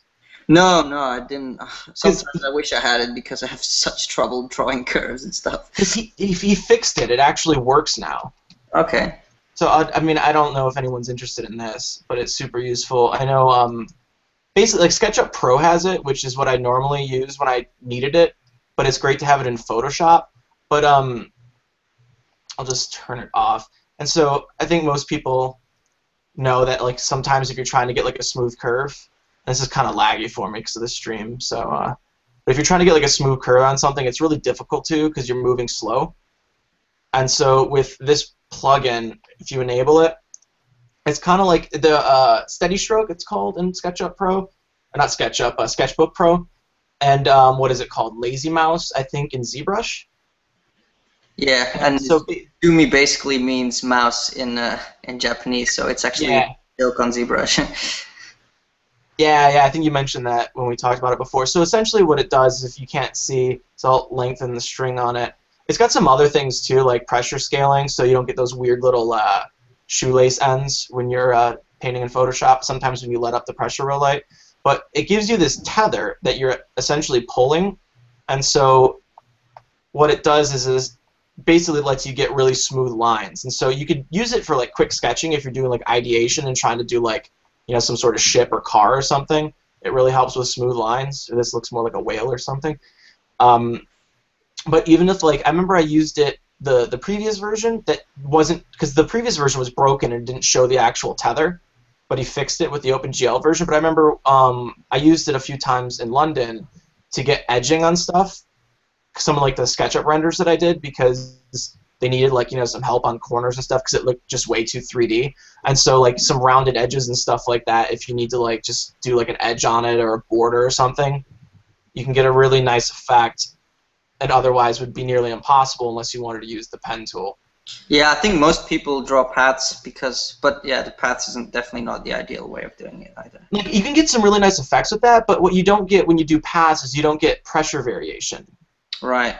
No, I didn't. Sometimes I wish I had it because I have such trouble drawing curves and stuff. Because he fixed it. It actually works now. Okay. So, I mean, I don't know if anyone's interested in this, but it's super useful. I know, basically, like, SketchUp Pro has it, which is what I normally use when I needed it, but it's great to have it in Photoshop. But, I'll just turn it off. And so, I think most people know that, like, sometimes if you're trying to get, like, a smooth curve, and this is kind of laggy for me because of the stream, so, but if you're trying to get, like, a smooth curve on something, it's really difficult to because you're moving slow. And so, with this plugin, if you enable it, it's kind of like the Steady Stroke, it's called in SketchUp Pro. Or not SketchUp, Sketchbook Pro. And what is it called? Lazy Mouse, I think, in ZBrush. Yeah, and so Zumi basically means mouse in Japanese, so it's actually a joke on ZBrush. Yeah, I think you mentioned that when we talked about it before. So essentially what it does is, if you can't see, so I'll lengthen the string on it. It's got some other things too, like pressure scaling, so you don't get those weird little shoelace ends when you're painting in Photoshop, sometimes when you let up the pressure real light. But it gives you this tether that you're essentially pulling, and so what it does is basically lets you get really smooth lines. And so you could use it for like quick sketching if you're doing like ideation and trying to do like, some sort of ship or car or something. It really helps with smooth lines. This looks more like a whale or something. But even if, like, I remember I used it, the previous version, that wasn't, because the previous version was broken and didn't show the actual tether, but he fixed it with the OpenGL version. But I remember I used it a few times in London to get edging on stuff, some of like the SketchUp renders that I did, because they needed like, some help on corners and stuff because it looked just way too 3D. And so like some rounded edges and stuff like that, if you need to like just do like an edge on it or a border or something, you can get a really nice effect. And otherwise would be nearly impossible unless you wanted to use the pen tool. Yeah, I think most people draw paths but the paths isn't definitely not the ideal way of doing it either. Like, you can get some really nice effects with that, but what you don't get when you do paths is you don't get pressure variation. Right.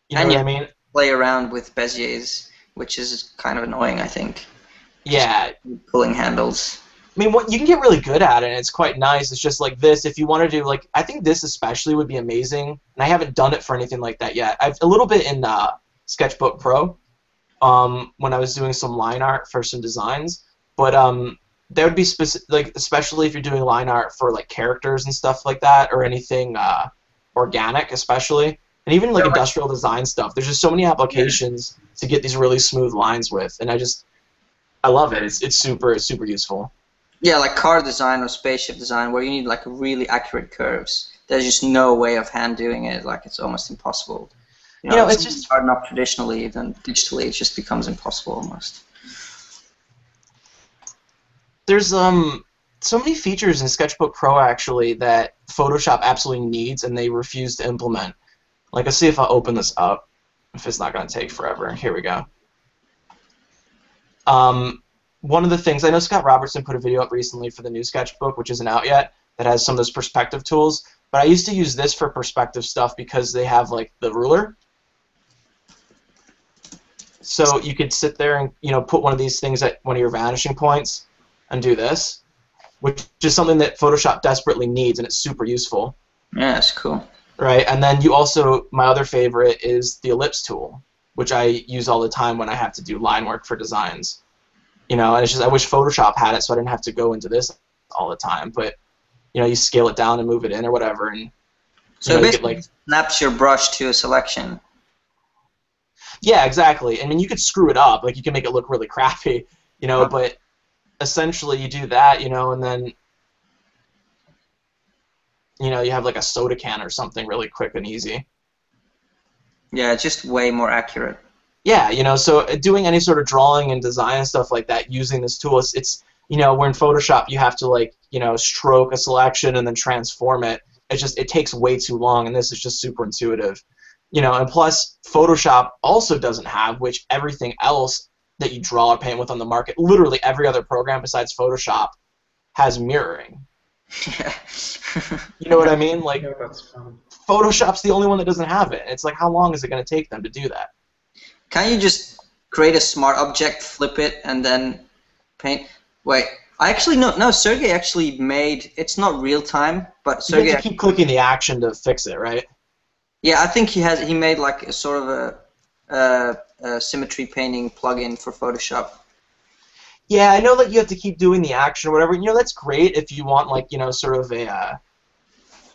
You know what I mean? Play around with Beziers, which is kind of annoying, I think. Yeah. Just pulling handles. I mean, you can get really good at it, and it's quite nice. It's just like this. If you want to do, like, I think this especially would be amazing, and I haven't done it for anything like that yet. I've a little bit in Sketchbook Pro when I was doing some line art for some designs, but there would be like, especially if you're doing line art for like characters and stuff like that, or anything organic, especially, and even like industrial design stuff. There's just so many applications to get these really smooth lines with, and I love it. It's super useful. Yeah, like car design or spaceship design, where you need like really accurate curves. There's just no way of hand doing it. Like, it's almost impossible. It's just hard enough traditionally, then digitally it just becomes impossible almost. There's so many features in Sketchbook Pro actually that Photoshop absolutely needs, and they refuse to implement. Like, let's see if I open this up. If it's not going to take forever. Here we go. One of the things, I know Scott Robertson put a video up recently for the new Sketchbook, which isn't out yet, that has some of those perspective tools, but I used to use this for perspective stuff because they have like the ruler. So you could sit there and put one of these things at one of your vanishing points and do this, which is something that Photoshop desperately needs, and it's super useful. Yeah, that's cool. Right, and then you also, my other favorite is the ellipse tool, which I use all the time when I have to do line work for designs. And it's just, I wish Photoshop had it so I didn't have to go into this all the time. But, you scale it down and move it in or whatever. And so it basically snaps your brush to a selection. Yeah, exactly. I mean, you could screw it up. Like, you can make it look really crappy, you know, but essentially you do that, you know, and then, you know, you have like a soda can or something really quick and easy. Yeah, it's just way more accurate. Yeah, you know, so doing any sort of drawing and design and stuff like that using this tool, it's you know, where in Photoshop you have to, like, you know, stroke a selection and then transform it. It takes way too long, and this is just super intuitive. You know, and plus Photoshop also doesn't have, which everything else that you draw or paint with on the market, literally every other program besides Photoshop has mirroring. Yeah. You know what I mean? Like, Yeah, that's fun. Photoshop's the only one that doesn't have it. It's like, how long is it going to take them to do that? Can't you just create a smart object, flip it, and then paint? Wait, I actually no. Sergey actually made. It's not real time, but You Sergey. have to keep clicking the action to fix it, right? Yeah, I think he made like a sort of a symmetry painting plugin for Photoshop. Yeah, I know that you have to keep doing the action or whatever. You know, that's great if you want, like, you know, sort of a,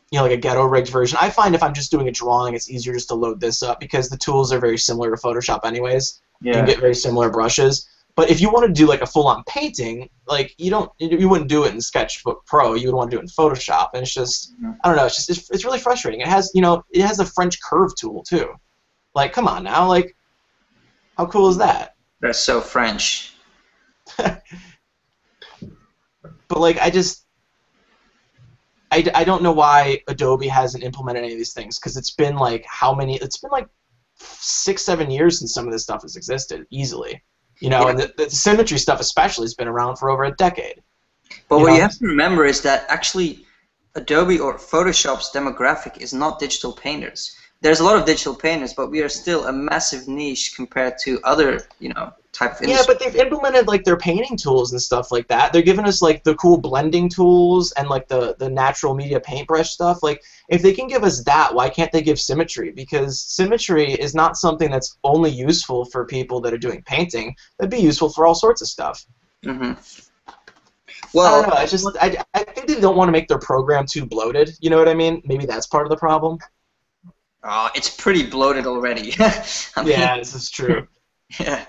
you know, like a ghetto rigged version. I find if I'm just doing a drawing, it's easier just to load this up because the tools are very similar to Photoshop anyways. You can get very similar brushes. But if you want to do like a full-on painting, like you wouldn't do it in Sketchbook Pro. You would want to do it in Photoshop, and it's just, I don't know. It's really frustrating. It has, you know, it has a French curve tool too. Like, come on now, like, how cool is that? That's so French. But like, I don't know why Adobe hasn't implemented any of these things, because it's been like how many? It's been like 6-7 years since some of this stuff has existed easily. You know, and the symmetry stuff especially has been around for over a decade. But what you have to remember is that actually Adobe or Photoshop's demographic is not digital painters. There's a lot of digital painters, but we are still a massive niche compared to other, you know, type of industry. Yeah, but they've implemented like their painting tools and stuff like that. They're giving us like the cool blending tools and like the natural media paintbrush stuff. Like, if they can give us that, why can't they give symmetry? Because symmetry is not something that's only useful for people that are doing painting. That'd be useful for all sorts of stuff. Mm-hmm. Well, I don't know. It's just I think they don't want to make their program too bloated. You know what I mean? Maybe that's part of the problem. it's pretty bloated already. I mean, Yeah, this is true. Yeah.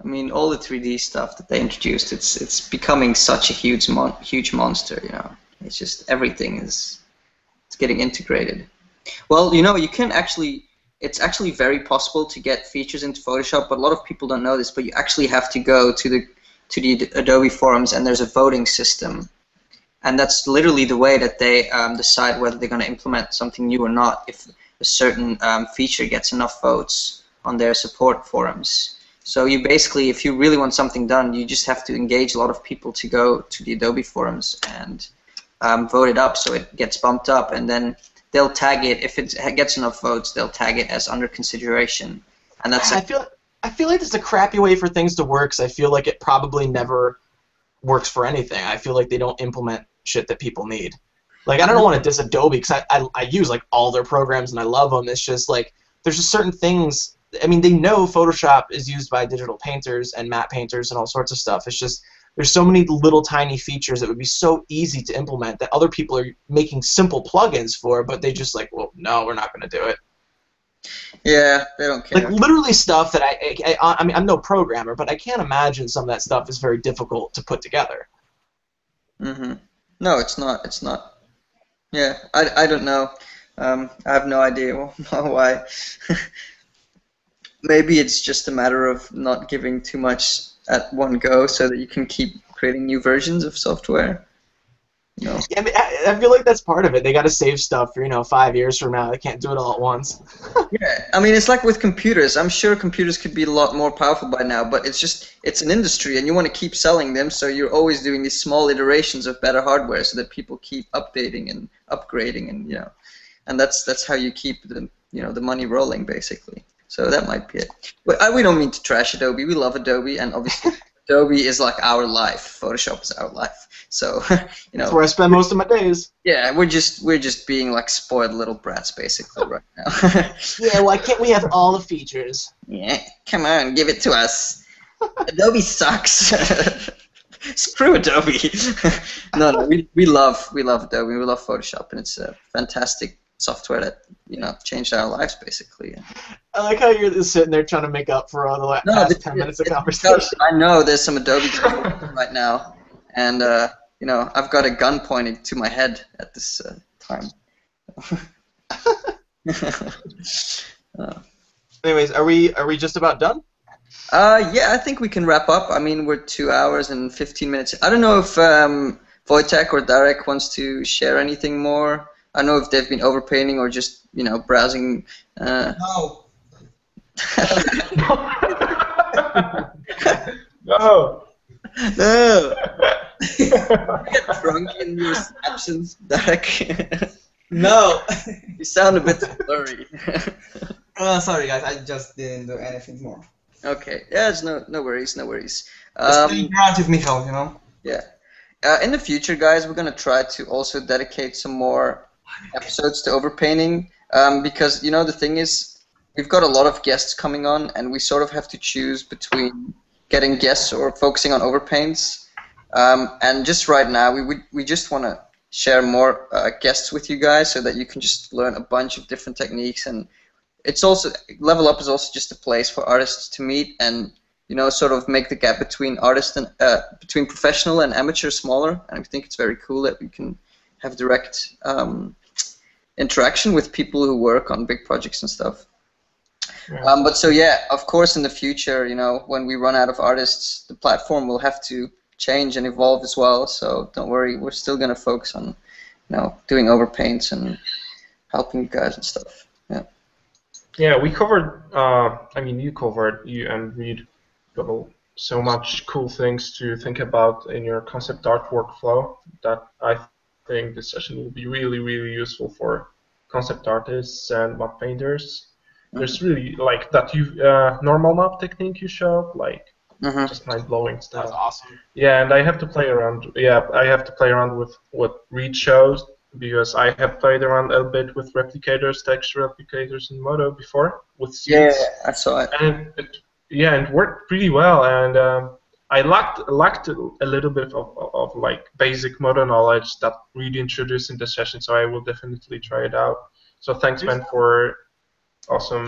I mean, all the 3D stuff that they introduced, it's becoming such a huge monster, you know. It's just everything it's getting integrated. Well, you know, it's actually very possible to get features into Photoshop, but a lot of people don't know this, but you actually have to go to the Adobe forums, and there's a voting system. And that's literally the way that they decide whether they're going to implement something new or not, if a certain feature gets enough votes on their support forums. So you basically, if you really want something done, you just have to engage a lot of people to go to the Adobe forums and vote it up so it gets bumped up, and then they'll tag it. If it gets enough votes, they'll tag it as under consideration. And that's I feel like it's a crappy way for things to work, 'cause I feel like it probably never works for anything. I feel like they don't implement shit that people need. Like, I don't want to diss Adobe, because I use like all their programs and I love them. It's just like there's just certain things. I mean, they know Photoshop is used by digital painters and matte painters and all sorts of stuff. It's just there's so many little tiny features that would be so easy to implement that other people are making simple plugins for, but they just like, well, no, we're not going to do it. Yeah, they don't care. Like, literally stuff that I mean, I'm no programmer, but I can't imagine some of that stuff is very difficult to put together. Mm-hmm. No, it's not. It's not. Yeah, I don't know. I have no idea why. Maybe it's just a matter of not giving too much at one go so that you can keep creating new versions of software. You know? Yeah, I mean, I feel like that's part of it. They got to save stuff for, you know, 5 years from now. They can't do it all at once. Yeah, I mean, it's like with computers. I'm sure computers could be a lot more powerful by now, but it's an industry, and you want to keep selling them, so you're always doing these small iterations of better hardware so that people keep updating and upgrading, and, you know, and that's how you keep the money rolling, basically. So that might be it. But we don't mean to trash Adobe. We love Adobe, and obviously Adobe is like our life. Photoshop is our life. So, you know. That's where I spend most of my days. Yeah, we're just being like spoiled little brats, basically, right now. Yeah, why can't we have all the features? Yeah, come on, give it to us. Adobe sucks. Screw Adobe. No, we love Adobe. We love Photoshop, and it's a fantastic software that changed our lives basically. I like how you're just sitting there trying to make up for all the past 10 minutes of conversation. I know there's some Adobe right now, and I've got a gun pointed to my head at this time. Anyways, are we just about done? Yeah, I think we can wrap up. I mean, we're 2 hours and 15 minutes. I don't know if Wojtek or Darek wants to share anything more. I don't know if they've been overpainting or just browsing. No. No. No. You get drunk in your absence, Darek. No. You sound a bit blurry. Sorry guys, I just didn't do anything more. Okay. Yeah, it's no worries, no worries. Just playing around with Michal, Yeah. In the future, guys, we're gonna try to also dedicate some more episodes to overpainting, because the thing is, we've got a lot of guests coming on, and we sort of have to choose between getting guests or focusing on overpaints. And just right now, we just want to share more guests with you guys so that you can just learn a bunch of different techniques. And it's also, Level Up is also just a place for artists to meet and sort of make the gap between artists and between professional and amateur smaller. And I think it's very cool that we can have direct interaction with people who work on big projects and stuff. Yeah. But so yeah, of course, in the future, when we run out of artists, the platform will have to change and evolve as well. So don't worry, we're still gonna focus on, doing overpaints and helping you guys and stuff. Yeah. Yeah, we covered. I mean, you and Reid got so much cool things to think about in your concept art workflow that I think this session will be really, really useful for concept artists and map painters. There's really that normal map technique you showed, just mind-blowing stuff. That's awesome. Yeah, and I have to play around. Yeah, I have to play around with what Reid shows because I have played around a bit with replicators, texture replicators in Modo before with seeds. Yeah, I saw it. And it worked pretty well. And I lacked a little bit of basic Modo knowledge that Reid introduced in the session, so I will definitely try it out. So thanks, man, for awesome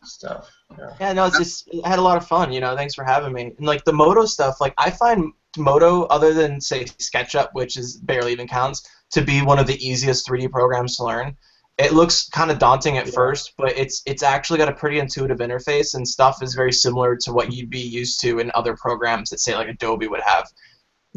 stuff. Yeah, no, I had a lot of fun. Thanks for having me. And the Modo stuff, I find Modo, other than say SketchUp, which is barely even counts, to be one of the easiest 3D programs to learn. It looks kind of daunting at first, but it's actually got a pretty intuitive interface, and stuff is very similar to what you'd be used to in other programs that say Adobe would have.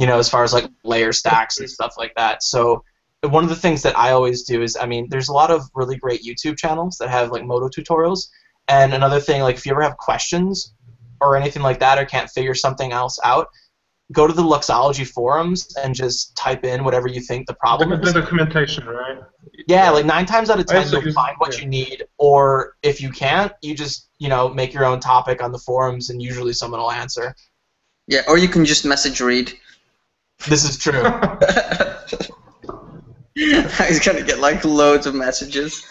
As far as layer stacks and stuff like that. So one of the things that I always do is, there's a lot of really great YouTube channels that have Modo tutorials. And another thing, if you ever have questions or anything like that or can't figure something else out, go to the Luxology forums and just type in whatever you think the problem is. The documentation, right? Yeah, 9 times out of 10 you'll find what you need, or if you can't, you just, make your own topic on the forums and usually someone will answer. Yeah, or you can just message Reid. This is true. He's gonna get loads of messages.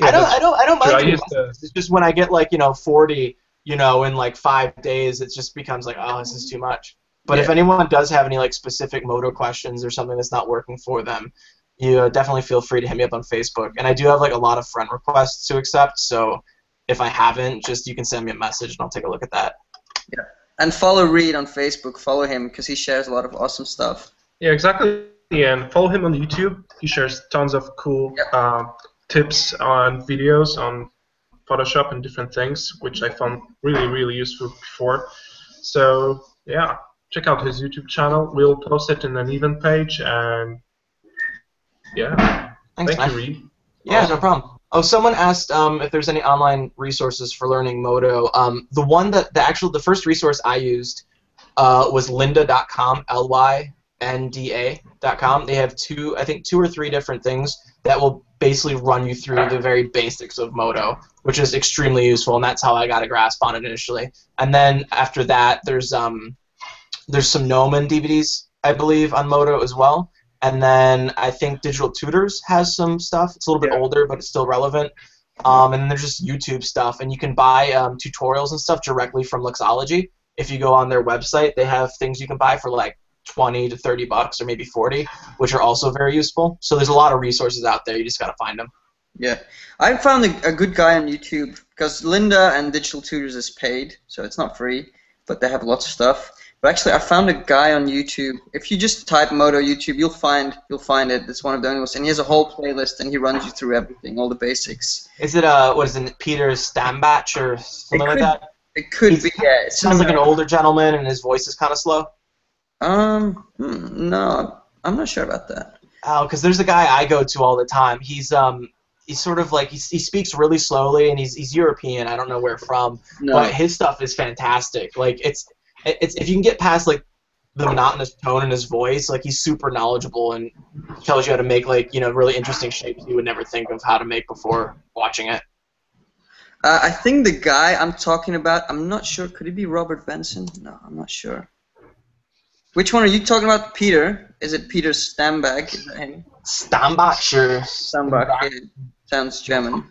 I don't mind. It's just when I get 40, in 5 days, it just becomes oh, this is too much. But if anyone does have any specific Modo questions or something that's not working for them, you definitely feel free to hit me up on Facebook. And I do have a lot of friend requests to accept, so if I haven't, you can send me a message and I'll take a look at that. Yeah. And follow Reid on Facebook. Follow him because he shares a lot of awesome stuff. Yeah, exactly. And follow him on YouTube. He shares tons of cool tips on videos on Photoshop and different things, which I found really, really useful before. So yeah, check out his YouTube channel. We'll post it in an event page, and yeah, thanks, thank you, Reid. Yeah, no problem. Oh, someone asked if there's any online resources for learning Modo. The one the first resource I used was lynda.com, lynda.com. They have two or three different things that will basically run you through the very basics of Modo, which is extremely useful, and that's how I got a grasp on it initially. And then after that, there's some Gnomon DVDs, I believe, on Modo as well. And then I think Digital Tutors has some stuff. It's a little bit older, but it's still relevant. And then there's just YouTube stuff, and you can buy tutorials and stuff directly from Luxology. If you go on their website, they have things you can buy for $20 to $30 or maybe 40, which are also very useful. So there's a lot of resources out there. You just gotta find them. Yeah, I found a good guy on YouTube because Linda and Digital Tutors is paid, so it's not free, but they have lots of stuff. But actually, I found a guy on YouTube. If you just type Moto YouTube, you'll find it. It's one of the only ones, and he has a whole playlist, and he runs you through everything, all the basics. Is it what is it, Peter Stambach or something like that? It could be. Yeah, it sounds like an older gentleman, and his voice is kind of slow. No, I'm not sure about that. Oh, because there's a guy I go to all the time. He's sort of like he speaks really slowly, and he's European. I don't know where from, but his stuff is fantastic. Like it's if you can get past like the monotonous tone in his voice, like he's super knowledgeable and tells you how to make like really interesting shapes you would never think of how to make before watching it. I think the guy I'm talking about, I'm not sure. Could it be Robert Benson? No, I'm not sure. Which one are you talking about, Peter? Is it Peter Stambach? Is that him? Stambach, sure. Stambach. Yeah. Sounds German.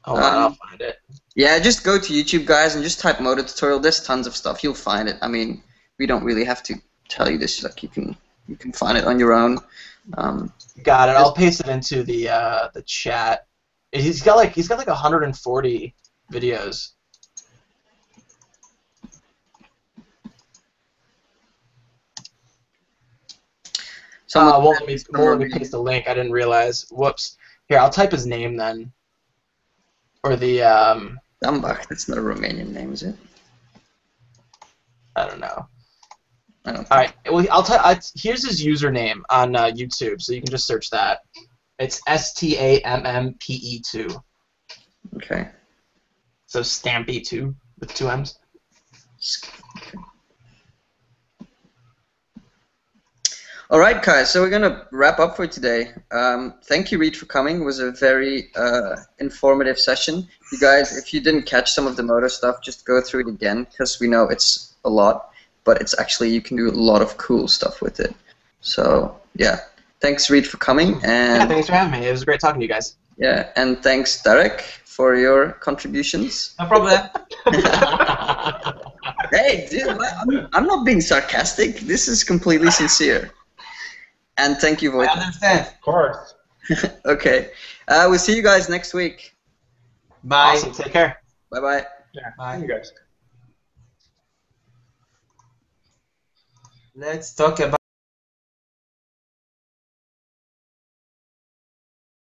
Oh, I'll find it. Yeah, just go to YouTube, guys, and just type Moto tutorial. There's tons of stuff. You'll find it. I mean, we don't really have to tell you this. Like you can find it on your own. Got it. I'll paste it into the chat. He's got like 140 videos. Won't let me paste the link. I didn't realize. Whoops. Here, I'll type his name then. Or the Stambach. That's not a Romanian name, is it? I don't know. I don't. All right. Well, here's his username on YouTube, so you can just search that. It's STAMMPE2. Okay. So Stampy2 with 2 M's. Okay. All right, guys. So we're gonna wrap up for today. Thank you, Reid, for coming. It was a very informative session. You guys, if you didn't catch some of the Moto stuff, just go through it again because we know it's a lot, but it's actually you can do a lot of cool stuff with it. So yeah, thanks, Reid, for coming. And yeah, thanks for having me. It was great talking to you guys. Yeah, and thanks, Darek, for your contributions. No problem. Hey, dude, I'm not being sarcastic. This is completely sincere. And thank you, Wojtek. I understand. Of course. Okay. We'll see you guys next week. Bye. Awesome. Take care. Bye-bye. Yeah. Bye. You guys. Let's talk about